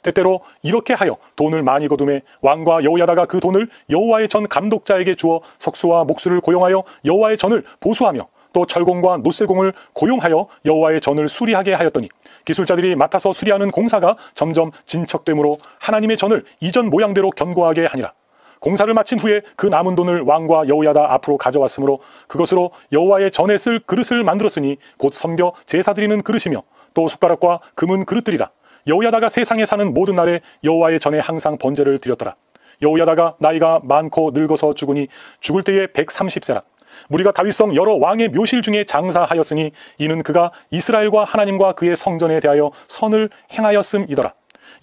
때때로 이렇게 하여 돈을 많이 거둠에 왕과 여호야다가 그 돈을 여호와의 전 감독자에게 주어 석수와 목수를 고용하여 여호와의 전을 보수하며 또 철공과 노쇠공을 고용하여 여호와의 전을 수리하게 하였더니 기술자들이 맡아서 수리하는 공사가 점점 진척되므로 하나님의 전을 이전 모양대로 견고하게 하니라. 공사를 마친 후에 그 남은 돈을 왕과 여호야다 앞으로 가져왔으므로 그것으로 여호와의 전에 쓸 그릇을 만들었으니 곧 선교 제사 드리는 그릇이며 또 숟가락과 금은 그릇들이라. 여호야다가 세상에 사는 모든 날에 여호와의 전에 항상 번제를 드렸더라. 여호야다가 나이가 많고 늙어서 죽으니 죽을 때에 130세라. 무리가 다윗성 여러 왕의 묘실 중에 장사하였으니 이는 그가 이스라엘과 하나님과 그의 성전에 대하여 선을 행하였음이더라.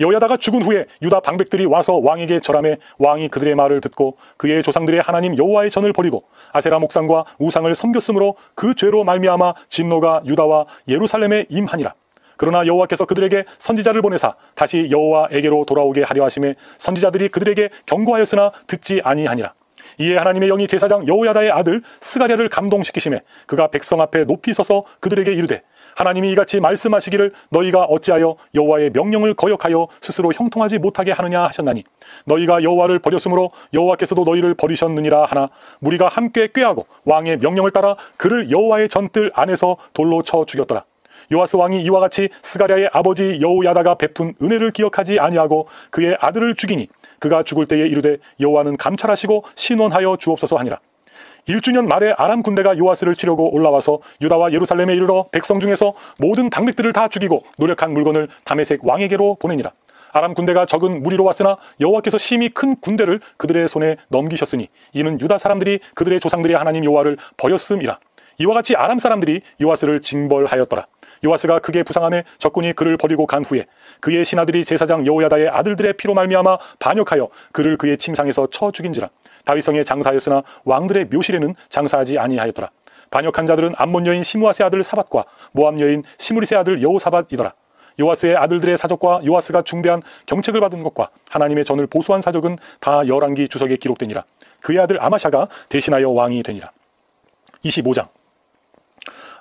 여호야다가 죽은 후에 유다 방백들이 와서 왕에게 절하매 왕이 그들의 말을 듣고 그의 조상들의 하나님 여호와의 전을 버리고 아세라 목상과 우상을 섬겼으므로 그 죄로 말미암아 진노가 유다와 예루살렘에 임하니라. 그러나 여호와께서 그들에게 선지자를 보내사 다시 여호와에게로 돌아오게 하려 하심에 선지자들이 그들에게 경고하였으나 듣지 아니하니라. 이에 하나님의 영이 제사장 여호야다의 아들 스가랴를 감동시키심에 그가 백성 앞에 높이 서서 그들에게 이르되 하나님이 이같이 말씀하시기를 너희가 어찌하여 여호와의 명령을 거역하여 스스로 형통하지 못하게 하느냐 하셨나니 너희가 여호와를 버렸으므로 여호와께서도 너희를 버리셨느니라 하나 무리가 함께 꾀하고 왕의 명령을 따라 그를 여호와의 전뜰 안에서 돌로 쳐 죽였더라. 요아스 왕이 이와 같이 스가랴의 아버지 여호야다가 베푼 은혜를 기억하지 아니하고 그의 아들을 죽이니 그가 죽을 때에 이르되 여호와는 감찰하시고 신원하여 주옵소서 하니라. 1주년 말에 아람 군대가 요아스를 치려고 올라와서 유다와 예루살렘에 이르러 백성 중에서 모든 방백들을 다 죽이고 노력한 물건을 다메섹 왕에게로 보내니라. 아람 군대가 적은 무리로 왔으나 여호와께서 심히 큰 군대를 그들의 손에 넘기셨으니 이는 유다 사람들이 그들의 조상들의 하나님 여호와를 버렸음이라. 이와 같이 아람 사람들이 요아스를 징벌하였더라. 요아스가 크게 부상하며 적군이 그를 버리고 간 후에 그의 신하들이 제사장 여호야다의 아들들의 피로 말미암아 반역하여 그를 그의 침상에서 쳐 죽인지라. 다윗성에 장사하였으나 왕들의 묘실에는 장사하지 아니하였더라. 반역한 자들은 암몬 여인 시므아세 아들 사밧과 모압 여인 시므리세 아들 여호사밧이더라. 요아스의 아들들의 사적과 요아스가 중대한 경책을 받은 것과 하나님의 전을 보수한 사적은 다 열왕기 주석에 기록되니라. 그의 아들 아마샤가 대신하여 왕이 되니라. 25장.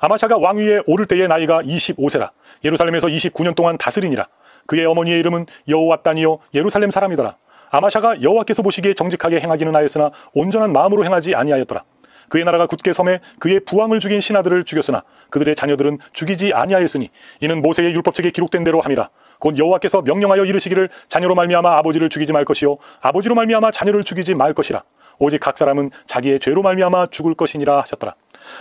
아마샤가 왕위에 오를 때의 나이가 25세라. 예루살렘에서 29년 동안 다스리니라. 그의 어머니의 이름은 여호와따니요 예루살렘 사람이더라. 아마샤가 여호와께서 보시기에 정직하게 행하기는 하였으나 온전한 마음으로 행하지 아니하였더라. 그의 나라가 굳게 섬에 그의 부왕을 죽인 신하들을 죽였으나 그들의 자녀들은 죽이지 아니하였으니 이는 모세의 율법책에 기록된 대로 함이라. 곧 여호와께서 명령하여 이르시기를 자녀로 말미암아 아버지를 죽이지 말 것이요 아버지로 말미암아 자녀를 죽이지 말 것이라. 오직 각 사람은 자기의 죄로 말미암아 죽을 것이니라 하셨더라.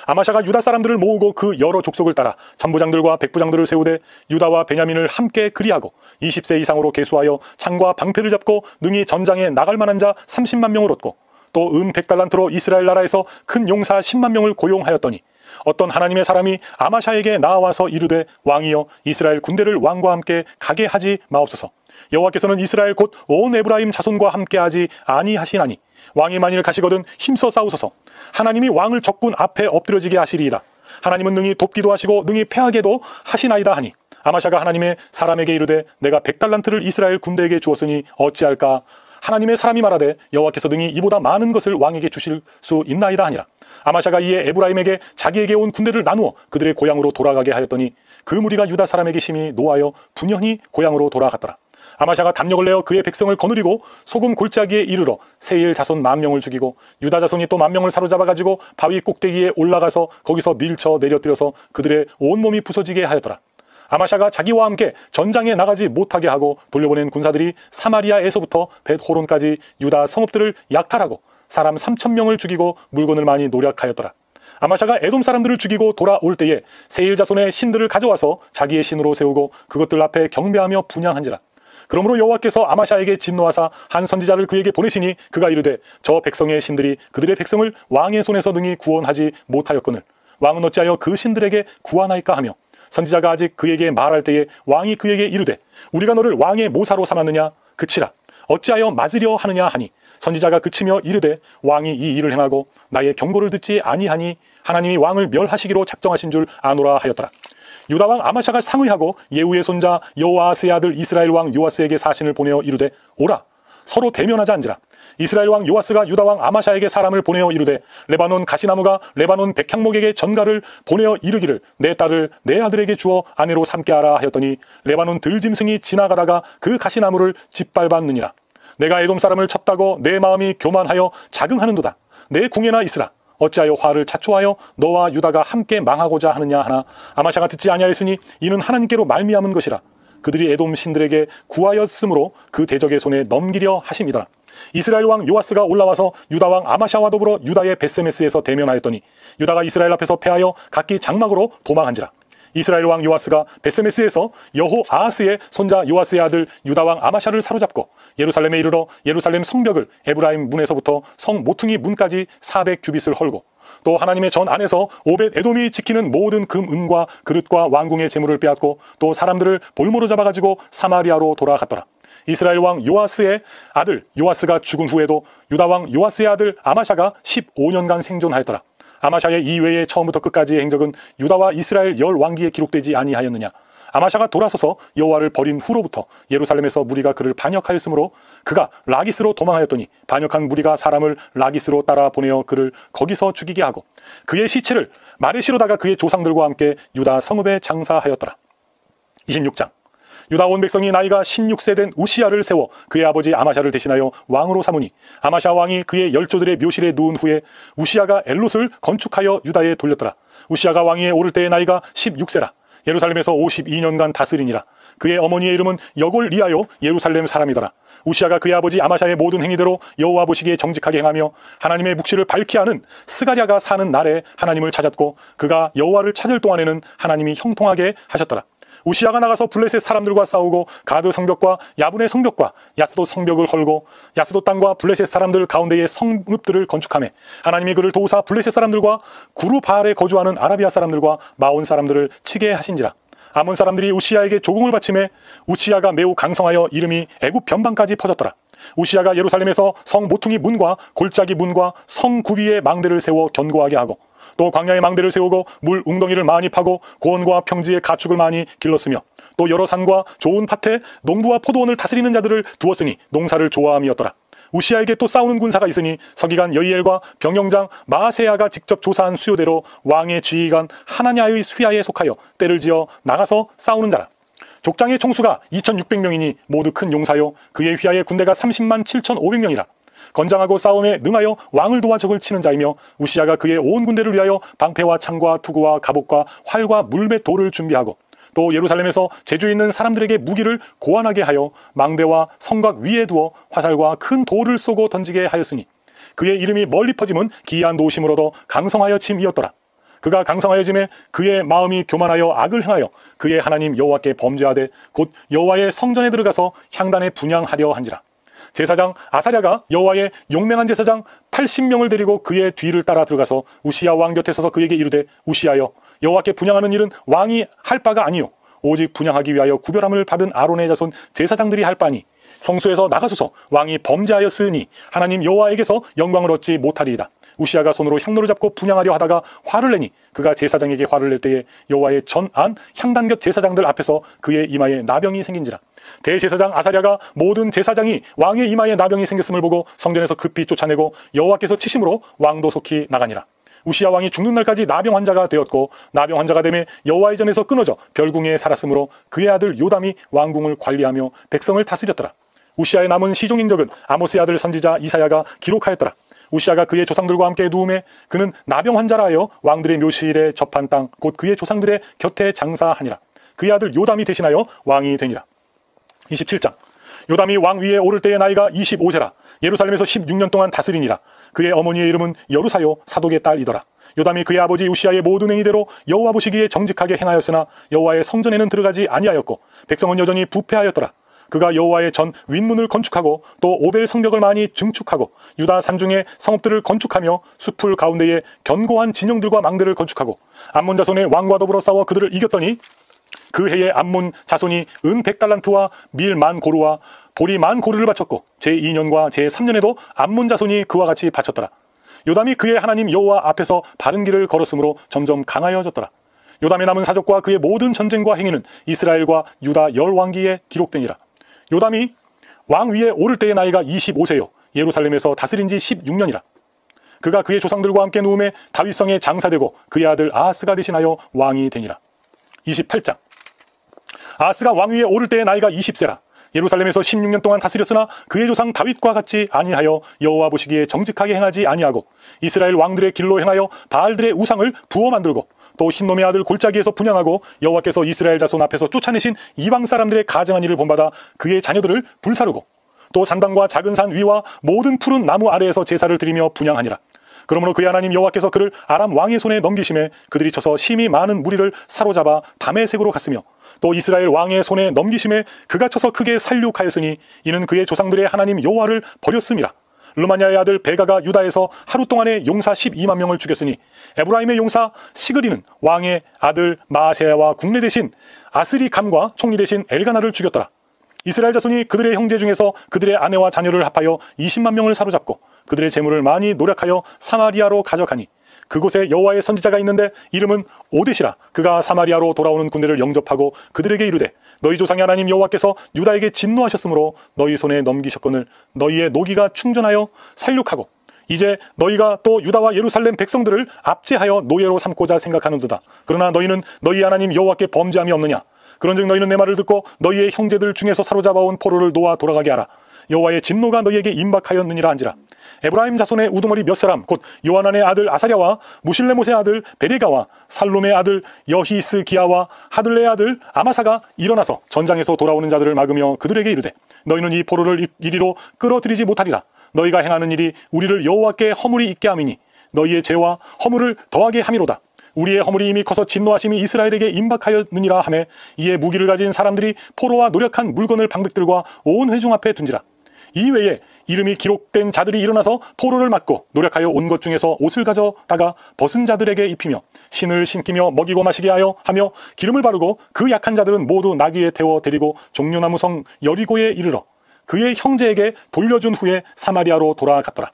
아마샤가 유다 사람들을 모으고 그 여러 족속을 따라 천부장들과 백부장들을 세우되 유다와 베냐민을 함께 그리하고 20세 이상으로 계수하여 창과 방패를 잡고 능히 전장에 나갈 만한 자 30만 명을 얻고 또 은 100달란트로 이스라엘 나라에서 큰 용사 10만 명을 고용하였더니 어떤 하나님의 사람이 아마샤에게 나와서 이르되 왕이여 이스라엘 군대를 왕과 함께 가게 하지 마옵소서. 여호와께서는 이스라엘 곧 온 에브라임 자손과 함께 하지 아니하시나니 왕이 만일 가시거든 힘써 싸우소서. 하나님이 왕을 적군 앞에 엎드려지게 하시리이다. 하나님은 능히 돕기도 하시고 능히 패하게도 하시나이다 하니 아마샤가 하나님의 사람에게 이르되 내가 100달란트를 이스라엘 군대에게 주었으니 어찌할까? 하나님의 사람이 말하되 여호와께서 능히 이보다 많은 것을 왕에게 주실 수 있나이다 하니라. 아마샤가 이에 에브라임에게 자기에게 온 군대를 나누어 그들의 고향으로 돌아가게 하였더니 그 무리가 유다 사람에게 심히 노하여 분연히 고향으로 돌아갔더라. 아마샤가 담력을 내어 그의 백성을 거느리고 소금 골짜기에 이르러 세일 자손 10,000명을 죽이고 유다 자손이 또 10,000명을 사로잡아가지고 바위 꼭대기에 올라가서 거기서 밀쳐 내려뜨려서 그들의 온몸이 부서지게 하였더라. 아마샤가 자기와 함께 전장에 나가지 못하게 하고 돌려보낸 군사들이 사마리아에서부터 벳호론까지 유다 성읍들을 약탈하고 사람 3,000명을 죽이고 물건을 많이 노략하였더라. 아마샤가 에돔 사람들을 죽이고 돌아올 때에 세일 자손의 신들을 가져와서 자기의 신으로 세우고 그것들 앞에 경배하며 분향한지라. 그러므로 여호와께서 아마샤에게 진노하사 한 선지자를 그에게 보내시니 그가 이르되 저 백성의 신들이 그들의 백성을 왕의 손에서 능히 구원하지 못하였거늘 왕은 어찌하여 그 신들에게 구하나이까 하며 선지자가 아직 그에게 말할 때에 왕이 그에게 이르되 우리가 너를 왕의 모사로 삼았느냐 그치라 어찌하여 맞으려 하느냐 하니 선지자가 그치며 이르되 왕이 이 일을 행하고 나의 경고를 듣지 아니하니 하나님이 왕을 멸하시기로 작정하신 줄 아노라 하였더라. 유다 왕 아마샤가 상의하고 예후의 손자 여호아스의 아들 이스라엘 왕 요아스에게 사신을 보내어 이르되 오라 서로 대면하자 한지라. 이스라엘 왕 요아스가 유다 왕 아마샤에게 사람을 보내어 이르되 레바논 가시나무가 레바논 백향목에게 전가를 보내어 이르기를 내 딸을 내 아들에게 주어 아내로 삼게 하라 하였더니 레바논 들짐승이 지나가다가 그 가시나무를 짓밟았느니라. 내가 에돔 사람을 쳤다고 내 마음이 교만하여 자긍하는도다. 내 궁에나 있으라. 어찌하여 화를 자초하여 너와 유다가 함께 망하고자 하느냐 하나 아마샤가 듣지 아니하였으니 이는 하나님께로 말미암은 것이라. 그들이 에돔 신들에게 구하였으므로 그 대적의 손에 넘기려 하심이더라. 이스라엘 왕 요아스가 올라와서 유다 왕 아마샤와 더불어 유다의 벳세메스에서 대면하였더니 유다가 이스라엘 앞에서 패하여 각기 장막으로 도망한지라. 이스라엘 왕 요아스가 벳세메스에서 여호아스의 손자 요아스의 아들 유다 왕 아마샤를 사로잡고 예루살렘에 이르러 예루살렘 성벽을 에브라임 문에서부터 성 모퉁이 문까지 400규빗을 헐고 또 하나님의 전 안에서 오벳 에돔이 지키는 모든 금 은과 그릇과 왕궁의 재물을 빼앗고 또 사람들을 볼모로 잡아가지고 사마리아로 돌아갔더라. 이스라엘 왕 요아스의 아들 요아스가 죽은 후에도 유다 왕 요아스의 아들 아마샤가 15년간 생존하였더라. 아마샤의 이외의 처음부터 끝까지의 행적은 유다와 이스라엘 열 왕기에 기록되지 아니하였느냐. 아마샤가 돌아서서 여호와를 버린 후로부터 예루살렘에서 무리가 그를 반역하였으므로 그가 라기스로 도망하였더니 반역한 무리가 사람을 라기스로 따라 보내어 그를 거기서 죽이게 하고 그의 시체를 마레시로다가 그의 조상들과 함께 유다 성읍에 장사하였더라. 26장. 유다 온 백성이 나이가 16세 된 우시야를 세워 그의 아버지 아마샤를 대신하여 왕으로 삼으니 아마샤 왕이 그의 열조들의 묘실에 누운 후에 우시야가 엘롯을 건축하여 유다에 돌렸더라. 우시야가 왕위에 오를 때의 나이가 16세라. 예루살렘에서 52년간 다스리니라. 그의 어머니의 이름은 여골리아요 예루살렘 사람이더라. 우시야가 그의 아버지 아마샤의 모든 행위대로 여호와 보시기에 정직하게 행하며 하나님의 묵시를 밝히 하는 스가랴가 사는 날에 하나님을 찾았고 그가 여호와를 찾을 동안에는 하나님이 형통하게 하셨더라. 우시야가 나가서 블레셋 사람들과 싸우고 가드 성벽과 야분의 성벽과 야스도 성벽을 헐고 야스도 땅과 블레셋 사람들 가운데의 성읍들을 건축하며 하나님이 그를 도우사 블레셋 사람들과 구르바알에 거주하는 아라비아 사람들과 마온 사람들을 치게 하신지라. 아몬 사람들이 우시야에게 조공을 바치매 우시야가 매우 강성하여 이름이 애굽 변방까지 퍼졌더라. 우시야가 예루살렘에서 성 모퉁이 문과 골짜기 문과 성 구비의 망대를 세워 견고하게 하고 또 광야의 망대를 세우고 물 웅덩이를 많이 파고 고원과 평지의 가축을 많이 길렀으며 또 여러 산과 좋은 밭에 농부와 포도원을 다스리는 자들을 두었으니 농사를 좋아함이었더라. 우시야에게 또 싸우는 군사가 있으니 서기관 여이엘과 병영장 마세야가 직접 조사한 수요대로 왕의 지휘관 하나냐의 수야에 속하여 때를 지어 나가서 싸우는 자라. 족장의 총수가 2,600명이니 모두 큰 용사요 그의 휘하의 군대가 30만 7,500명이라. 건장하고 싸움에 능하여 왕을 도와 적을 치는 자이며 우시야가 그의 온 군대를 위하여 방패와 창과 투구와 갑옷과 활과 물맷 돌을 준비하고 또 예루살렘에서 제주 있는 사람들에게 무기를 고안하게 하여 망대와 성곽 위에 두어 화살과 큰 돌을 쏘고 던지게 하였으니 그의 이름이 멀리 퍼짐은 기이한 노심을 얻어 강성하여 짐이었더라. 그가 강성하여 짐에 그의 마음이 교만하여 악을 행하여 그의 하나님 여호와께 범죄하되 곧 여호와의 성전에 들어가서 향단에 분향하려 한지라. 제사장 아사랴가 여호와의 용맹한 제사장 80명을 데리고 그의 뒤를 따라 들어가서 우시야 왕 곁에 서서 그에게 이르되 우시야여 여호와께 분향하는 일은 왕이 할 바가 아니요 오직 분향하기 위하여 구별함을 받은 아론의 자손 제사장들이 할 바니 성소에서 나가소서 왕이 범죄하였으니 하나님 여호와에게서 영광을 얻지 못하리이다. 우시아가 손으로 향로를 잡고 분향하려 하다가 화를 내니 그가 제사장에게 화를 낼 때에 여호와의 전안 향단곁 제사장들 앞에서 그의 이마에 나병이 생긴지라. 대제사장 아사랴가 모든 제사장이 왕의 이마에 나병이 생겼음을 보고 성전에서 급히 쫓아내고 여호와께서 치심으로 왕도 속히 나가니라. 우시아 왕이 죽는 날까지 나병 환자가 되었고 나병 환자가 되매 여호와의 전에서 끊어져 별궁에 살았으므로 그의 아들 요담이 왕궁을 관리하며 백성을 다스렸더라. 우시아의 남은 시종 인적은 아모스의 아들 선지자 이사야가 기록하였더라. 우시아가 그의 조상들과 함께 누움에 그는 나병 환자라 하여 왕들의 묘실에 접한 땅 곧 그의 조상들의 곁에 장사하니라. 그의 아들 요담이 대신하여 왕이 되니라. 27장. 요담이 왕 위에 오를 때의 나이가 25세라. 예루살렘에서 16년 동안 다스리니라. 그의 어머니의 이름은 여루사요 사독의 딸이더라. 요담이 그의 아버지 우시아의 모든 행위대로 여호와 보시기에 정직하게 행하였으나 여호와의 성전에는 들어가지 아니하였고 백성은 여전히 부패하였더라. 그가 여호와의 전 윗문을 건축하고 또 오벨 성벽을 많이 증축하고 유다 산중에 성읍들을 건축하며 숲풀 가운데에 견고한 진영들과 망대를 건축하고 암몬 자손의 왕과 더불어 싸워 그들을 이겼더니 그 해에 암몬 자손이 은 100달란트와 밀 10,000고루와 보리 10,000고루를 바쳤고 제2년과 제3년에도 암몬 자손이 그와 같이 바쳤더라. 요담이 그의 하나님 여호와 앞에서 바른 길을 걸었으므로 점점 강하여졌더라. 요담의 남은 사적과 그의 모든 전쟁과 행위는 이스라엘과 유다 10왕기에 기록되니라. 요담이 왕 위에 오를 때의 나이가 25세요 예루살렘에서 다스린 지 16년이라. 그가 그의 조상들과 함께 누움에 다윗성에 장사되고 그의 아들 아하스가 대신하여 왕이 되니라. 28장. 아하스가 왕 위에 오를 때의 나이가 20세라. 예루살렘에서 16년 동안 다스렸으나 그의 조상 다윗과 같이 아니하여 여호와 보시기에 정직하게 행하지 아니하고 이스라엘 왕들의 길로 행하여 바알들의 우상을 부어 만들고 또 흰놈의 아들 골짜기에서 분향하고 여호와께서 이스라엘 자손 앞에서 쫓아내신 이방 사람들의 가증한 일을 본받아 그의 자녀들을 불사르고 또 산당과 작은 산 위와 모든 푸른 나무 아래에서 제사를 드리며 분향하니라. 그러므로 그의 하나님 여호와께서 그를 아람 왕의 손에 넘기심에 그들이 쳐서 심히 많은 무리를 사로잡아 다메섹으로 갔으며 또 이스라엘 왕의 손에 넘기심에 그가 쳐서 크게 살육하였으니 이는 그의 조상들의 하나님 여호와를 버렸음이라. 르마냐의 아들 베가가 유다에서 하루 동안에 용사 12만 명을 죽였으니 에브라임의 용사 시그리는 왕의 아들 마아세야와 국내 대신 아스리감과 총리 대신 엘가나를 죽였더라. 이스라엘 자손이 그들의 형제 중에서 그들의 아내와 자녀를 합하여 20만 명을 사로잡고 그들의 재물을 많이 노력하여 사마리아로 가져가니 그곳에 여호와의 선지자가 있는데 이름은 오뎃이라. 그가 사마리아로 돌아오는 군대를 영접하고 그들에게 이르되 너희 조상의 하나님 여호와께서 유다에게 진노하셨으므로 너희 손에 넘기셨거늘 너희의 노기가 충전하여 살육하고 이제 너희가 또 유다와 예루살렘 백성들을 압제하여 노예로 삼고자 생각하는도다. 그러나 너희는 너희 하나님 여호와께 범죄함이 없느냐. 그런즉 너희는 내 말을 듣고 너희의 형제들 중에서 사로잡아온 포로를 놓아 돌아가게 하라. 여호와의 진노가 너희에게 임박하였느니라 한지라. 에브라임 자손의 우두머리 몇 사람 곧 요하난의 아들 아사랴와 무실레못의 아들 베레가와 살룸의 아들 여히스기야와 하들레의 아들 아마사가 일어나서 전장에서 돌아오는 자들을 막으며 그들에게 이르되 너희는 이 포로를 이리로 끌어들이지 못하리라. 너희가 행하는 일이 우리를 여호와께 허물이 있게 함이니 너희의 죄와 허물을 더하게 함이로다. 우리의 허물이 이미 커서 진노하심이 이스라엘에게 임박하였느니라 하매 이에 무기를 가진 사람들이 포로와 노력한 물건을 방백들과 온 회중 앞에 둔지라. 이외에 이름이 기록된 자들이 일어나서 포로를 막고 노력하여 온 것 중에서 옷을 가져다가 벗은 자들에게 입히며 신을 신기며 먹이고 마시게 하며 기름을 바르고 그 약한 자들은 모두 나귀에 태워 데리고 종려나무 성 여리고에 이르러 그의 형제에게 돌려준 후에 사마리아로 돌아갔더라.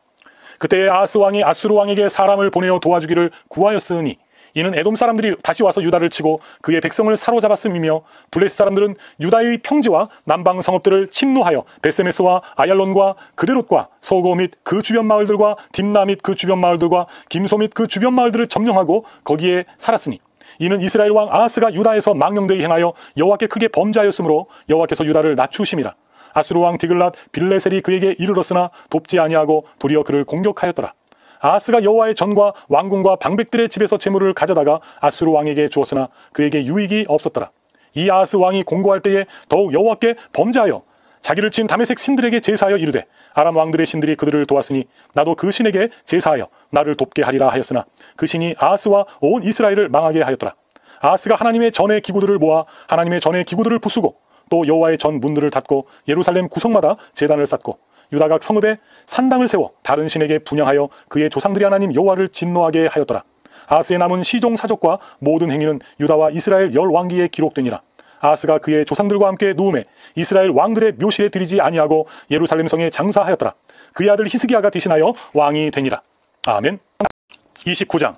그때에 아하스 왕이 아수르 왕에게 사람을 보내어 도와주기를 구하였으니 이는 에돔 사람들이 다시 와서 유다를 치고 그의 백성을 사로잡았음이며 블레셋 사람들은 유다의 평지와 남방 성읍들을 침노하여 베세메스와 아얄론과 그데롯과 소고 및 그 주변 마을들과 딥나 및 그 주변 마을들과 김소 및 그 주변 마을들을 점령하고 거기에 살았으니 이는 이스라엘 왕 아하스가 유다에서 망령되이 행하여 여호와께 크게 범죄하였으므로 여호와께서 유다를 낮추심이라. 아수르 왕 디글랏 빌레셀이 그에게 이르렀으나 돕지 아니하고 도리어 그를 공격하였더라. 아하스가 여호와의 전과 왕궁과 방백들의 집에서 재물을 가져다가 아수르 왕에게 주었으나 그에게 유익이 없었더라. 이 아하스 왕이 공고할 때에 더욱 여호와께 범죄하여 자기를 친 다메섹 신들에게 제사하여 이르되 아람 왕들의 신들이 그들을 도왔으니 나도 그 신에게 제사하여 나를 돕게 하리라 하였으나 그 신이 아하스와 온 이스라엘을 망하게 하였더라. 아하스가 하나님의 전의 기구들을 모아 하나님의 전의 기구들을 부수고 또 여호와의 전 문들을 닫고 예루살렘 구석마다 제단을 쌓고 유다 각 성읍에 산당을 세워 다른 신에게 분향하여 그의 조상들이 하나님 여호와를 진노하게 하였더라. 아하스의 남은 시종 사족과 모든 행위는 유다와 이스라엘 10왕기에 기록되니라. 아하스가 그의 조상들과 함께 누움에 이스라엘 왕들의 묘실에 들이지 아니하고 예루살렘 성에 장사하였더라. 그의 아들 히스기야가 대신하여 왕이 되니라. 아멘. 29장.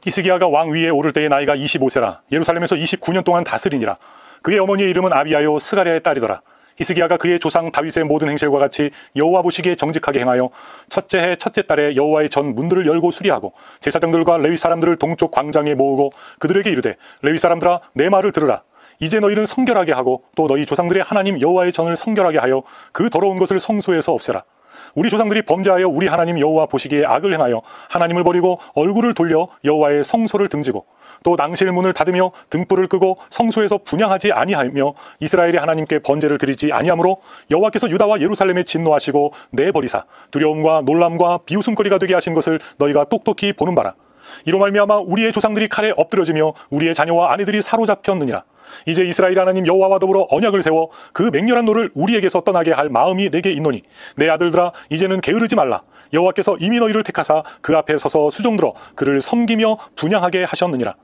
히스기야가 왕 위에 오를 때의 나이가 25세라 예루살렘에서 29년 동안 다스리니라. 그의 어머니의 이름은 아비야요 스가랴의 딸이더라. 히스기야가 그의 조상 다윗의 모든 행실과 같이 여호와 보시기에 정직하게 행하여 첫째 해 첫째 달에 여호와의 전 문들을 열고 수리하고 제사장들과 레위 사람들을 동쪽 광장에 모으고 그들에게 이르되 레위 사람들아 내 말을 들으라. 이제 너희는 성결하게 하고 또 너희 조상들의 하나님 여호와의 전을 성결하게 하여 그 더러운 것을 성소에서 없애라. 우리 조상들이 범죄하여 우리 하나님 여호와 보시기에 악을 행하여 하나님을 버리고 얼굴을 돌려 여호와의 성소를 등지고 또 낭실 문을 닫으며 등불을 끄고 성소에서 분향하지 아니하며 이스라엘의 하나님께 번제를 드리지 아니하므로 여호와께서 유다와 예루살렘에 진노하시고 내버리사 두려움과 놀람과 비웃음거리가 되게 하신 것을 너희가 똑똑히 보는 바라. 이로 말미암아 우리의 조상들이 칼에 엎드려지며 우리의 자녀와 아내들이 사로잡혔느니라. 이제 이스라엘 하나님 여호와와 더불어 언약을 세워 그 맹렬한 노를 우리에게서 떠나게 할 마음이 내게 있노니 내 아들들아 이제는 게으르지 말라. 여호와께서 이미 너희를 택하사 그 앞에 서서 수종들어 그를 섬기며 분향하게 하셨느니라.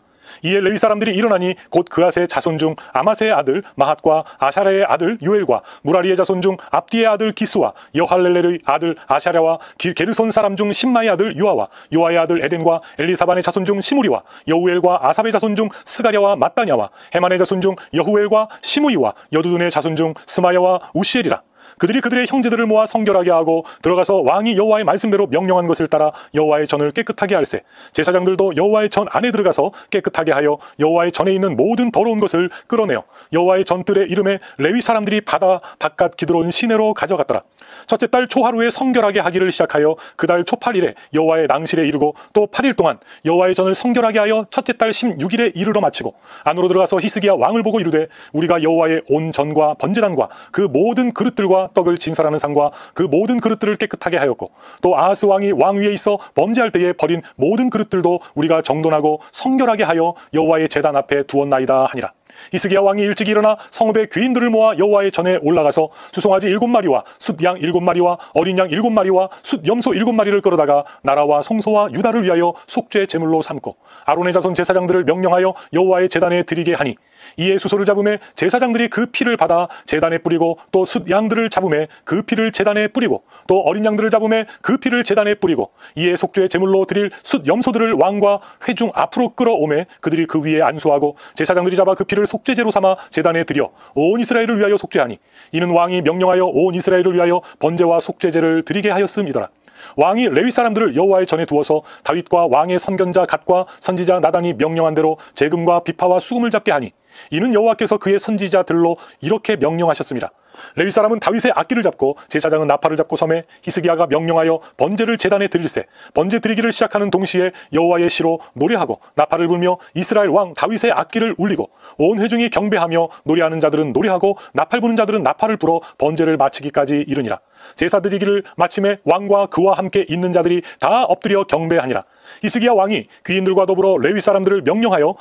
이에 레위 사람들이 일어나니 곧 그앗의 자손 중 아마세의 아들 마핫과 아샤랴의 아들 유엘과 무라리의 자손 중 압디의 아들 기스와 여할렐렐의 아들 아샤랴와 게르손 사람 중 신마의 아들 유아와 요아의 아들 에덴과 엘리사반의 자손 중 시무리와 여우엘과 아삽의 자손 중 스가랴와 mat다냐와 헤만의 자손 중 여후엘과 시므이와 여두둔의 자손 중 스마야와 우시엘이라. 그들이 그들의 형제들을 모아 성결하게 하고 들어가서 왕이 여호와의 말씀대로 명령한 것을 따라 여호와의 전을 깨끗하게 할세. 제사장들도 여호와의 전 안에 들어가서 깨끗하게 하여 여호와의 전에 있는 모든 더러운 것을 끌어내어 여호와의 전뜰의 이름에 레위 사람들이 바다 바깥 기드론 시내로 가져갔더라. 첫째 달 초하루에 성결하게 하기를 시작하여 그 달 초8일에 여호와의 낭실에 이르고 또 8일 동안 여호와의 전을 성결하게 하여 첫째 달 16일에 이르러 마치고 안으로 들어가서 히스기야 왕을 보고 이르되 우리가 여호와의 온 전과 번제단과 그 모든 그릇들과 떡을 진설하는 상과 그 모든 그릇들을 깨끗하게 하였고 또 아하스 왕이 왕 위에 있어 범죄할 때에 버린 모든 그릇들도 우리가 정돈하고 성결하게 하여 여호와의 제단 앞에 두었나이다 하니라. 히스기야 왕이 일찍 일어나 성읍의 귀인들을 모아 여호와의 전에 올라가서 수송아지 7마리와 숫양 7마리와 어린 양 7마리와 숫염소 7마리를 끌어다가 나라와 성소와 유다를 위하여 속죄 제물로 삼고 아론의 자손 제사장들을 명령하여 여호와의 제단에 드리게 하니 이에 수소를 잡음에 제사장들이 그 피를 받아 제단에 뿌리고 또 숫양들을 잡음에 그 피를 제단에 뿌리고 또 어린 양들을 잡음에 그 피를 제단에 뿌리고 이에 속죄 제물로 드릴 숫염소들을 왕과 회중 앞으로 끌어오매 그들이 그 위에 안수하고 제사장들이 잡아 그 피를 속죄제로 삼아 제단에 드려 온 이스라엘을 위하여 속죄하니 이는 왕이 명령하여 온 이스라엘을 위하여 번제와 속죄제를 드리게 하였음이더라. 왕이 레위 사람들을 여호와의 전에 두어서 다윗과 왕의 선견자 갓과 선지자 나단이 명령한 대로 재금과 비파와 수금을 잡게 하니 이는 여호와께서 그의 선지자들로 이렇게 명령하셨습니다. 레위 사람은 다윗의 악기를 잡고 제사장은 나팔을 잡고 섬에 히스기야가 명령하여 번제를 제단에 드릴세. 번제 드리기를 시작하는 동시에 여호와의 시로 노래하고 나팔을 불며 이스라엘 왕 다윗의 악기를 울리고 온 회중이 경배하며 노래하는 자들은 노래하고 나팔 부는 자들은 나팔을 불어 번제를 마치기까지 이르니라. 제사 드리기를 마침에 왕과 그와 함께 있는 자들이 다 엎드려 경배하니라. 히스기야 왕이 귀인들과 더불어 레위 사람들을 명령하여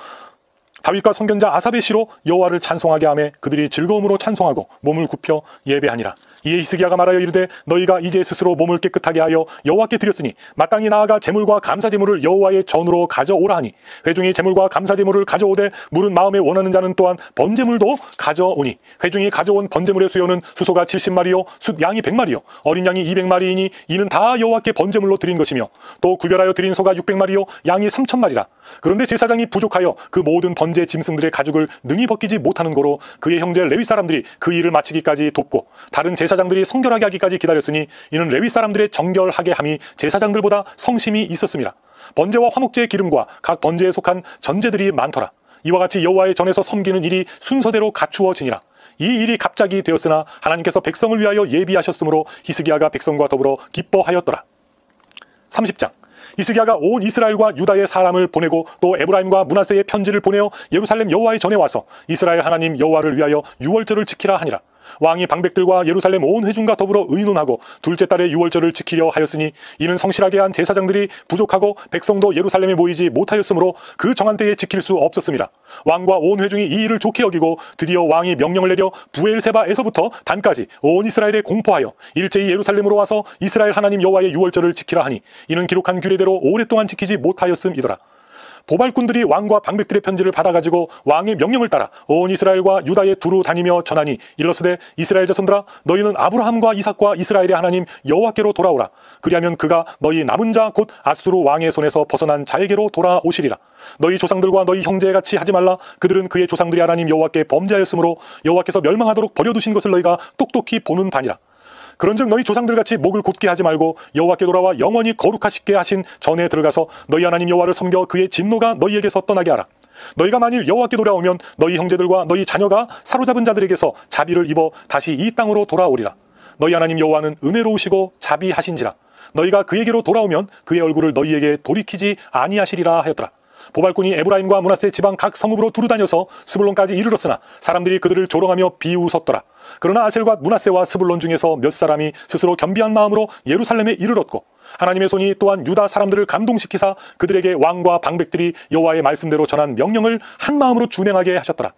다윗과 선견자 아삽의 시로 여호와를 찬송하게 하며 그들이 즐거움으로 찬송하고 몸을 굽혀 예배하니라. 이에 히스기야가 말하여 이르되 너희가 이제 스스로 몸을 깨끗하게 하여 여호와께 드렸으니 마땅히 나아가 제물과 감사제물을 여호와의 전으로 가져오라 하니 회중이 제물과 감사제물을 가져오되 물은 마음에 원하는 자는 또한 번제물도 가져오니 회중이 가져온 번제물의 수요는 수소가 70마리요 숫 양이 100마리요 어린 양이 200마리이니 이는 다 여호와께 번제물로 드린 것이며 또 구별하여 드린 소가 600마리요 양이 3000마리라. 그런데 제사장이 부족하여 그 모든 번제 짐승들의 가죽을 능히 벗기지 못하는 거로 그의 형제 레위 사람들이 그 일을 마치기까지 돕고 다른 제사장들이 성결하게 하기까지 기다렸으니 이는 레위 사람들의 정결하게 함이 제사장들보다 성심이 있었습니다. 번제와 화목제의 기름과 각 번제에 속한 전제들이 많더라. 이와 같이 여호와의 전에서 섬기는 일이 순서대로 갖추어지니라. 이 일이 갑자기 되었으나 하나님께서 백성을 위하여 예비하셨으므로 히스기야가 백성과 더불어 기뻐하였더라. 30장. 히스기야가 온 이스라엘과 유다의 사람을 보내고 또 에브라임과 므낫세의 편지를 보내어 예루살렘 여호와의 전에 와서 이스라엘 하나님 여호와를 위하여 유월절을 지키라 하니라. 왕이 방백들과 예루살렘 온 회중과 더불어 의논하고 둘째 달에 유월절을 지키려 하였으니 이는 성실하게 한 제사장들이 부족하고 백성도 예루살렘에 모이지 못하였으므로 그 정한 때에 지킬 수 없었습니다. 왕과 온 회중이 이 일을 좋게 여기고 드디어 왕이 명령을 내려 부엘세바에서부터 단까지 온 이스라엘에 공포하여 일제히 예루살렘으로 와서 이스라엘 하나님 여호와의 유월절을 지키라 하니 이는 기록한 규례대로 오랫동안 지키지 못하였음이더라. 보발꾼들이 왕과 방백들의 편지를 받아가지고 왕의 명령을 따라 온 이스라엘과 유다에 두루 다니며 전하니 일러스되 이스라엘 자손들아 너희는 아브라함과 이삭과 이스라엘의 하나님 여호와께로 돌아오라. 그리하면 그가 너희 남은 자 곧 앗수르 왕의 손에서 벗어난 자에게로 돌아오시리라. 너희 조상들과 너희 형제같이 하지 말라. 그들은 그의 조상들이 하나님 여호와께 범죄하였으므로 여호와께서 멸망하도록 버려두신 것을 너희가 똑똑히 보는 바니라. 그런즉 너희 조상들같이 목을 곧게 하지 말고 여호와께 돌아와 영원히 거룩하시게 하신 전에 들어가서 너희 하나님 여호와를 섬겨 그의 진노가 너희에게서 떠나게 하라. 너희가 만일 여호와께 돌아오면 너희 형제들과 너희 자녀가 사로잡은 자들에게서 자비를 입어 다시 이 땅으로 돌아오리라. 너희 하나님 여호와는 은혜로우시고 자비하신지라. 너희가 그에게로 돌아오면 그의 얼굴을 너희에게 돌이키지 아니하시리라 하였더라. 보발꾼이 에브라임과 므낫세 지방 각 성읍으로 두루다녀서 스불론까지 이르렀으나 사람들이 그들을 조롱하며 비웃었더라. 그러나 아셀과 므낫세와 스불론 중에서 몇 사람이 스스로 겸비한 마음으로 예루살렘에 이르렀고 하나님의 손이 또한 유다 사람들을 감동시키사 그들에게 왕과 방백들이 여호와의 말씀대로 전한 명령을 한 마음으로 준행하게 하셨더라.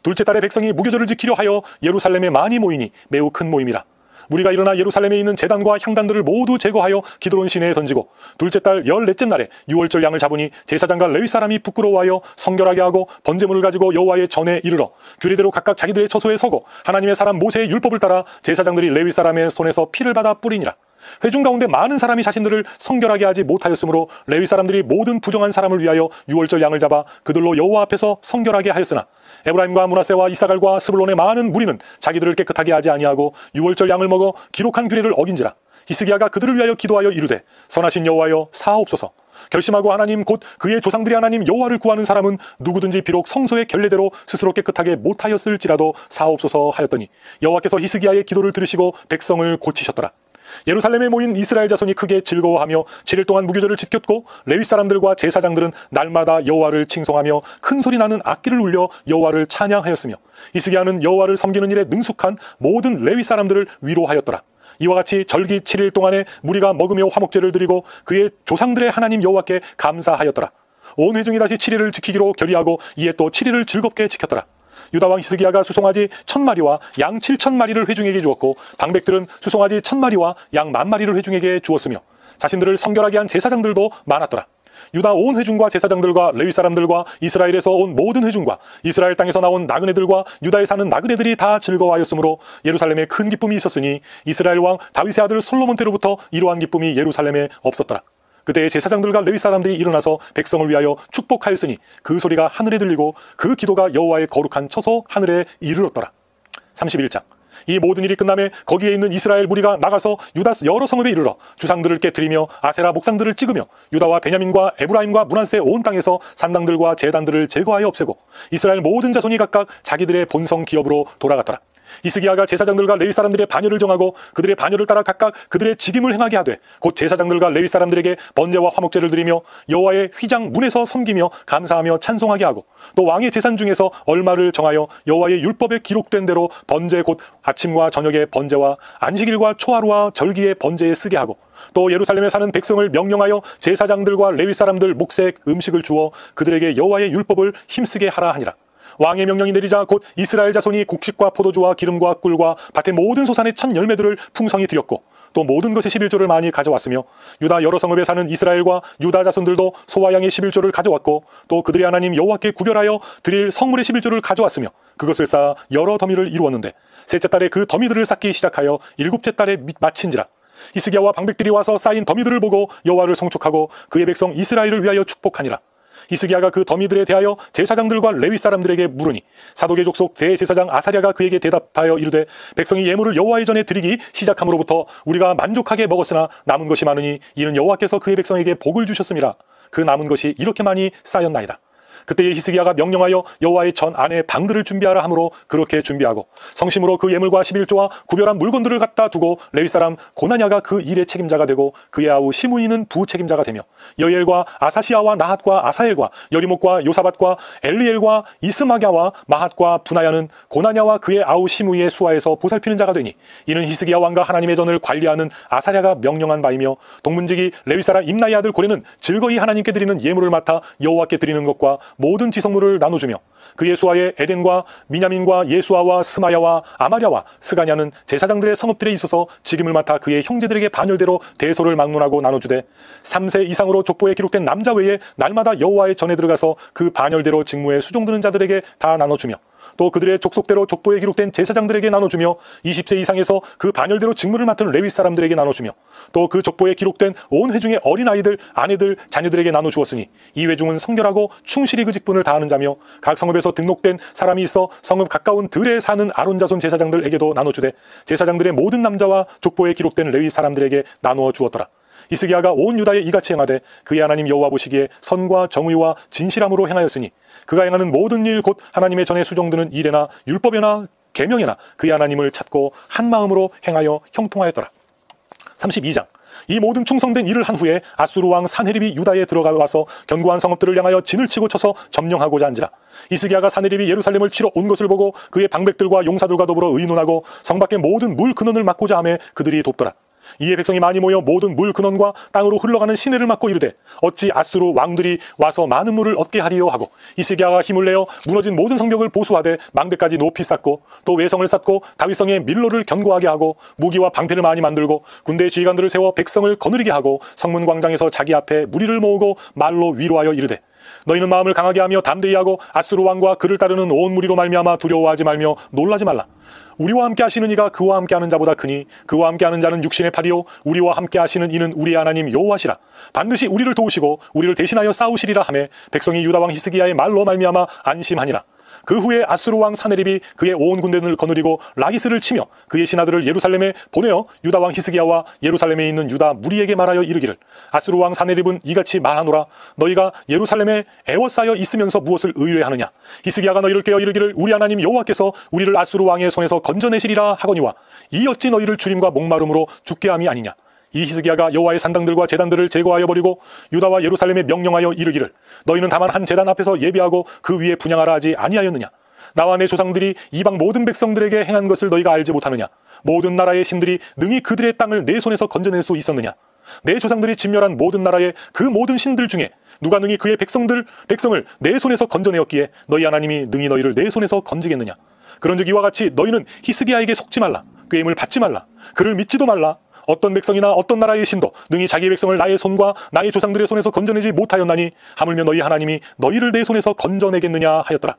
둘째 달에 백성이 무교절을 지키려 하여 예루살렘에 많이 모이니 매우 큰 모임이라. 무리가 일어나 예루살렘에 있는 제단과 향단들을 모두 제거하여 기드론 시내에 던지고 둘째 달 14째 날에 유월절 양을 잡으니 제사장과 레위 사람이 부끄러워하여 성결하게 하고 번제물을 가지고 여호와의 전에 이르러 규례대로 각각 자기들의 처소에 서고 하나님의 사람 모세의 율법을 따라 제사장들이 레위 사람의 손에서 피를 받아 뿌리니라. 회중 가운데 많은 사람이 자신들을 성결하게 하지 못하였으므로 레위 사람들이 모든 부정한 사람을 위하여 유월절 양을 잡아 그들로 여호와 앞에서 성결하게 하였으나 에브라임과 므낫세와 이사갈과 스불론의 많은 무리는 자기들을 깨끗하게 하지 아니하고 유월절 양을 먹어 기록한 규례를 어긴지라. 히스기야가 그들을 위하여 기도하여 이르되 선하신 여호와여 사하옵소서. 결심하고 하나님 곧 그의 조상들이 하나님 여호와를 구하는 사람은 누구든지 비록 성소의 결례대로 스스로 깨끗하게 못하였을지라도 사하옵소서 하였더니 여호와께서 히스기야의 기도를 들으시고 백성을 고치셨더라. 예루살렘에 모인 이스라엘 자손이 크게 즐거워하며 7일 동안 무교절을 지켰고 레위 사람들과 제사장들은 날마다 여호와를 칭송하며 큰 소리 나는 악기를 울려 여호와를 찬양하였으며 히스기야는 여호와를 섬기는 일에 능숙한 모든 레위 사람들을 위로하였더라. 이와 같이 절기 7일 동안에 무리가 먹으며 화목제를 드리고 그의 조상들의 하나님 여호와께 감사하였더라. 온 회중이 다시 7일을 지키기로 결의하고 이에 또 7일을 즐겁게 지켰더라. 유다왕 히스기야가 수송아지 1000마리와 양 7000마리를 회중에게 주었고 방백들은 수송아지 1000마리와 양 10,000마리를 회중에게 주었으며 자신들을 성결하게 한 제사장들도 많았더라. 유다 온 회중과 제사장들과 레위 사람들과 이스라엘에서 온 모든 회중과 이스라엘 땅에서 나온 나그네들과 유다에 사는 나그네들이 다 즐거워하였으므로 예루살렘에 큰 기쁨이 있었으니 이스라엘 왕 다윗의 아들 솔로몬 때로부터 이러한 기쁨이 예루살렘에 없었더라. 그때 제사장들과 레위 사람들이 일어나서 백성을 위하여 축복하였으니 그 소리가 하늘에 들리고 그 기도가 여호와의 거룩한 처소 하늘에 이르렀더라. 31장. 이 모든 일이 끝남에 거기에 있는 이스라엘 무리가 나가서 유다 여러 성읍에 이르러 주상들을 깨뜨리며 아세라 목상들을 찍으며 유다와 베냐민과 에브라임과 므낫세 온 땅에서 산당들과 제단들을 제거하여 없애고 이스라엘 모든 자손이 각각 자기들의 본성 기업으로 돌아갔더라. 히스기야가 제사장들과 레위 사람들의 반열을 정하고 그들의 반열을 따라 각각 그들의 직임을 행하게 하되 곧 제사장들과 레위 사람들에게 번제와 화목제를 드리며 여호와의 휘장 문에서 섬기며 감사하며 찬송하게 하고 또 왕의 제산 중에서 얼마를 정하여 여호와의 율법에 기록된 대로 번제 곧 아침과 저녁의 번제와 안식일과 초하루와 절기의 번제에 쓰게 하고 또 예루살렘에 사는 백성을 명령하여 제사장들과 레위 사람들 몫의 음식을 주어 그들에게 여호와의 율법을 힘쓰게 하라 하니라. 왕의 명령이 내리자 곧 이스라엘 자손이 곡식과 포도주와 기름과 꿀과 밭의 모든 소산의 첫 열매들을 풍성히 드렸고 또 모든 것의 11조를 많이 가져왔으며 유다 여러 성읍에 사는 이스라엘과 유다 자손들도 소와 양의 11조를 가져왔고 또 그들의 하나님 여호와께 구별하여 드릴 성물의 11조를 가져왔으며 그것을 쌓아 여러 더미를 이루었는데 셋째 달에 그 더미들을 쌓기 시작하여 일곱째 달에 마친지라. 히스기야와 방백들이 와서 쌓인 더미들을 보고 여호와를 송축하고 그의 백성 이스라엘을 위하여 축복하니라. 히스기야가 그 더미들에 대하여 제사장들과 레위 사람들에게 물으니 사독의 족속 대제사장 아사랴가 그에게 대답하여 이르되 백성이 예물을 여호와의 전에 드리기 시작함으로부터 우리가 만족하게 먹었으나 남은 것이 많으니 이는 여호와께서 그의 백성에게 복을 주셨음이라. 그 남은 것이 이렇게 많이 쌓였나이다. 그때에 히스기야가 명령하여 여호와의 전 안에 방들을 준비하라 하므로 그렇게 준비하고 성심으로 그 예물과 11조와 구별한 물건들을 갖다 두고 레위 사람 고나냐가 그 일의 책임자가 되고 그의 아우 시므이는 부책임자가 되며 여엘과 아사시아와 나핫과 아사엘과 여리목과 요사밧과 엘리엘과 이스마갸와 마핫과 분하야는 고나냐와 그의 아우 시므이의 수하에서 보살피는 자가 되니 이는 히스기야 왕과 하나님의 전을 관리하는 아사랴가 명령한 바이며 동문직이 레위 사람 임나의 아들 고레는 즐거이 하나님께 드리는 예물을 맡아 여호와께 드리는 것과 모든 지성물을 나눠주며 그의 수하에 에덴과 미냐민과 예수아와 스마야와 아마랴와 스가냐는 제사장들의 성읍들에 있어서 직임을 맡아 그의 형제들에게 반열대로 대소를 막론하고 나눠주되 3세 이상으로 족보에 기록된 남자 외에 날마다 여호와의 전에 들어가서 그 반열대로 직무에 수종드는 자들에게 다 나눠주며 또 그들의 족속대로 족보에 기록된 제사장들에게 나눠주며 20세 이상에서 그 반열대로 직무를 맡은 레위 사람들에게 나눠주며 또 그 족보에 기록된 온 회중의 어린아이들, 아내들, 자녀들에게 나눠주었으니 이 회중은 성결하고 충실히 그 직분을 다하는 자며 각 성읍에서 등록된 사람이 있어 성읍 가까운 들에 사는 아론 자손 제사장들에게도 나눠주되 제사장들의 모든 남자와 족보에 기록된 레위 사람들에게 나누어 주었더라. 히스기야가 온 유다에 이같이 행하되 그의 하나님 여호와 보시기에 선과 정의와 진실함으로 행하였으니 그가 행하는 모든 일 곧 하나님의 전에 수종드는 일에나 율법에나 계명에나 그의 하나님을 찾고 한 마음으로 행하여 형통하였더라. 32장. 이 모든 충성된 일을 한 후에 아수르 왕 산헤립이 유다에 들어가 와서 견고한 성읍들을 향하여 진을 치고 쳐서 점령하고자 한지라. 히스기야가 산헤립이 예루살렘을 치러 온 것을 보고 그의 방백들과 용사들과 더불어 의논하고 성 밖의 모든 물 근원을 막고자 하매 그들이 돕더라. 이에 백성이 많이 모여 모든 물 근원과 땅으로 흘러가는 시내를 막고 이르되 어찌 아수르 왕들이 와서 많은 물을 얻게 하리요 하고 히스기야가 힘을 내어 무너진 모든 성벽을 보수하되 망대까지 높이 쌓고 또 외성을 쌓고 다윗성의 밀로를 견고하게 하고 무기와 방패를 많이 만들고 군대의 지휘관들을 세워 백성을 거느리게 하고 성문 광장에서 자기 앞에 무리를 모으고 말로 위로하여 이르되 너희는 마음을 강하게 하며 담대히 하고 아수르 왕과 그를 따르는 온 무리로 말미암아 두려워하지 말며 놀라지 말라. 우리와 함께 하시는 이가 그와 함께 하는 자보다 크니 그와 함께 하는 자는 육신의 팔이요 우리와 함께 하시는 이는 우리의 하나님 여호와시라. 반드시 우리를 도우시고 우리를 대신하여 싸우시리라 하매 백성이 유다 왕 히스기야의 말로 말미암아 안심하니라. 그 후에 아수르 왕 사네립이 그의 온 군대를 거느리고 라기스를 치며 그의 신하들을 예루살렘에 보내어 유다 왕 히스기야와 예루살렘에 있는 유다 무리에게 말하여 이르기를 아수르 왕 사네립은 이같이 말하노라. 너희가 예루살렘에 애워싸여 있으면서 무엇을 의뢰하느냐. 히스기야가 너희를 깨어 이르기를 우리 하나님 여호와께서 우리를 아수르 왕의 손에서 건져내시리라 하거니와 이 어찌 너희를 주림과 목마름으로 죽게 함이 아니냐. 이 히스기야가 여호와의 산당들과 제단들을 제거하여 버리고 유다와 예루살렘에 명령하여 이르기를 너희는 다만 한 제단 앞에서 예배하고 그 위에 분향하라 하지 아니하였느냐. 나와 내 조상들이 이방 모든 백성들에게 행한 것을 너희가 알지 못하느냐. 모든 나라의 신들이 능히 그들의 땅을 내 손에서 건져낼 수 있었느냐. 내 조상들이 진멸한 모든 나라의 그 모든 신들 중에 누가 능히 그의 백성을 내 손에서 건져내었기에 너희 하나님이 능히 너희를 내 손에서 건지겠느냐. 그런즉 이와 같이 너희는 히스기야에게 속지 말라. 꾀임을 받지 말라. 그를 믿지도 말라. 어떤 백성이나 어떤 나라의 신도 능히 자기의 백성을 나의 손과 나의 조상들의 손에서 건져내지 못하였나니 하물며 너희 하나님이 너희를 내 손에서 건져내겠느냐 하였더라.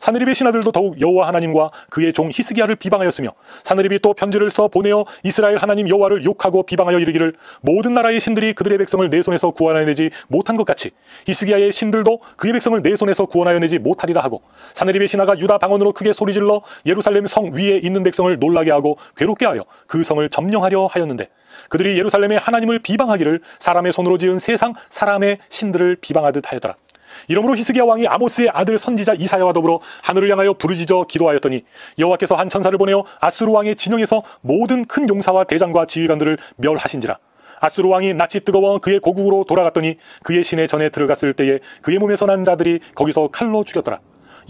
사느립의 신하들도 더욱 여호와 하나님과 그의 종 히스기야를 비방하였으며 사느립이 또 편지를 써 보내어 이스라엘 하나님 여호와를 욕하고 비방하여 이르기를 모든 나라의 신들이 그들의 백성을 내 손에서 구원하여내지 못한 것 같이 히스기야의 신들도 그의 백성을 내 손에서 구원하여내지 못하리라 하고 사느립의 신하가 유다 방언으로 크게 소리질러 예루살렘 성 위에 있는 백성을 놀라게 하고 괴롭게 하여 그 성을 점령하려 하였는데 그들이 예루살렘의 하나님을 비방하기를 사람의 손으로 지은 세상 사람의 신들을 비방하듯 하였더라. 이러므로 히스기야 왕이 아모스의 아들 선지자 이사야와 더불어 하늘을 향하여 부르짖어 기도하였더니 여호와께서 한 천사를 보내어 아수르 왕의 진영에서 모든 큰 용사와 대장과 지휘관들을 멸하신지라. 아수르 왕이 낯이 뜨거워 그의 고국으로 돌아갔더니 그의 시내 전에 들어갔을 때에 그의 몸에서 난 자들이 거기서 칼로 죽였더라.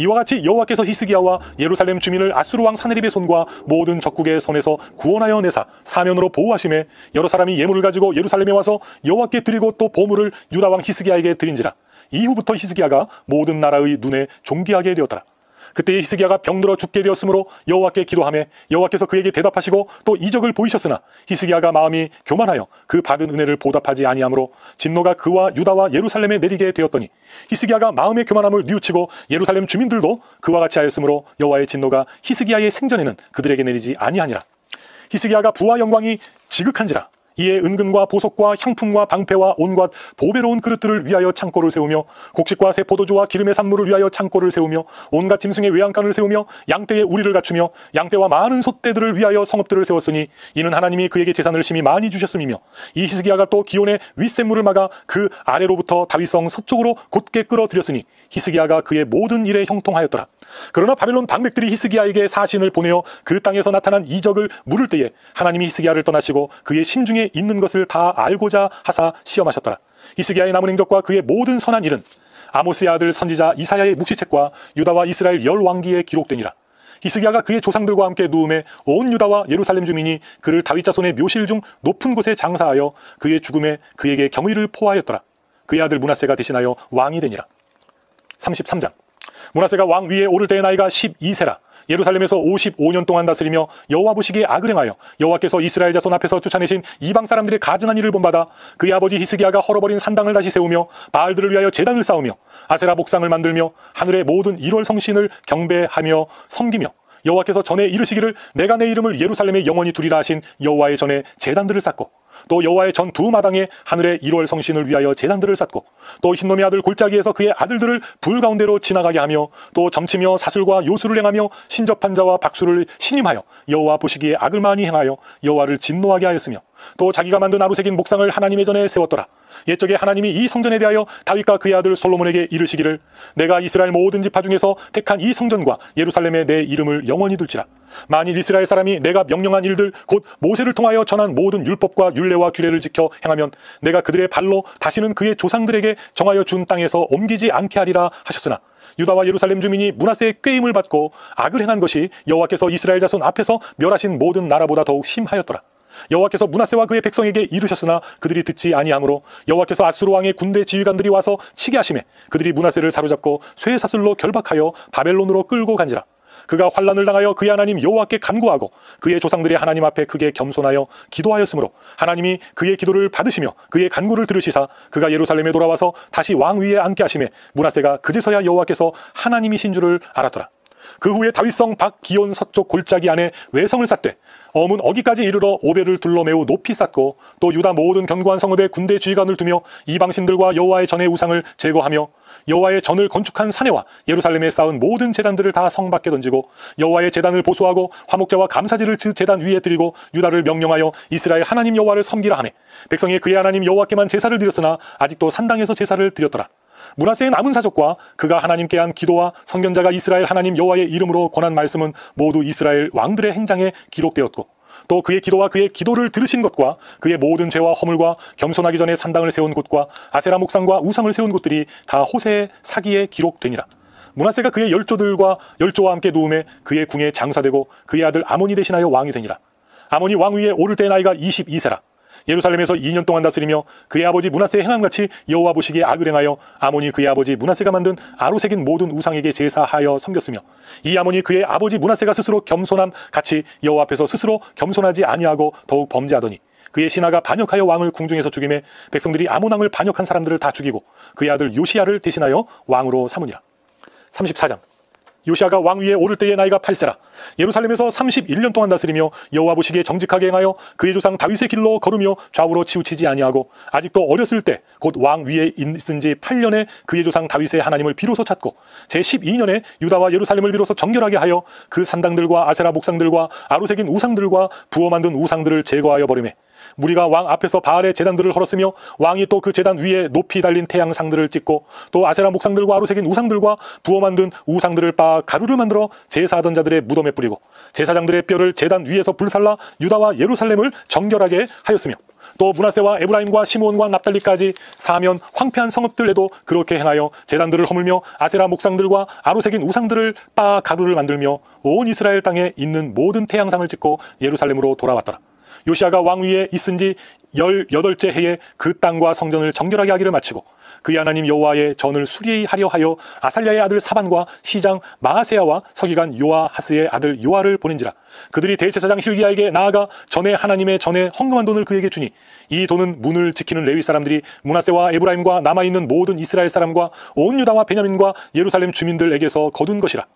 이와 같이 여호와께서 히스기야와 예루살렘 주민을 아수르 왕 사네립의 손과 모든 적국의 손에서 구원하여 내사 사면으로 보호하심에 여러 사람이 예물을 가지고 예루살렘에 와서 여호와께 드리고 또 보물을 유다 왕 히스기야에게 드린지라. 이후부터 히스기야가 모든 나라의 눈에 존귀하게 되었더라. 그때 히스기야가 병들어 죽게 되었으므로 여호와께 기도하며 여호와께서 그에게 대답하시고 또 이적을 보이셨으나 히스기야가 마음이 교만하여 그 받은 은혜를 보답하지 아니하므로 진노가 그와 유다와 예루살렘에 내리게 되었더니 히스기야가 마음의 교만함을 뉘우치고 예루살렘 주민들도 그와 같이 하였으므로 여호와의 진노가 히스기야의 생전에는 그들에게 내리지 아니하니라. 히스기야가 부와 영광이 지극한지라. 이에 은금과 보석과 향품과 방패와 온갖 보배로운 그릇들을 위하여 창고를 세우며 곡식과 새 포도주와 기름의 산물을 위하여 창고를 세우며 온갖 짐승의 외양간을 세우며 양떼의 우리를 갖추며 양떼와 많은 솥대들을 위하여 성읍들을 세웠으니 이는 하나님이 그에게 재산을 심히 많이 주셨음이며 이 히스기야가 또 기온의 윗샘물을 막아 그 아래로부터 다윗성 서쪽으로 곧게 끌어들였으니 히스기야가 그의 모든 일에 형통하였더라. 그러나 바벨론 방백들이 히스기야에게 사신을 보내어 그 땅에서 나타난 이적을 물을 때에 하나님이 히스기야를 떠나시고 그의 심중에 있는 것을 다 알고자 하사 시험하셨더라. 히스기야의 남은 행적과 그의 모든 선한 일은 아모스의 아들 선지자 이사야의 묵시책과 유다와 이스라엘 열 왕기에 기록되니라. 히스기야가 그의 조상들과 함께 누움에 온 유다와 예루살렘 주민이 그를 다윗 자손의 묘실 중 높은 곳에 장사하여 그의 죽음에 그에게 경의를 포하였더라. 그의 아들 므낫세가 대신하여 왕이 되니라. 33장. 므낫세가 왕 위에 오를 때의 나이가 12세라. 예루살렘에서 55년 동안 다스리며 여호와 보시기에 악을 행하여 여호와께서 이스라엘 자손 앞에서 쫓아내신 이방 사람들의 가증한 일을 본받아 그의 아버지 히스기야가 헐어버린 산당을 다시 세우며 바알들을 위하여 제단을 쌓으며 아세라 목상을 만들며 하늘의 모든 1월 성신을 경배하며 섬기며 여호와께서 전에 이르시기를 내가 내 이름을 예루살렘에 영원히 두리라 하신 여호와의 전에 제단들을 쌓고 또 여호와의 전 두 마당에 하늘의 1월 성신을 위하여 제단들을 쌓고 또 흰놈의 아들 골짜기에서 그의 아들들을 불 가운데로 지나가게 하며 또 점치며 사술과 요술을 행하며 신접한 자와 박수를 신임하여 여호와 보시기에 악을 많이 행하여 여호와를 진노하게 하였으며 또 자기가 만든 아루새긴 목상을 하나님의 전에 세웠더라. 옛적에 하나님이 이 성전에 대하여 다윗과 그의 아들 솔로몬에게 이르시기를 내가 이스라엘 모든 지파 중에서 택한 이 성전과 예루살렘에 내 이름을 영원히 둘지라. 만일 이스라엘 사람이 내가 명령한 일들 곧 모세를 통하여 전한 모든 율법과 율례와 규례를 지켜 행하면 내가 그들의 발로 다시는 그의 조상들에게 정하여 준 땅에서 옮기지 않게 하리라 하셨으나 유다와 예루살렘 주민이 므낫세의 꾀임을 받고 악을 행한 것이 여호와께서 이스라엘 자손 앞에서 멸하신 모든 나라보다 더욱 심하였더라. 여호와께서 므낫세와 그의 백성에게 이르셨으나 그들이 듣지 아니하므로 여호와께서 아수르 왕의 군대 지휘관들이 와서 치게 하심에 그들이 므낫세를 사로잡고 쇠사슬로 결박하여 바벨론으로 끌고 간지라. 그가 환난을 당하여 그의 하나님 여호와께 간구하고 그의 조상들의 하나님 앞에 크게 겸손하여 기도하였으므로 하나님이 그의 기도를 받으시며 그의 간구를 들으시사 그가 예루살렘에 돌아와서 다시 왕 위에 앉게 하심에 므낫세가 그제서야 여호와께서 하나님이신 줄을 알았더라. 그 후에 다윗성 박기온 서쪽 골짜기 안에 외성을 쌓되 어문 어기까지 이르러 오벨을 둘러 매우 높이 쌓고 또 유다 모든 견고한 성읍에 군대 지휘관을 두며 이방신들과 여호와의 전의 우상을 제거하며 여호와의 전을 건축한 사내와 예루살렘에 쌓은 모든 제단들을 다 성 밖에 던지고 여호와의 제단을 보수하고 화목제와 감사제를 그 제단 위에 드리고 유다를 명령하여 이스라엘 하나님 여호와를 섬기라 하매 백성이 그의 하나님 여호와께만 제사를 드렸으나 아직도 산당에서 제사를 드렸더라. 므낫세의 남은 사족과 그가 하나님께 한 기도와 선견자가 이스라엘 하나님 여호와의 이름으로 권한 말씀은 모두 이스라엘 왕들의 행장에 기록되었고 또 그의 기도와 그의 기도를 들으신 것과 그의 모든 죄와 허물과 겸손하기 전에 산당을 세운 곳과 아세라 목상과 우상을 세운 곳들이 다 호세의 사기에 기록되니라. 므낫세가 그의 열조와 함께 누움에 그의 궁에 장사되고 그의 아들 아몬이 대신하여 왕이 되니라. 아몬이 왕 위에 오를 때 나이가 22세라. 예루살렘에서 2년 동안 다스리며 그의 아버지 므낫세의 행함같이 여호와 보시기에 악을 행하여 아몬이 그의 아버지 므낫세가 만든 아루새긴 모든 우상에게 제사하여 섬겼으며 이 아몬이 그의 아버지 므낫세가 스스로 겸손함 같이 여호와 앞에서 스스로 겸손하지 아니하고 더욱 범죄하더니 그의 신하가 반역하여 왕을 궁중에서 죽이매 백성들이 아몬 왕을 반역한 사람들을 다 죽이고 그의 아들 요시야를 대신하여 왕으로 삼으니라. 34장. 요시야가 왕 위에 오를 때의 나이가 8세라. 예루살렘에서 31년 동안 다스리며 여호와 보시기에 정직하게 행하여 그의 조상 다윗의 길로 걸으며 좌우로 치우치지 아니하고 아직도 어렸을 때 곧 왕 위에 있은 지 8년에 그의 조상 다윗의 하나님을 비로소 찾고 제12년에 유다와 예루살렘을 비로소 정결하게 하여 그 산당들과 아세라 목상들과 아루새긴 우상들과 부어 만든 우상들을 제거하여 버리매 무리가 왕 앞에서 바알의 제단들을 헐었으며 왕이 또 그 제단 위에 높이 달린 태양상들을 찍고 또 아세라 목상들과 아루새긴 우상들과 부어 만든 우상들을 빻아 가루를 만들어 제사하던 자들의 무덤에 뿌리고 제사장들의 뼈를 제단 위에서 불살라 유다와 예루살렘을 정결하게 하였으며 또 므낫세와 에브라임과 시므온과 납달리까지 사면 황폐한 성읍들에도 그렇게 행하여 제단들을 허물며 아세라 목상들과 아루새긴 우상들을 빻아 가루를 만들며 온 이스라엘 땅에 있는 모든 태양상을 찍고 예루살렘으로 돌아왔더라. 요시야가 왕 위에 있은 지 18째 해에 그 땅과 성전을 정결하게 하기를 마치고 그의 하나님 여호와의 전을 수리하려 하여 아살랴의 아들 사반과 시장 마아세야와 서기관 요아하스의 아들 요아를 보낸지라. 그들이 대제사장 hil기야에게 나아가 전에 하나님의 전에 헌금한 돈을 그에게 주니 이 돈은 문을 지키는 레위 사람들이 므낫세와 에브라임과 남아있는 모든 이스라엘 사람과 온 유다와 베냐민과 예루살렘 주민들에게서 거둔 것이라.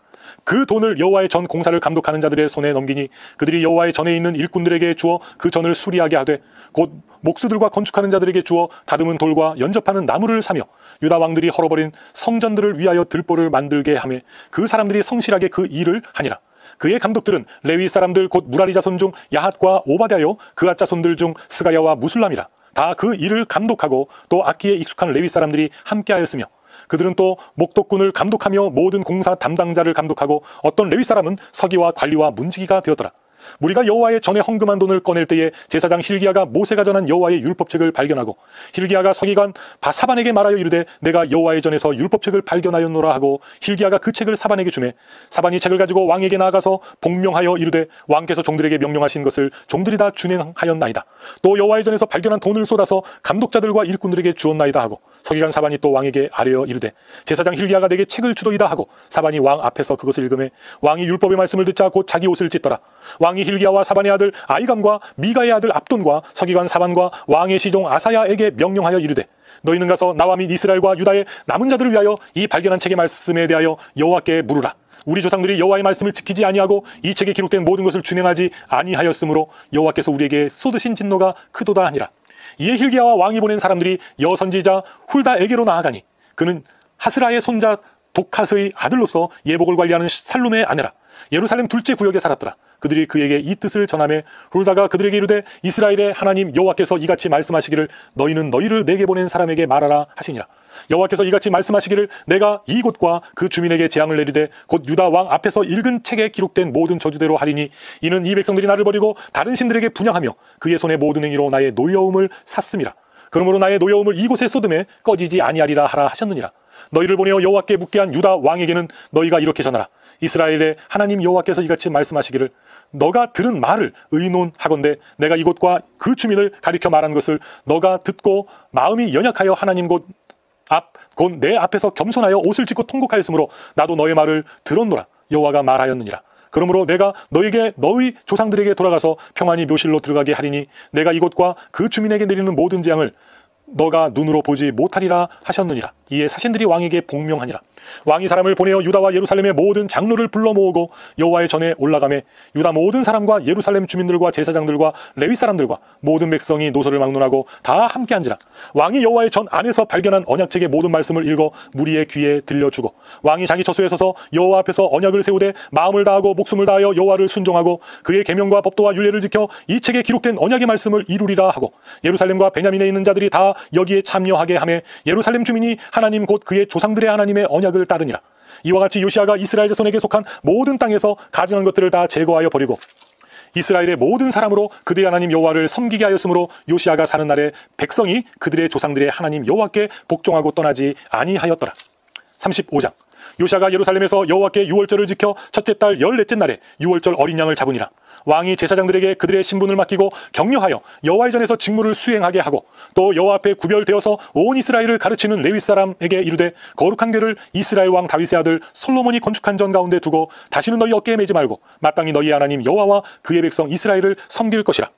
그 돈을 여호와의 전 공사를 감독하는 자들의 손에 넘기니 그들이 여호와의 전에 있는 일꾼들에게 주어 그 전을 수리하게 하되 곧 목수들과 건축하는 자들에게 주어 다듬은 돌과 연접하는 나무를 사며 유다 왕들이 헐어버린 성전들을 위하여 들보를 만들게 하며 그 사람들이 성실하게 그 일을 하니라. 그의 감독들은 레위 사람들 곧 무라리 자손 중 야핫과 오바댜요 그앗 자손들 중 스가랴와 무술람이라. 다 그 일을 감독하고 또 악기에 익숙한 레위 사람들이 함께하였으며 그들은 또 목독군을 감독하며 모든 공사 담당자를 감독하고 어떤 레위 사람은 서기와 관리와 문지기가 되었더라. 무리가 여호와의 전에 헌금한 돈을 꺼낼 때에 제사장 hil기야가 모세가 전한 여호와의 율법책을 발견하고 hil기야가 서기관 사반에게 말하여 이르되 내가 여호와의 전에서 율법책을 발견하였노라 하고 hil기야가 그 책을 사반에게 주매 사반이 책을 가지고 왕에게 나아가서 복명하여 이르되 왕께서 종들에게 명령하신 것을 종들이 다 준행하였나이다. 또 여호와의 전에서 발견한 돈을 쏟아서 감독자들과 일꾼들에게 주었나이다 하고 서기관 사반이 또 왕에게 아뢰어 이르되 제사장 힐기야가 내게 책을 주도이다 하고 사반이 왕 앞에서 그것을 읽으매 왕이 율법의 말씀을 듣자 곧 자기 옷을 찢더라. 왕이 힐기야와 사반의 아들 아이감과 미가의 아들 압돈과 서기관 사반과 왕의 시종 아사야에게 명령하여 이르되 너희는 가서 나와 및 이스라엘과 유다의 남은 자들을 위하여 이 발견한 책의 말씀에 대하여 여호와께 물으라. 우리 조상들이 여호와의 말씀을 지키지 아니하고 이 책에 기록된 모든 것을 준행하지 아니하였으므로 여호와께서 우리에게 쏟으신 진노가 크도다 하니라. 이에 힐기야와 왕이 보낸 사람들이 여선지자 훌다에게로 나아가니 그는 하스라의 손자 독핫의 아들로서 예복을 관리하는 살룸의 아내라. 예루살렘 둘째 구역에 살았더라. 그들이 그에게 이 뜻을 전하매 훌다가 그들에게 이르되 이스라엘의 하나님 여호와께서 이같이 말씀하시기를 너희는 너희를 내게 보낸 사람에게 말하라 하시니라. 여호와께서 이같이 말씀하시기를 내가 이곳과 그 주민에게 재앙을 내리되 곧 유다 왕 앞에서 읽은 책에 기록된 모든 저주대로 하리니 이는 이 백성들이 나를 버리고 다른 신들에게 분향하며 그의 손의 모든 행위로 나의 노여움을 샀음이라. 그러므로 나의 노여움을 이곳에 쏟음에 꺼지지 아니하리라 하라 하셨느니라. 너희를 보내어 여호와께 묻게 한 유다 왕에게는 너희가 이렇게 전하라. 이스라엘의 하나님 여호와께서 이같이 말씀하시기를 너가 들은 말을 의논하건대 내가 이곳과 그 주민을 가리켜 말한 것을 너가 듣고 마음이 연약하여 하나님 곧 내 앞에서 겸손하여 옷을 찢고 통곡하였으므로 나도 너의 말을 들었노라. 여호와가 말하였느니라. 그러므로 내가 너희에게 너희 조상들에게 돌아가서 평안히 묘실로 들어가게 하리니 내가 이곳과 그 주민에게 내리는 모든 재앙을 너가 눈으로 보지 못하리라 하셨느니라. 이에 사신들이 왕에게 복명하니라. 왕이 사람을 보내어 유다와 예루살렘의 모든 장로를 불러 모으고 여호와의 전에 올라가매 유다 모든 사람과 예루살렘 주민들과 제사장들과 레위 사람들과 모든 백성이 노소를 막론하고 다 함께 앉으라. 왕이 여호와의 전 안에서 발견한 언약책의 모든 말씀을 읽어 무리의 귀에 들려주고 왕이 자기 처소에 서서 여호와 앞에서 언약을 세우되 마음을 다하고 목숨을 다하여 여호와를 순종하고 그의 계명과 법도와 율례를 지켜 이 책에 기록된 언약의 말씀을 이루리라 하고 예루살렘과 베냐민에 있는 자들이 다 여기에 참여하게 하매 예루살렘 주민이 하나님 곧 그의 조상들의 하나님의 언약을 따르니라. 이와 같이 요시야가 이스라엘 자손에게 속한 모든 땅에서 가증한 것들을 다 제거하여 버리고 이스라엘의 모든 사람으로 그들의 하나님 여호와를 섬기게 하였으므로 요시야가 사는 날에 백성이 그들의 조상들의 하나님 여호와께 복종하고 떠나지 아니하였더라. 35장. 요시야가 예루살렘에서 여호와께 유월절을 지켜 첫째 달 14째 날에 유월절 어린 양을 잡으니라. 왕이 제사장들에게 그들의 신분을 맡기고 격려하여 여호와의 전에서 직무를 수행하게 하고 또 여호와 앞에 구별되어서 온 이스라엘을 가르치는 레위 사람에게 이르되 거룩한 궤를 이스라엘 왕 다윗의 아들 솔로몬이 건축한 전 가운데 두고 다시는 너희 어깨에 매지 말고 마땅히 너희 하나님 여호와와 그의 백성 이스라엘을 섬길 것이라.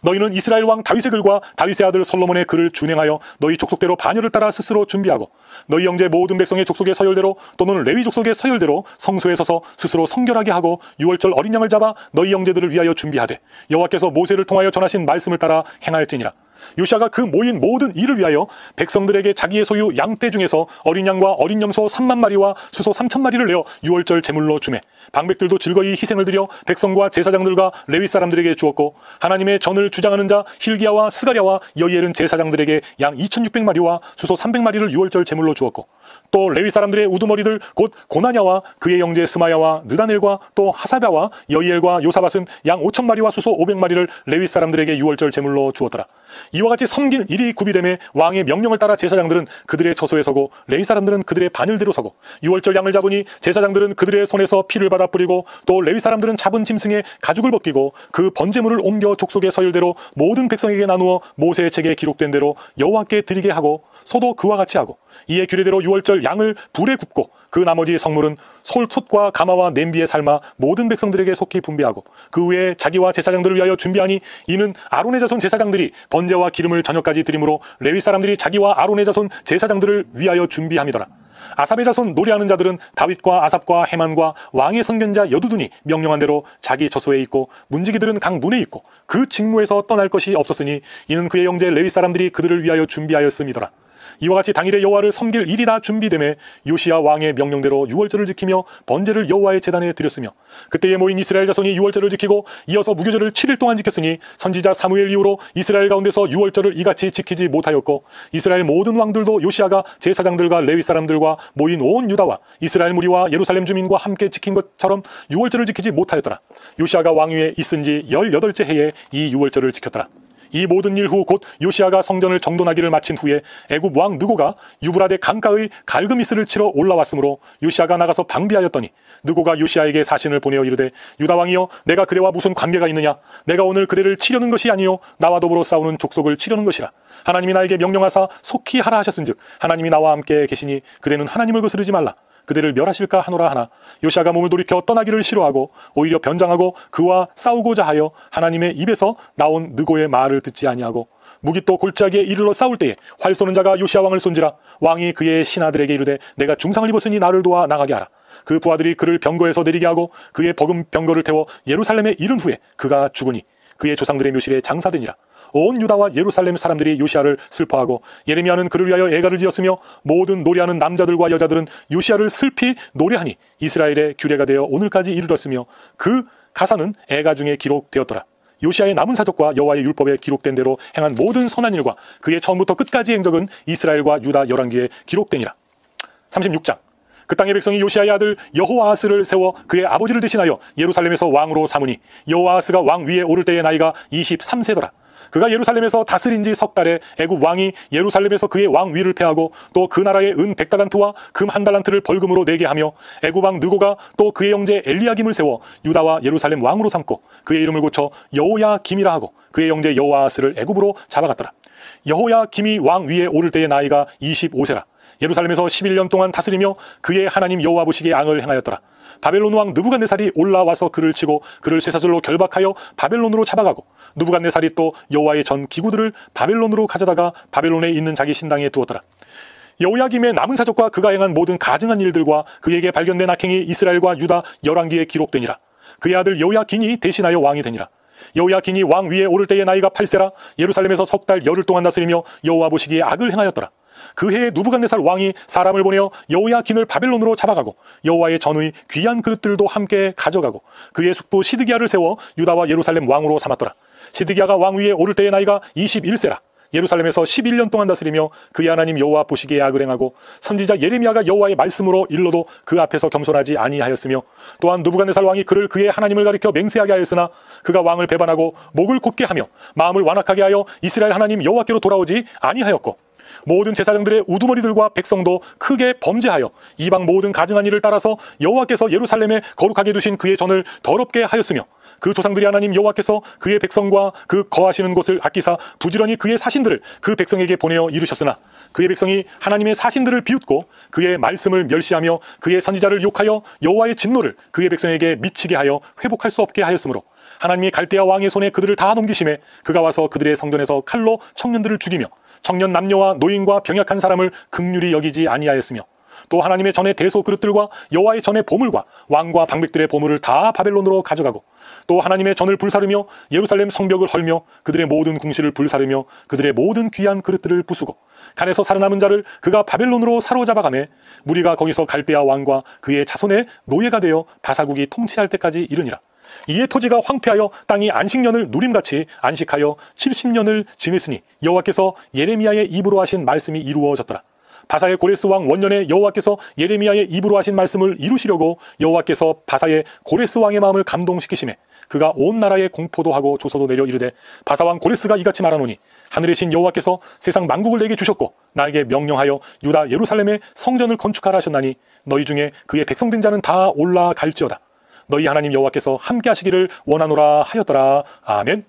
너희는 이스라엘 왕 다윗의 글과 다윗의 아들 솔로몬의 글을 준행하여 너희 족속대로 반열을 따라 스스로 준비하고 너희 형제 모든 백성의 족속의 서열대로 또는 레위 족속의 서열대로 성소에 서서 스스로 성결하게 하고 유월절 어린 양을 잡아 너희 형제들을 위하여 준비하되 여호와께서 모세를 통하여 전하신 말씀을 따라 행할지니라. 요시야가 그 모인 모든 일을 위하여 백성들에게 자기의 소유 양떼 중에서 어린 양과 어린 염소 3만 마리와 수소 3천 마리를 내어 유월절 제물로 주매 방백들도 즐거이 희생을 드려 백성과 제사장들과 레위 사람들에게 주었고 하나님의 전을 주장하는 자 힐기야와 스가랴와 여이엘은 제사장들에게 양 2,600마리와 수소 300마리를 유월절 제물로 주었고 또 레위 사람들의 우두머리들 곧 고나냐와 그의 형제 스마야와 느다넬과 또 하사랴와 여이엘과 요사밧은 양 5,000마리와 수소 500마리를 레위 사람들에게 유월절 제물로 주었더라. 이와 같이 섬길 일이 구비되매 왕의 명령을 따라 제사장들은 그들의 처소에 서고 레위 사람들은 그들의 반열대로 서고 유월절 양을 잡으니 제사장들은 그들의 손에서 피를 받아 뿌리고 또 레위 사람들은 잡은 짐승의 가죽을 벗기고 그 번제물을 옮겨 족속의 서열대로 모든 백성에게 나누어 모세의 책에 기록된 대로 여호와께 드리게 하고 소도 그와 같이 하고 이에 규례대로 유월절 양을 불에 굽고 그 나머지 성물은 솔솥과 가마와 냄비에 삶아 모든 백성들에게 속히 분배하고 그 후에 자기와 제사장들을 위하여 준비하니 이는 아론의 자손 제사장들이 번제와 기름을 저녁까지 드림으로 레위 사람들이 자기와 아론의 자손 제사장들을 위하여 준비함이더라. 아삽의 자손 노래하는 자들은 다윗과 아삽과 헤만과 왕의 선견자 여두둔이 명령한 대로 자기 처소에 있고 문지기들은 각 문에 있고 그 직무에서 떠날 것이 없었으니 이는 그의 형제 레위 사람들이 그들을 위하여 준비하였음이더라. 이와 같이 당일에 여호와를 섬길 일이 다 준비되매 요시야 왕의 명령대로 유월절을 지키며 번제를 여호와의 제단에 드렸으며 그때에 모인 이스라엘 자손이 유월절을 지키고 이어서 무교절을 7일 동안 지켰으니 선지자 사무엘 이후로 이스라엘 가운데서 유월절을 이같이 지키지 못하였고 이스라엘 모든 왕들도 요시야가 제사장들과 레위 사람들과 모인 온 유다와 이스라엘 무리와 예루살렘 주민과 함께 지킨 것처럼 유월절을 지키지 못하였더라. 요시야가 왕위에 있은 지 18째 해에 이 유월절을 지켰더라. 이 모든 일 후 곧 요시아가 성전을 정돈하기를 마친 후에 애굽 왕 느고가 유브라데 강가의 갈그미스를 치러 올라왔으므로 요시아가 나가서 방비하였더니 느고가 요시아에게 사신을 보내어 이르되 유다 왕이여 내가 그대와 무슨 관계가 있느냐? 내가 오늘 그대를 치려는 것이 아니요 나와 더불어 싸우는 족속을 치려는 것이라. 하나님이 나에게 명령하사 속히 하라 하셨은즉 하나님이 나와 함께 계시니 그대는 하나님을 거스르지 말라. 그대를 멸하실까 하노라 하나 요시아가 몸을 돌이켜 떠나기를 싫어하고 오히려 변장하고 그와 싸우고자 하여 하나님의 입에서 나온 느고의 말을 듣지 아니하고 무기또 골짜기에 이르러 싸울 때에 활 쏘는 자가 요시아 왕을 쏜지라. 왕이 그의 신하들에게 이르되 내가 중상을 입었으니 나를 도와 나가게 하라. 그 부하들이 그를 병거에서 내리게 하고 그의 버금 병거를 태워 예루살렘에 이른 후에 그가 죽으니 그의 조상들의 묘실에 장사되니라. 온 유다와 예루살렘 사람들이 요시아를 슬퍼하고 예레미야는 그를 위하여 애가를 지었으며 모든 노래하는 남자들과 여자들은 요시아를 슬피 노래하니 이스라엘의 규례가 되어 오늘까지 이르렀으며 그 가사는 애가 중에 기록되었더라. 요시아의 남은 사적과 여호와의 율법에 기록된 대로 행한 모든 선한 일과 그의 처음부터 끝까지 행적은 이스라엘과 유다 열왕기에 기록되니라. 36장 그 땅의 백성이 요시아의 아들 여호아하스를 세워 그의 아버지를 대신하여 예루살렘에서 왕으로 삼으니 여호아하스가 왕 위에 오를 때의 나이가 23세더라. 그가 예루살렘에서 다스린 지 석 달에 애굽 왕이 예루살렘에서 그의 왕 위를 패하고 또 그 나라의 은 100달란트와 금 1달란트를 벌금으로 내게 하며 애굽 왕 느고가 또 그의 형제 엘리야김을 세워 유다와 예루살렘 왕으로 삼고 그의 이름을 고쳐 여호야김이라 하고 그의 형제 여호아하스를 애굽으로 잡아갔더라. 여호야김이 왕 위에 오를 때의 나이가 25세라. 예루살렘에서 11년 동안 다스리며 그의 하나님 여호와 보시기에 앙을 행하였더라. 바벨론 왕 느부갓네살이 올라와서 그를 치고 그를 쇠사슬로 결박하여 바벨론으로 잡아가고 느부갓네살이 또 여호와의 전 기구들을 바벨론으로 가져다가 바벨론에 있는 자기 신당에 두었더라. 여호야김의 남은 사적과 그가 행한 모든 가증한 일들과 그에게 발견된 악행이 이스라엘과 유다 열왕기에 기록되니라. 그의 아들 여호야긴이 대신하여 왕이 되니라. 여호야긴이 왕 위에 오를 때의 나이가 8세라. 예루살렘에서 석 달 열흘 동안 다스리며 여호와 보시기에 악을 행하였더라. 그 해에 느부갓네살 왕이 사람을 보내어 여호야긴을 바벨론으로 잡아가고 여호와의 전의 귀한 그릇들도 함께 가져가고 그의 숙부 시드기야를 세워 유다와 예루살렘 왕으로 삼았더라. 시드기야가 왕 위에 오를 때의 나이가 21세라. 예루살렘에서 11년 동안 다스리며 그의 하나님 여호와 보시기에 악을 행하고 선지자 예레미야가 여호와의 말씀으로 일러도 그 앞에서 겸손하지 아니하였으며 또한 느부갓네살 왕이 그를 그의 하나님을 가리켜 맹세하게 하였으나 그가 왕을 배반하고 목을 곧게 하며 마음을 완악하게 하여 이스라엘 하나님 여호와께로 돌아오지 아니하였고 모든 제사장들의 우두머리들과 백성도 크게 범죄하여 이방 모든 가증한 일을 따라서 여호와께서 예루살렘에 거룩하게 두신 그의 전을 더럽게 하였으며 그 조상들이 하나님 여호와께서 그의 백성과 그 거하시는 곳을 아끼사 부지런히 그의 사신들을 그 백성에게 보내어 이르셨으나 그의 백성이 하나님의 사신들을 비웃고 그의 말씀을 멸시하며 그의 선지자를 욕하여 여호와의 진노를 그의 백성에게 미치게 하여 회복할 수 없게 하였으므로 하나님이 갈대아 왕의 손에 그들을 다 넘기심에 그가 와서 그들의 성전에서 칼로 청년들을 죽이며 청년 남녀와 노인과 병약한 사람을 긍휼히 여기지 아니하였으며 또 하나님의 전의 대소 그릇들과 여호와의 전의 보물과 왕과 방백들의 보물을 다 바벨론으로 가져가고 또 하나님의 전을 불사르며 예루살렘 성벽을 헐며 그들의 모든 궁실을 불사르며 그들의 모든 귀한 그릇들을 부수고 간에서 살아남은 자를 그가 바벨론으로 사로잡아가매 무리가 거기서 갈대아 왕과 그의 자손의 노예가 되어 다사국이 통치할 때까지 이르니라. 이에 토지가 황폐하여 땅이 안식년을 누림같이 안식하여 70년을 지냈으니 여호와께서 예레미야의 입으로 하신 말씀이 이루어졌더라. 바사의 고레스 왕 원년에 여호와께서 예레미야의 입으로 하신 말씀을 이루시려고 여호와께서 바사의 고레스 왕의 마음을 감동시키시매 그가 온 나라에 공포도 하고 조서도 내려 이르되 바사 왕 고레스가 이같이 말하노니 하늘의 신 여호와께서 세상 만국을 내게 주셨고 나에게 명령하여 유다 예루살렘에 성전을 건축하라 하셨나니 너희 중에 그의 백성된 자는 다 올라갈지어다. 너희 하나님 여호와께서 함께 하시기를 원하노라 하였더라. 아멘.